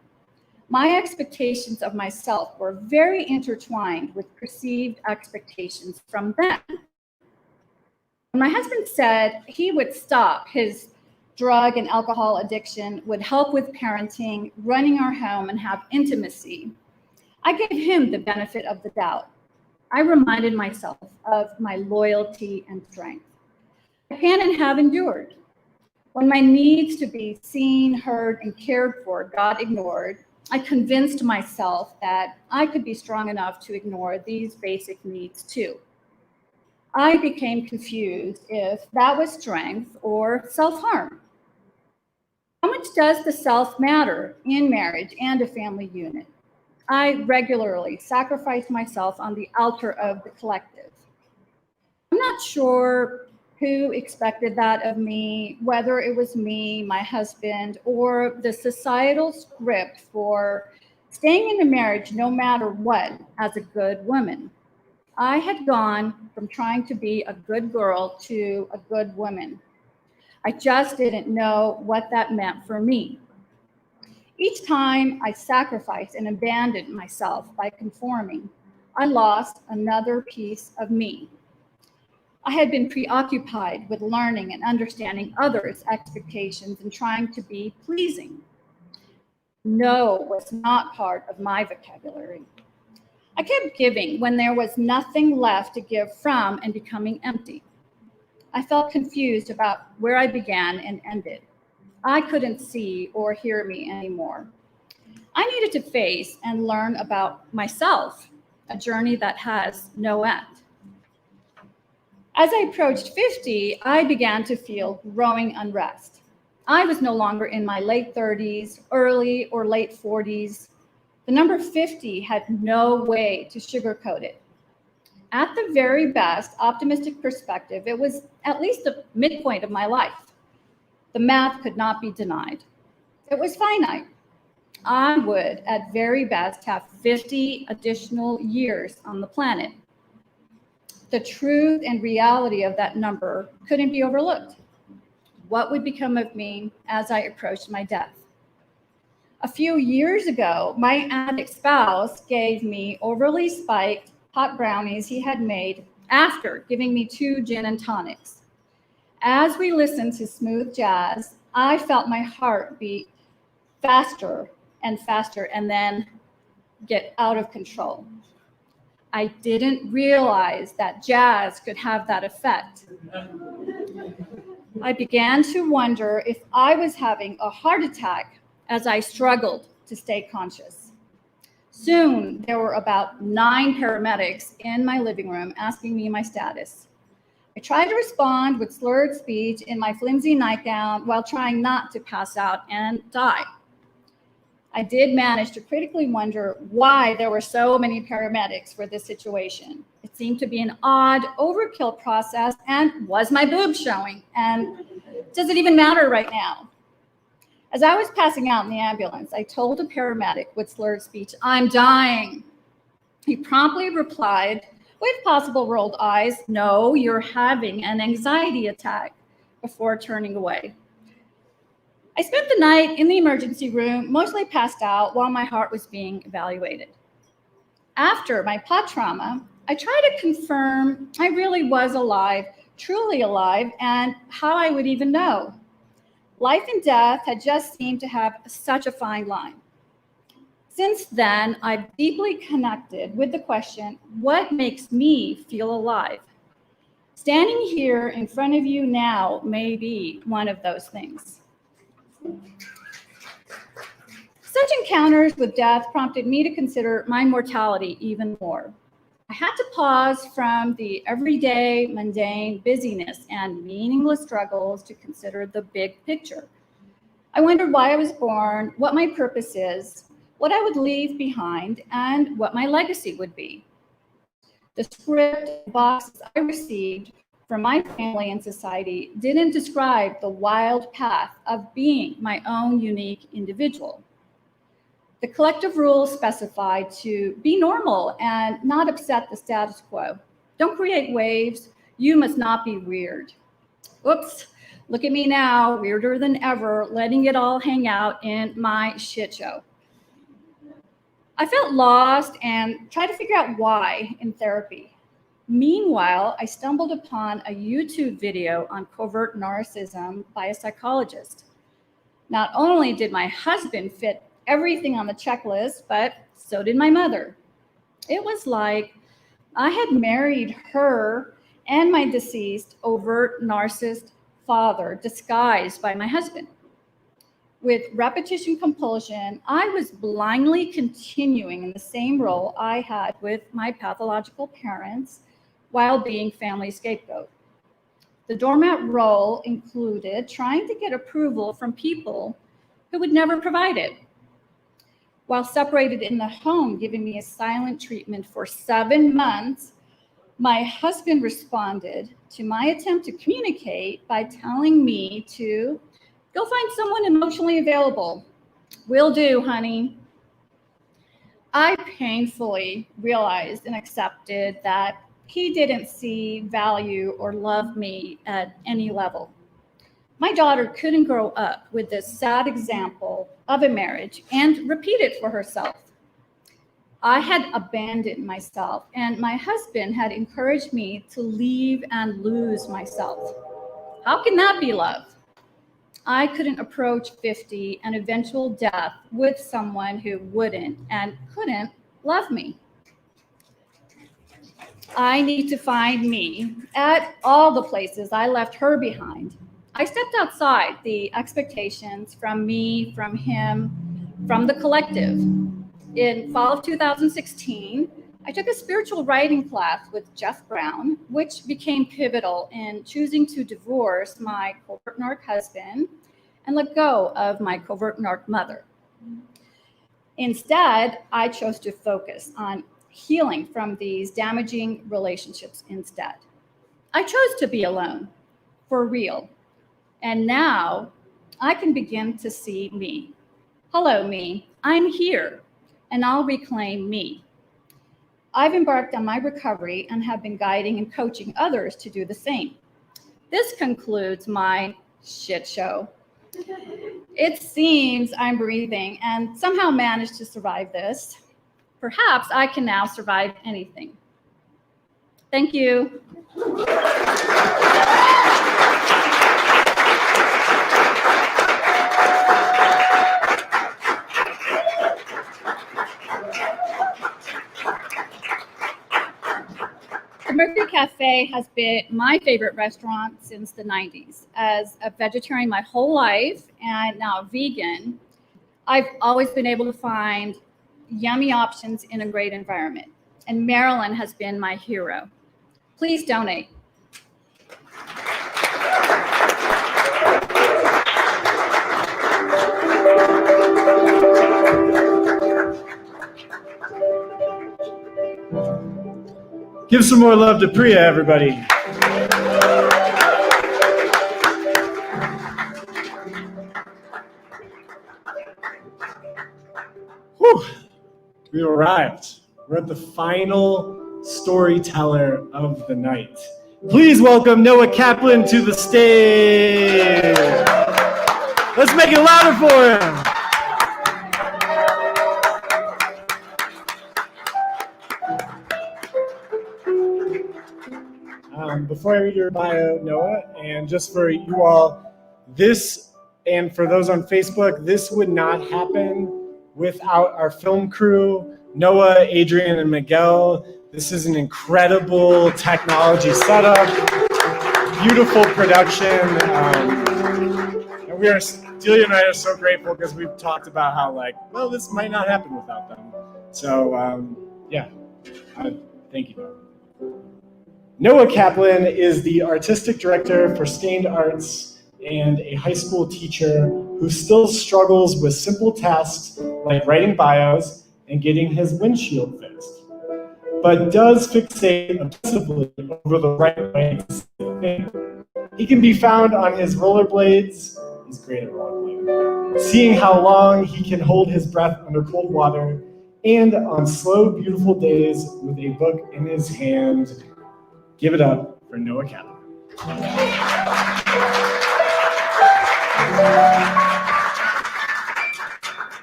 My expectations of myself were very intertwined with perceived expectations from them. When my husband said he would stop his drug and alcohol addiction, would help with parenting, running our home, and have intimacy, I gave him the benefit of the doubt. I reminded myself of my loyalty and strength. I can and have endured. When my needs to be seen, heard, and cared for got ignored, I convinced myself that I could be strong enough to ignore these basic needs too. I became confused if that was strength or self-harm. How much does the self matter in marriage and a family unit? I regularly sacrifice myself on the altar of the collective. I'm not sure who expected that of me, whether it was me, my husband, or the societal script for staying in a marriage no matter what as a good woman. I had gone from trying to be a good girl to a good woman. I just didn't know what that meant for me. Each time I sacrificed and abandoned myself by conforming, I lost another piece of me. I had been preoccupied with learning and understanding others' expectations and trying to be pleasing. No was not part of my vocabulary. I kept giving when there was nothing left to give from and becoming empty. I felt confused about where I began and ended. I couldn't see or hear me anymore. I needed to face and learn about myself, a journey that has no end. As I approached 50, I began to feel growing unrest. I was no longer in my late 30s, early or late 40s. The number 50 had no way to sugarcoat it. At the very best optimistic perspective, it was at least the midpoint of my life. The math could not be denied. It was finite. I would, at very best, have 50 additional years on the planet. The truth and reality of that number couldn't be overlooked. What would become of me as I approached my death? A few years ago, my addict spouse gave me overly spiked hot brownies he had made after giving me 2 gin and tonics. As we listened to smooth jazz, I felt my heart beat faster and faster and then get out of control. I didn't realize that jazz could have that effect. I began to wonder if I was having a heart attack as I struggled to stay conscious. Soon, there were about 9 paramedics in my living room asking me my status. I tried to respond with slurred speech in my flimsy nightgown while trying not to pass out and die. I did manage to critically wonder why there were so many paramedics for this situation. It seemed to be an odd overkill process, and was my boob showing? And does it even matter right now? As I was passing out in the ambulance, I told a paramedic with slurred speech, "I'm dying." He promptly replied with possible rolled eyes, "No, you're having an anxiety attack," before turning away. I spent the night in the emergency room, mostly passed out while my heart was being evaluated. After my pot trauma, I tried to confirm I really was alive, truly alive, and how I would even know. Life and death had just seemed to have such a fine line. Since then, I've deeply connected with the question, what makes me feel alive? Standing here in front of you now may be one of those things. Such encounters with death prompted me to consider my mortality even more. I had to pause from the everyday, mundane busyness and meaningless struggles to consider the big picture. I wondered why I was born, what my purpose is, what I would leave behind, and what my legacy would be. The script boxes I received from my family and society didn't describe the wild path of being my own unique individual. The collective rules specified to be normal and not upset the status quo. Don't create waves. You must not be weird. Oops, look at me now, weirder than ever, letting it all hang out in my shit show. I felt lost and tried to figure out why in therapy. Meanwhile, I stumbled upon a YouTube video on covert narcissism by a psychologist. Not only did my husband fit everything on the checklist, but so did my mother. It was like I had married her and my deceased overt narcissist father disguised by my husband. With repetition compulsion, I was blindly continuing in the same role I had with my pathological parents while being family scapegoat. The doormat role included trying to get approval from people who would never provide it. While separated in the home, giving me a silent treatment for 7 months, my husband responded to my attempt to communicate by telling me to go find someone emotionally available. Will do, honey. I painfully realized and accepted that he didn't see value or love me at any level. My daughter couldn't grow up with this sad example of a marriage and repeat it for herself. I had abandoned myself, and my husband had encouraged me to leave and lose myself. How can that be love? I couldn't approach 50 and eventual death with someone who wouldn't and couldn't love me. I need to find me at all the places I left her behind. I stepped outside the expectations from me, from him, from the collective. In fall of 2016, I took a spiritual writing class with Jeff Brown, which became pivotal in choosing to divorce my covert narc husband and let go of my covert narc mother. Instead, I chose to focus on healing from these damaging relationships instead. I chose to be alone, for real. And now I can begin to see me. Hello, me. I'm here, and I'll reclaim me. I've embarked on my recovery and have been guiding and coaching others to do the same. This concludes my shit show. It seems I'm breathing and somehow managed to survive this. Perhaps I can now survive anything. Thank you. The Mercury Cafe has been my favorite restaurant since the 90s. As a vegetarian my whole life and now a vegan, I've always been able to find yummy options in a great environment. And Marilyn has been my hero. Please donate. Give some more love to Priya, everybody. Whew. We arrived. We're at the final storyteller of the night. Please welcome Noah Kaplan to the stage. Let's make it louder for him. Before I read your bio, Noah, and just for you all, this, and for those on Facebook, this would not happen without our film crew, Noah, Adrian, and Miguel. This is an incredible technology setup, beautiful production. And Delia and I are so grateful because we've talked about how, like, well, this might not happen without them. So, yeah, thank you, Noah. Noah Kaplan is the artistic director for Stained Arts and a high school teacher who still struggles with simple tasks like writing bios and getting his windshield fixed, but does fixate obsessively over the right way to see the thing. He can be found on his rollerblades. He's great at rollerblading. Seeing how long he can hold his breath under cold water, and on slow, beautiful days with a book in his hand. Give it up for Noah Kaplan.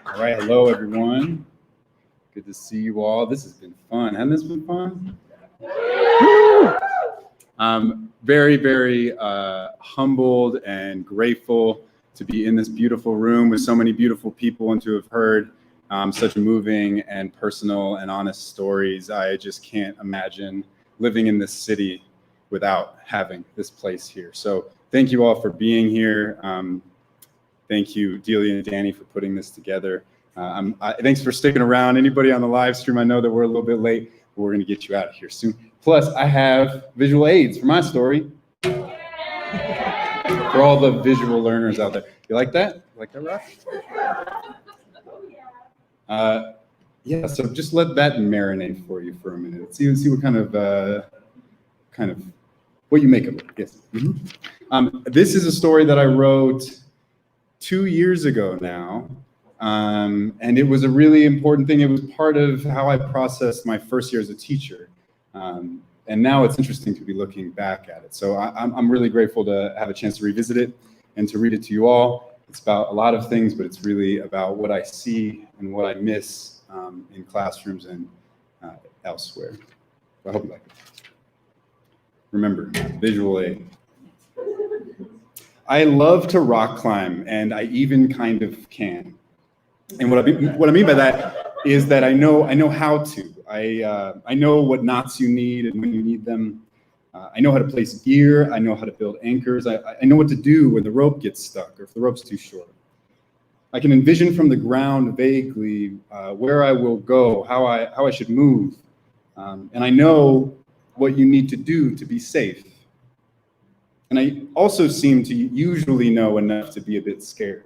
All right, hello everyone. Good to see you all. This has been fun. Hasn't this been fun? I'm very, very humbled and grateful to be in this beautiful room with so many beautiful people and to have heard such moving and personal and honest stories. I just can't imagine living in this city without having this place here. So thank you all for being here. Thank you, Delia and Danny, for putting this together. Thanks for sticking around. Anybody on the live stream, I know that we're a little bit late, but we're gonna get you out of here soon. Plus, I have visual aids for my story. For all the visual learners out there. You like that? You like that, Rock? Yeah, so just let that marinate for you for a minute. See what kind of what you make of it. Yes. Mm-hmm. This is a story that I wrote 2 years ago now, and it was a really important thing. It was part of how I processed my first year as a teacher, and now it's interesting to be looking back at it. So I'm really grateful to have a chance to revisit it and to read it to you all. It's about a lot of things, but it's really about what I see and what I miss in classrooms and elsewhere. So I hope you like it. Remember, visual aid. I love to rock climb, and I even kind of can. And what I mean by that is that I know how to. I know what knots you need and when you need them. I know how to place gear. I know how to build anchors. I know what to do when the rope gets stuck or if the rope's too short. I can envision from the ground vaguely where I will go, how I should move. And I know what you need to do to be safe. And I also seem to usually know enough to be a bit scared.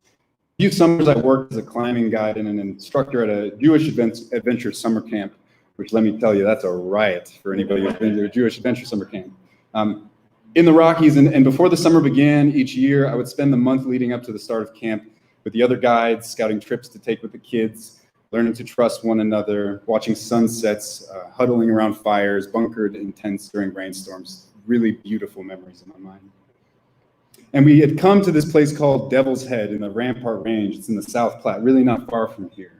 A few summers I worked as a climbing guide and an instructor at a Jewish adventure summer camp, which let me tell you, that's a riot for anybody who's been to a Jewish adventure summer camp. In the Rockies, and before the summer began each year, I would spend the month leading up to the start of camp with the other guides, scouting trips to take with the kids, learning to trust one another, watching sunsets, huddling around fires, bunkered in tents during rainstorms. Really beautiful memories in my mind. And we had come to this place called Devil's Head in the Rampart Range. It's in the South Platte, really not far from here.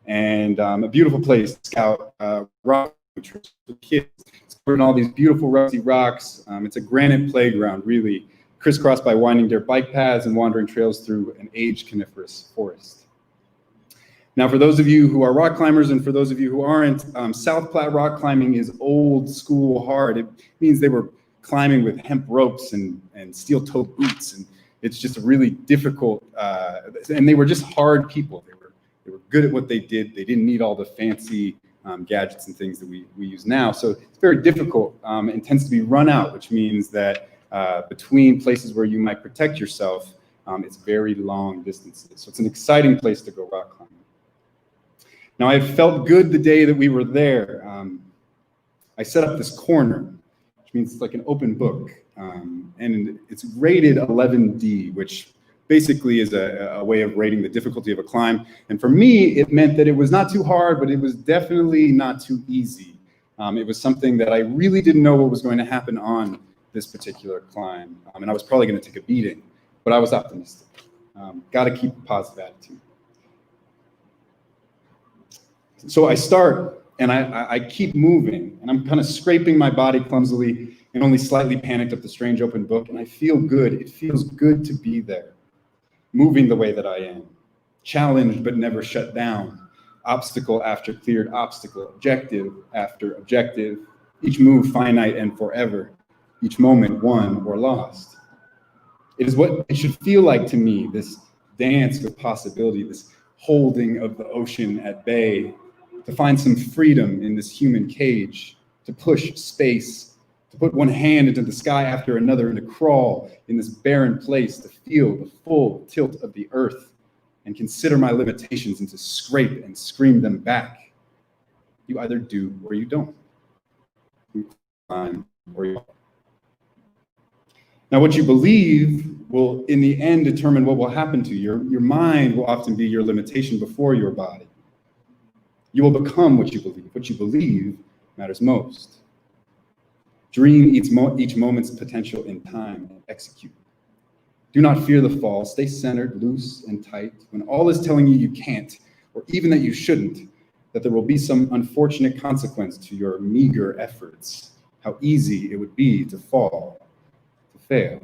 And a beautiful place to scout rock trips with kids. It's covered in all these beautiful rusty rocks. It's a granite playground, really, crisscrossed by winding dirt bike paths and wandering trails through an aged coniferous forest. Now, for those of you who are rock climbers and for those of you who aren't, South Platte rock climbing is old school hard. It means they were climbing with hemp ropes and steel-toed boots, and it's just really difficult. And they were just hard people. They were good at what they did. They didn't need all the fancy gadgets and things that we use now. So it's very difficult and tends to be run out, which means that between places where you might protect yourself, it's very long distances. So it's an exciting place to go rock climbing. Now, I felt good the day that we were there. I set up this corner, which means it's like an open book. And it's rated 11D, which basically is a way of rating the difficulty of a climb. And for me, it meant that it was not too hard, but it was definitely not too easy. It was something that I really didn't know what was going to happen on this particular climb. And I was probably going to take a beating, but I was optimistic. Got to keep a positive attitude. So I start and I keep moving and I'm kind of scraping my body clumsily and only slightly panicked up the strange open book, and I feel good. It feels good to be there, moving the way that I am, challenged but never shut down, obstacle after cleared obstacle, objective after objective, each move finite and forever, each moment won or lost. It is what it should feel like to me, this dance with possibility, this holding of the ocean at bay, to find some freedom in this human cage, to push space, to put one hand into the sky after another, and to crawl in this barren place, to feel the full tilt of the earth and consider my limitations and to scrape and scream them back. You either do or you don't. You climb or you don't. Now, what you believe will, in the end, determine what will happen to you. Your mind will often be your limitation before your body. You will become what you believe. What you believe matters most. Dream each moment's potential in time and execute. Do not fear the fall. Stay centered, loose, and tight. When all is telling you you can't, or even that you shouldn't, that there will be some unfortunate consequence to your meager efforts, how easy it would be to fall, to fail.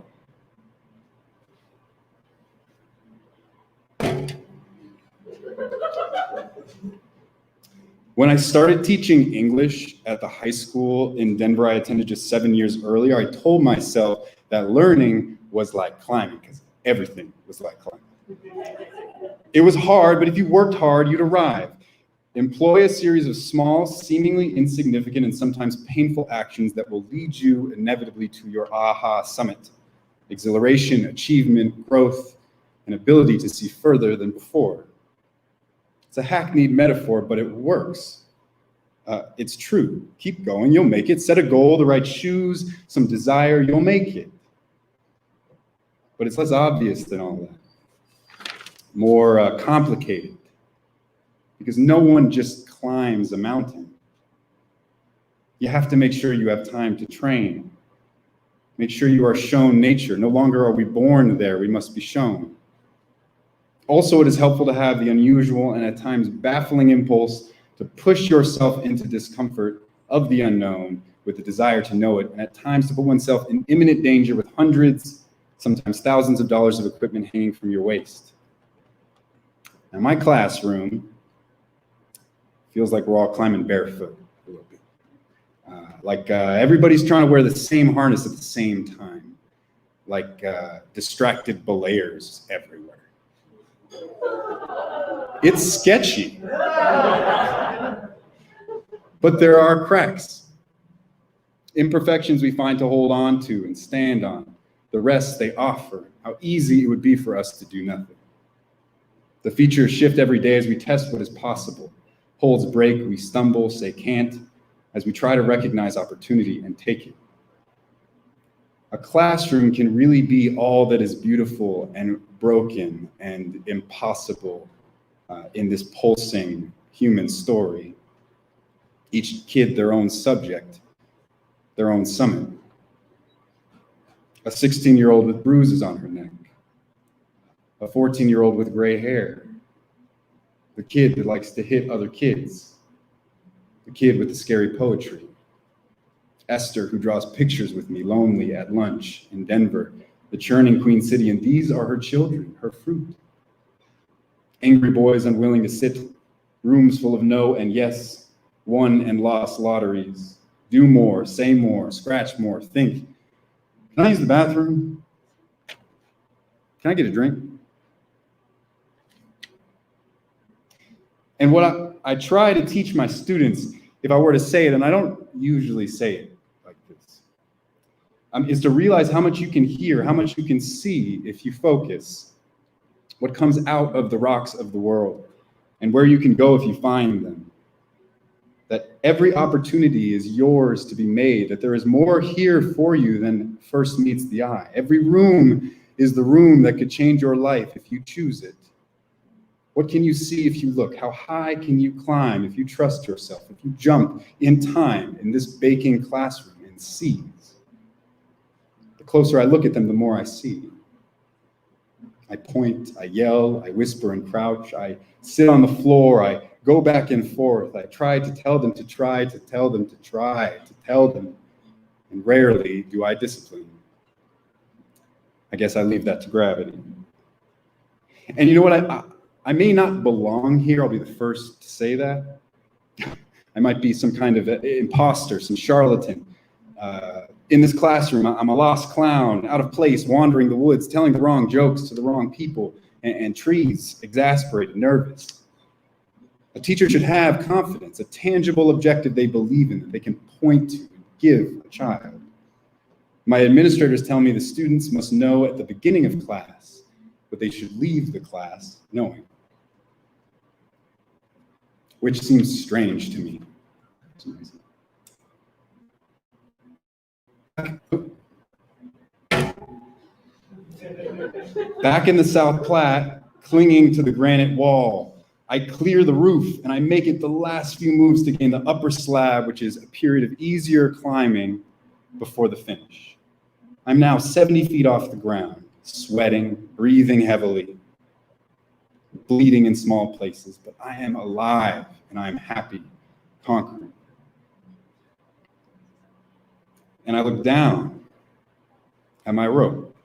When I started teaching English at the high school in Denver I attended just 7 years earlier, I told myself that learning was like climbing, because everything was like climbing. It was hard, but if you worked hard, you'd arrive. Employ a series of small, seemingly insignificant, and sometimes painful actions that will lead you inevitably to your aha summit. Exhilaration, achievement, growth, and ability to see further than before. It's a hackneyed metaphor, but it works. It's true. Keep going, you'll make it. Set a goal, the right shoes, some desire, you'll make it. But it's less obvious than all that. More complicated. Because no one just climbs a mountain. You have to make sure you have time to train. Make sure you are shown nature. No longer are we born there, we must be shown. Also, it is helpful to have the unusual and at times baffling impulse to push yourself into discomfort of the unknown with the desire to know it, and at times to put oneself in imminent danger with hundreds, sometimes thousands of dollars of equipment hanging from your waist. Now, my classroom feels like we're all climbing barefoot a little bit. Everybody's trying to wear the same harness at the same time, like distracted belayers everywhere. It's sketchy, but there are cracks, imperfections we find to hold on to and stand on, the rest they offer, how easy it would be for us to do nothing. The features shift every day as we test what is possible. Holds break, we stumble, say can't, as we try to recognize opportunity and take it. A classroom can really be all that is beautiful and broken and impossible in this pulsing human story. Each kid their own subject, their own summit. A 16-year-old with bruises on her neck. A 14-year-old with gray hair. The kid that likes to hit other kids. The kid with the scary poetry. Esther, who draws pictures with me lonely at lunch in Denver, the churning Queen City, and these are her children, her fruit. Angry boys unwilling to sit, rooms full of no and yes, won and lost lotteries. Do more, say more, scratch more, think. Can I use the bathroom? Can I get a drink? And what I try to teach my students, if I were to say it, and I don't usually say it like this, is to realize how much you can hear, how much you can see if you focus, what comes out of the rocks of the world, and where you can go if you find them. That every opportunity is yours to be made, that there is more here for you than first meets the eye. Every room is the room that could change your life if you choose it. What can you see if you look? How high can you climb if you trust yourself, if you jump in time in this baking classroom and seize? The closer I look at them, the more I see. I point, I yell, I whisper and crouch, I sit on the floor, I go back and forth. I try to tell them to try, to tell them to try, to tell them, and rarely do I discipline. I guess I leave that to gravity. And you know what? I may not belong here. I'll be the first to say that. I might be some kind of imposter, some charlatan. In this classroom, I'm a lost clown, out of place, wandering the woods, telling the wrong jokes to the wrong people, and trees, exasperated, nervous. A teacher should have confidence, a tangible objective they believe in, that they can point to and give a child. My administrators tell me the students must know at the beginning of class what they should leave the class knowing, which seems strange to me. Back in the South Platte, clinging to the granite wall, I clear the roof and I make it the last few moves to gain the upper slab, which is a period of easier climbing before the finish. I'm now 70 feet off the ground, sweating, breathing heavily, bleeding in small places, but I am alive and I am happy, conquering. And I look down at my rope,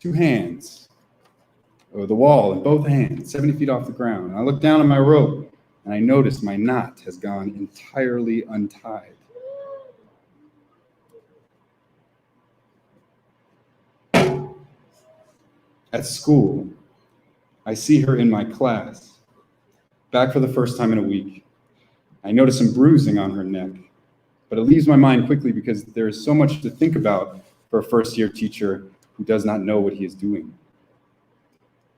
2 hands over the wall in both hands, 70 feet off the ground. And I look down at my rope and I notice my knot has gone entirely untied. At school, I see her in my class, back for the first time in a week. I notice some bruising on her neck, but it leaves my mind quickly because there is so much to think about for a first-year teacher who does not know what he is doing.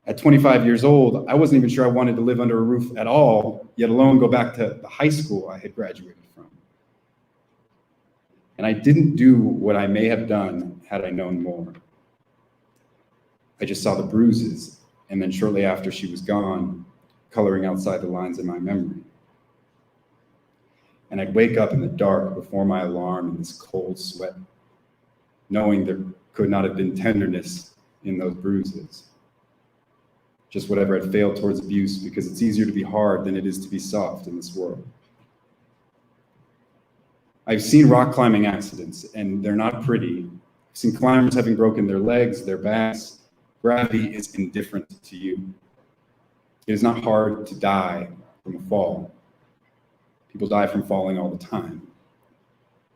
At 25 years old, I wasn't even sure I wanted to live under a roof at all, yet alone go back to the high school I had graduated from. And I didn't do what I may have done had I known more. I just saw the bruises, and then shortly after she was gone, coloring outside the lines in my memory. And I'd wake up in the dark before my alarm in this cold sweat, knowing there could not have been tenderness in those bruises. just whatever had failed towards abuse, because it's easier to be hard than it is to be soft in this world. I've seen rock climbing accidents, and they're not pretty. I've seen climbers having broken their legs, their backs. Gravity is indifferent to you. It is not hard to die from a fall. People die from falling all the time.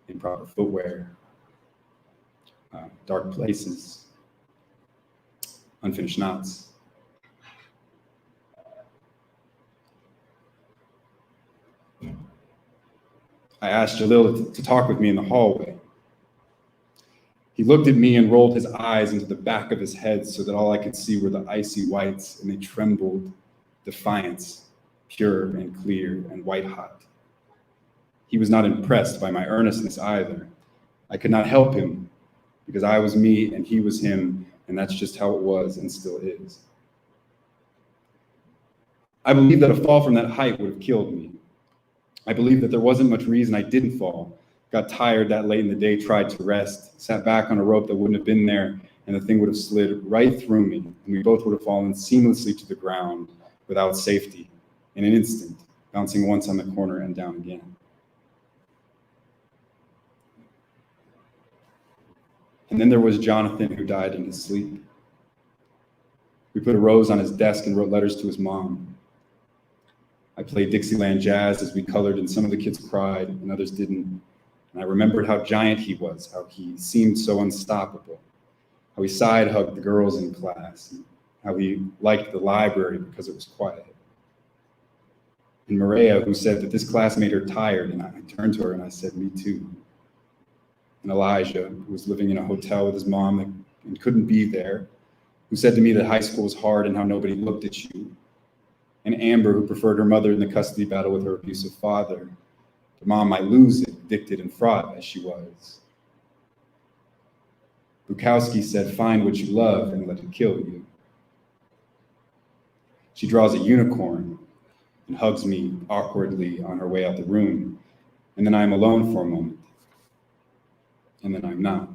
Improper footwear, dark places, unfinished knots. I asked Jalil to talk with me in the hallway. He looked at me and rolled his eyes into the back of his head so that all I could see were the icy whites, and they trembled, defiance, pure and clear and white hot. He was not impressed by my earnestness either. I could not help him because I was me and he was him, and that's just how it was and still is. I believe that a fall from that height would have killed me. I believe that there wasn't much reason I didn't fall. Got tired that late in the day, tried to rest, sat back on a rope that wouldn't have been there, and the thing would have slid right through me, and we both would have fallen seamlessly to the ground without safety in an instant, bouncing once on the corner and down again. And then there was Jonathan, who died in his sleep. We put a rose on his desk and wrote letters to his mom. I played Dixieland jazz as we colored, and some of the kids cried and others didn't. And I remembered how giant he was, how he seemed so unstoppable, how he side-hugged the girls in class, and how he liked the library because it was quiet. And Maria, who said that this class made her tired, and I turned to her and I said, me too. And Elijah, who was living in a hotel with his mom and couldn't be there, who said to me that high school was hard and how nobody looked at you. And Amber, who preferred her mother in the custody battle with her abusive father. The mom might lose it, addicted and fraught as she was. Bukowski said, find what you love and let it kill you. She draws a unicorn and hugs me awkwardly on her way out the room. And then I'm alone for a moment. And then I'm not.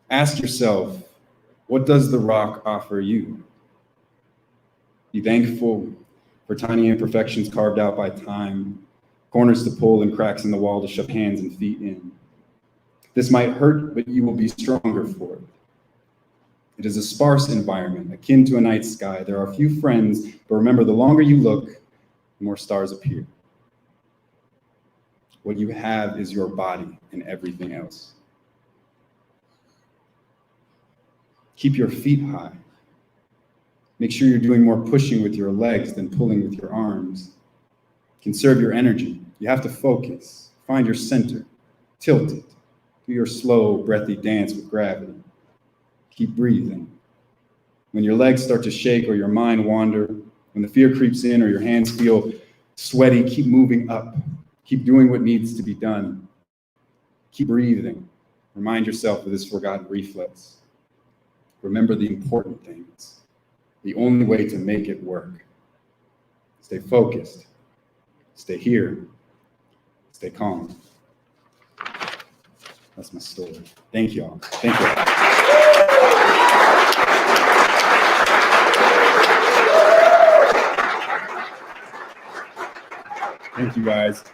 Ask yourself, what does the rock offer you? Be thankful for tiny imperfections carved out by time, corners to pull and cracks in the wall to shove hands and feet in. This might hurt, but you will be stronger for it. It is a sparse environment, akin to a night sky. There are few friends, but remember, the longer you look, the more stars appear. What you have is your body and everything else. Keep your feet high. Make sure you're doing more pushing with your legs than pulling with your arms. Conserve your energy. You have to focus. Find your center. Tilt it. Do your slow, breathy dance with gravity. Keep breathing. When your legs start to shake or your mind wander, when the fear creeps in or your hands feel sweaty, keep moving up. Keep doing what needs to be done. Keep breathing. Remind yourself of this forgotten reflex. Remember the important things. The only way to make it work. Stay focused. Stay here. Stay calm. That's my story. Thank you all. Thank you all. Thank you guys.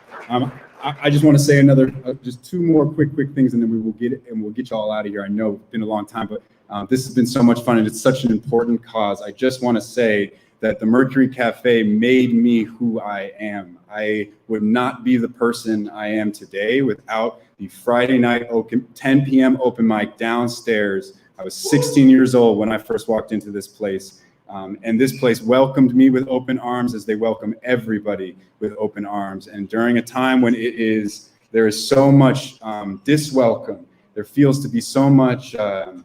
I just want to say another, just two more quick things, and then we'll get you all out of here. I know it's been a long time, but this has been so much fun, and it's such an important cause. I just want to say that the Mercury Cafe made me who I am. I would not be the person I am today without the Friday night 10 p.m. open mic downstairs. I was 16 years old when I first walked into this place. And this place welcomed me with open arms, as they welcome everybody with open arms. And during a time when there is so much diswelcome, there feels to be so much, either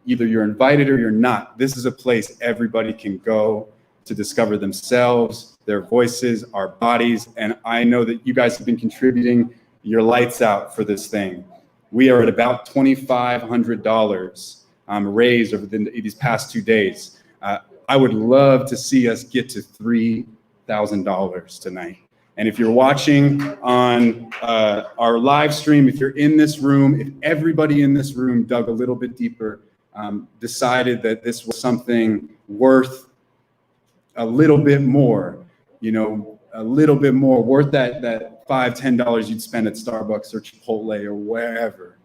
you're invited or you're not. This is a place everybody can go to discover themselves, their voices, our bodies. And I know that you guys have been contributing your lights out for this thing. We are at about $2,500. Raised over these past 2 days. I would love to see us get to $3,000 tonight. And if you're watching on our live stream, if you're in this room, if everybody in this room dug a little bit deeper, decided that this was something worth a little bit more, a little bit more, worth that $5-10 you'd spend at Starbucks or Chipotle or wherever.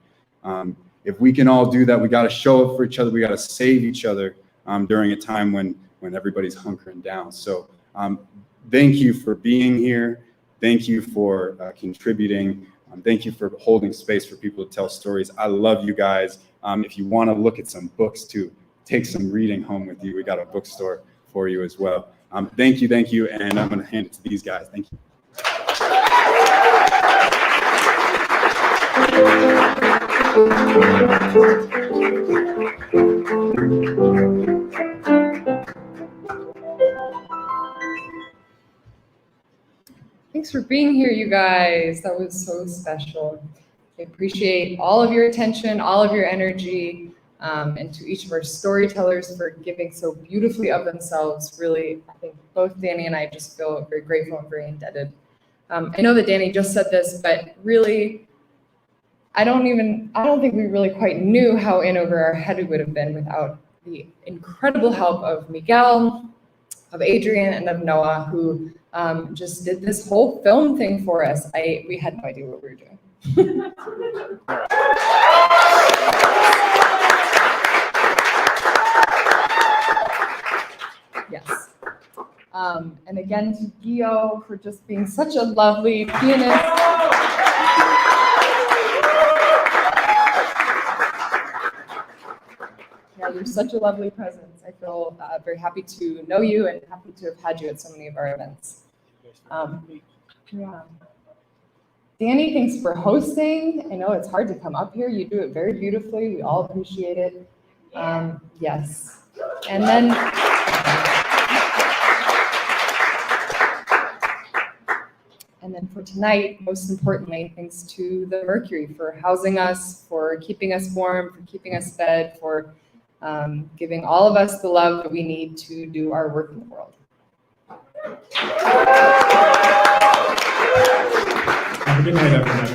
If we can all do that, we got to show up for each other. We got to save each other during a time when everybody's hunkering down. So thank you for being here. Thank you for contributing. Thank you for holding space for people to tell stories. I love you guys. If you want to look at some books too, take some reading home with you. We got a bookstore for you as well. Thank you, and I'm going to hand it to these guys. Thank you. Thanks for being here, you guys. That was so special. I appreciate all of your attention, all of your energy, and to each of our storytellers for giving so beautifully of themselves. Really, I think both Danny and I just feel very grateful and very indebted. I know that Danny just said this, but really, I don't think we really quite knew how in over our head we would have been without the incredible help of Miguel, of Adrian, and of Noah, who just did this whole film thing for us. We had no idea what we were doing. Yes. And again to Gio for just being such a lovely pianist. Yeah, you're such a lovely presence. I feel very happy to know you and happy to have had you at so many of our events. Yeah. Danny, thanks for hosting. I know it's hard to come up here. You do it very beautifully. We all appreciate it. Yes. And then for tonight, most importantly, thanks to the Mercury for housing us, for keeping us warm, for keeping us fed, for giving all of us the love that we need to do our work in the world. Have a good night, everybody.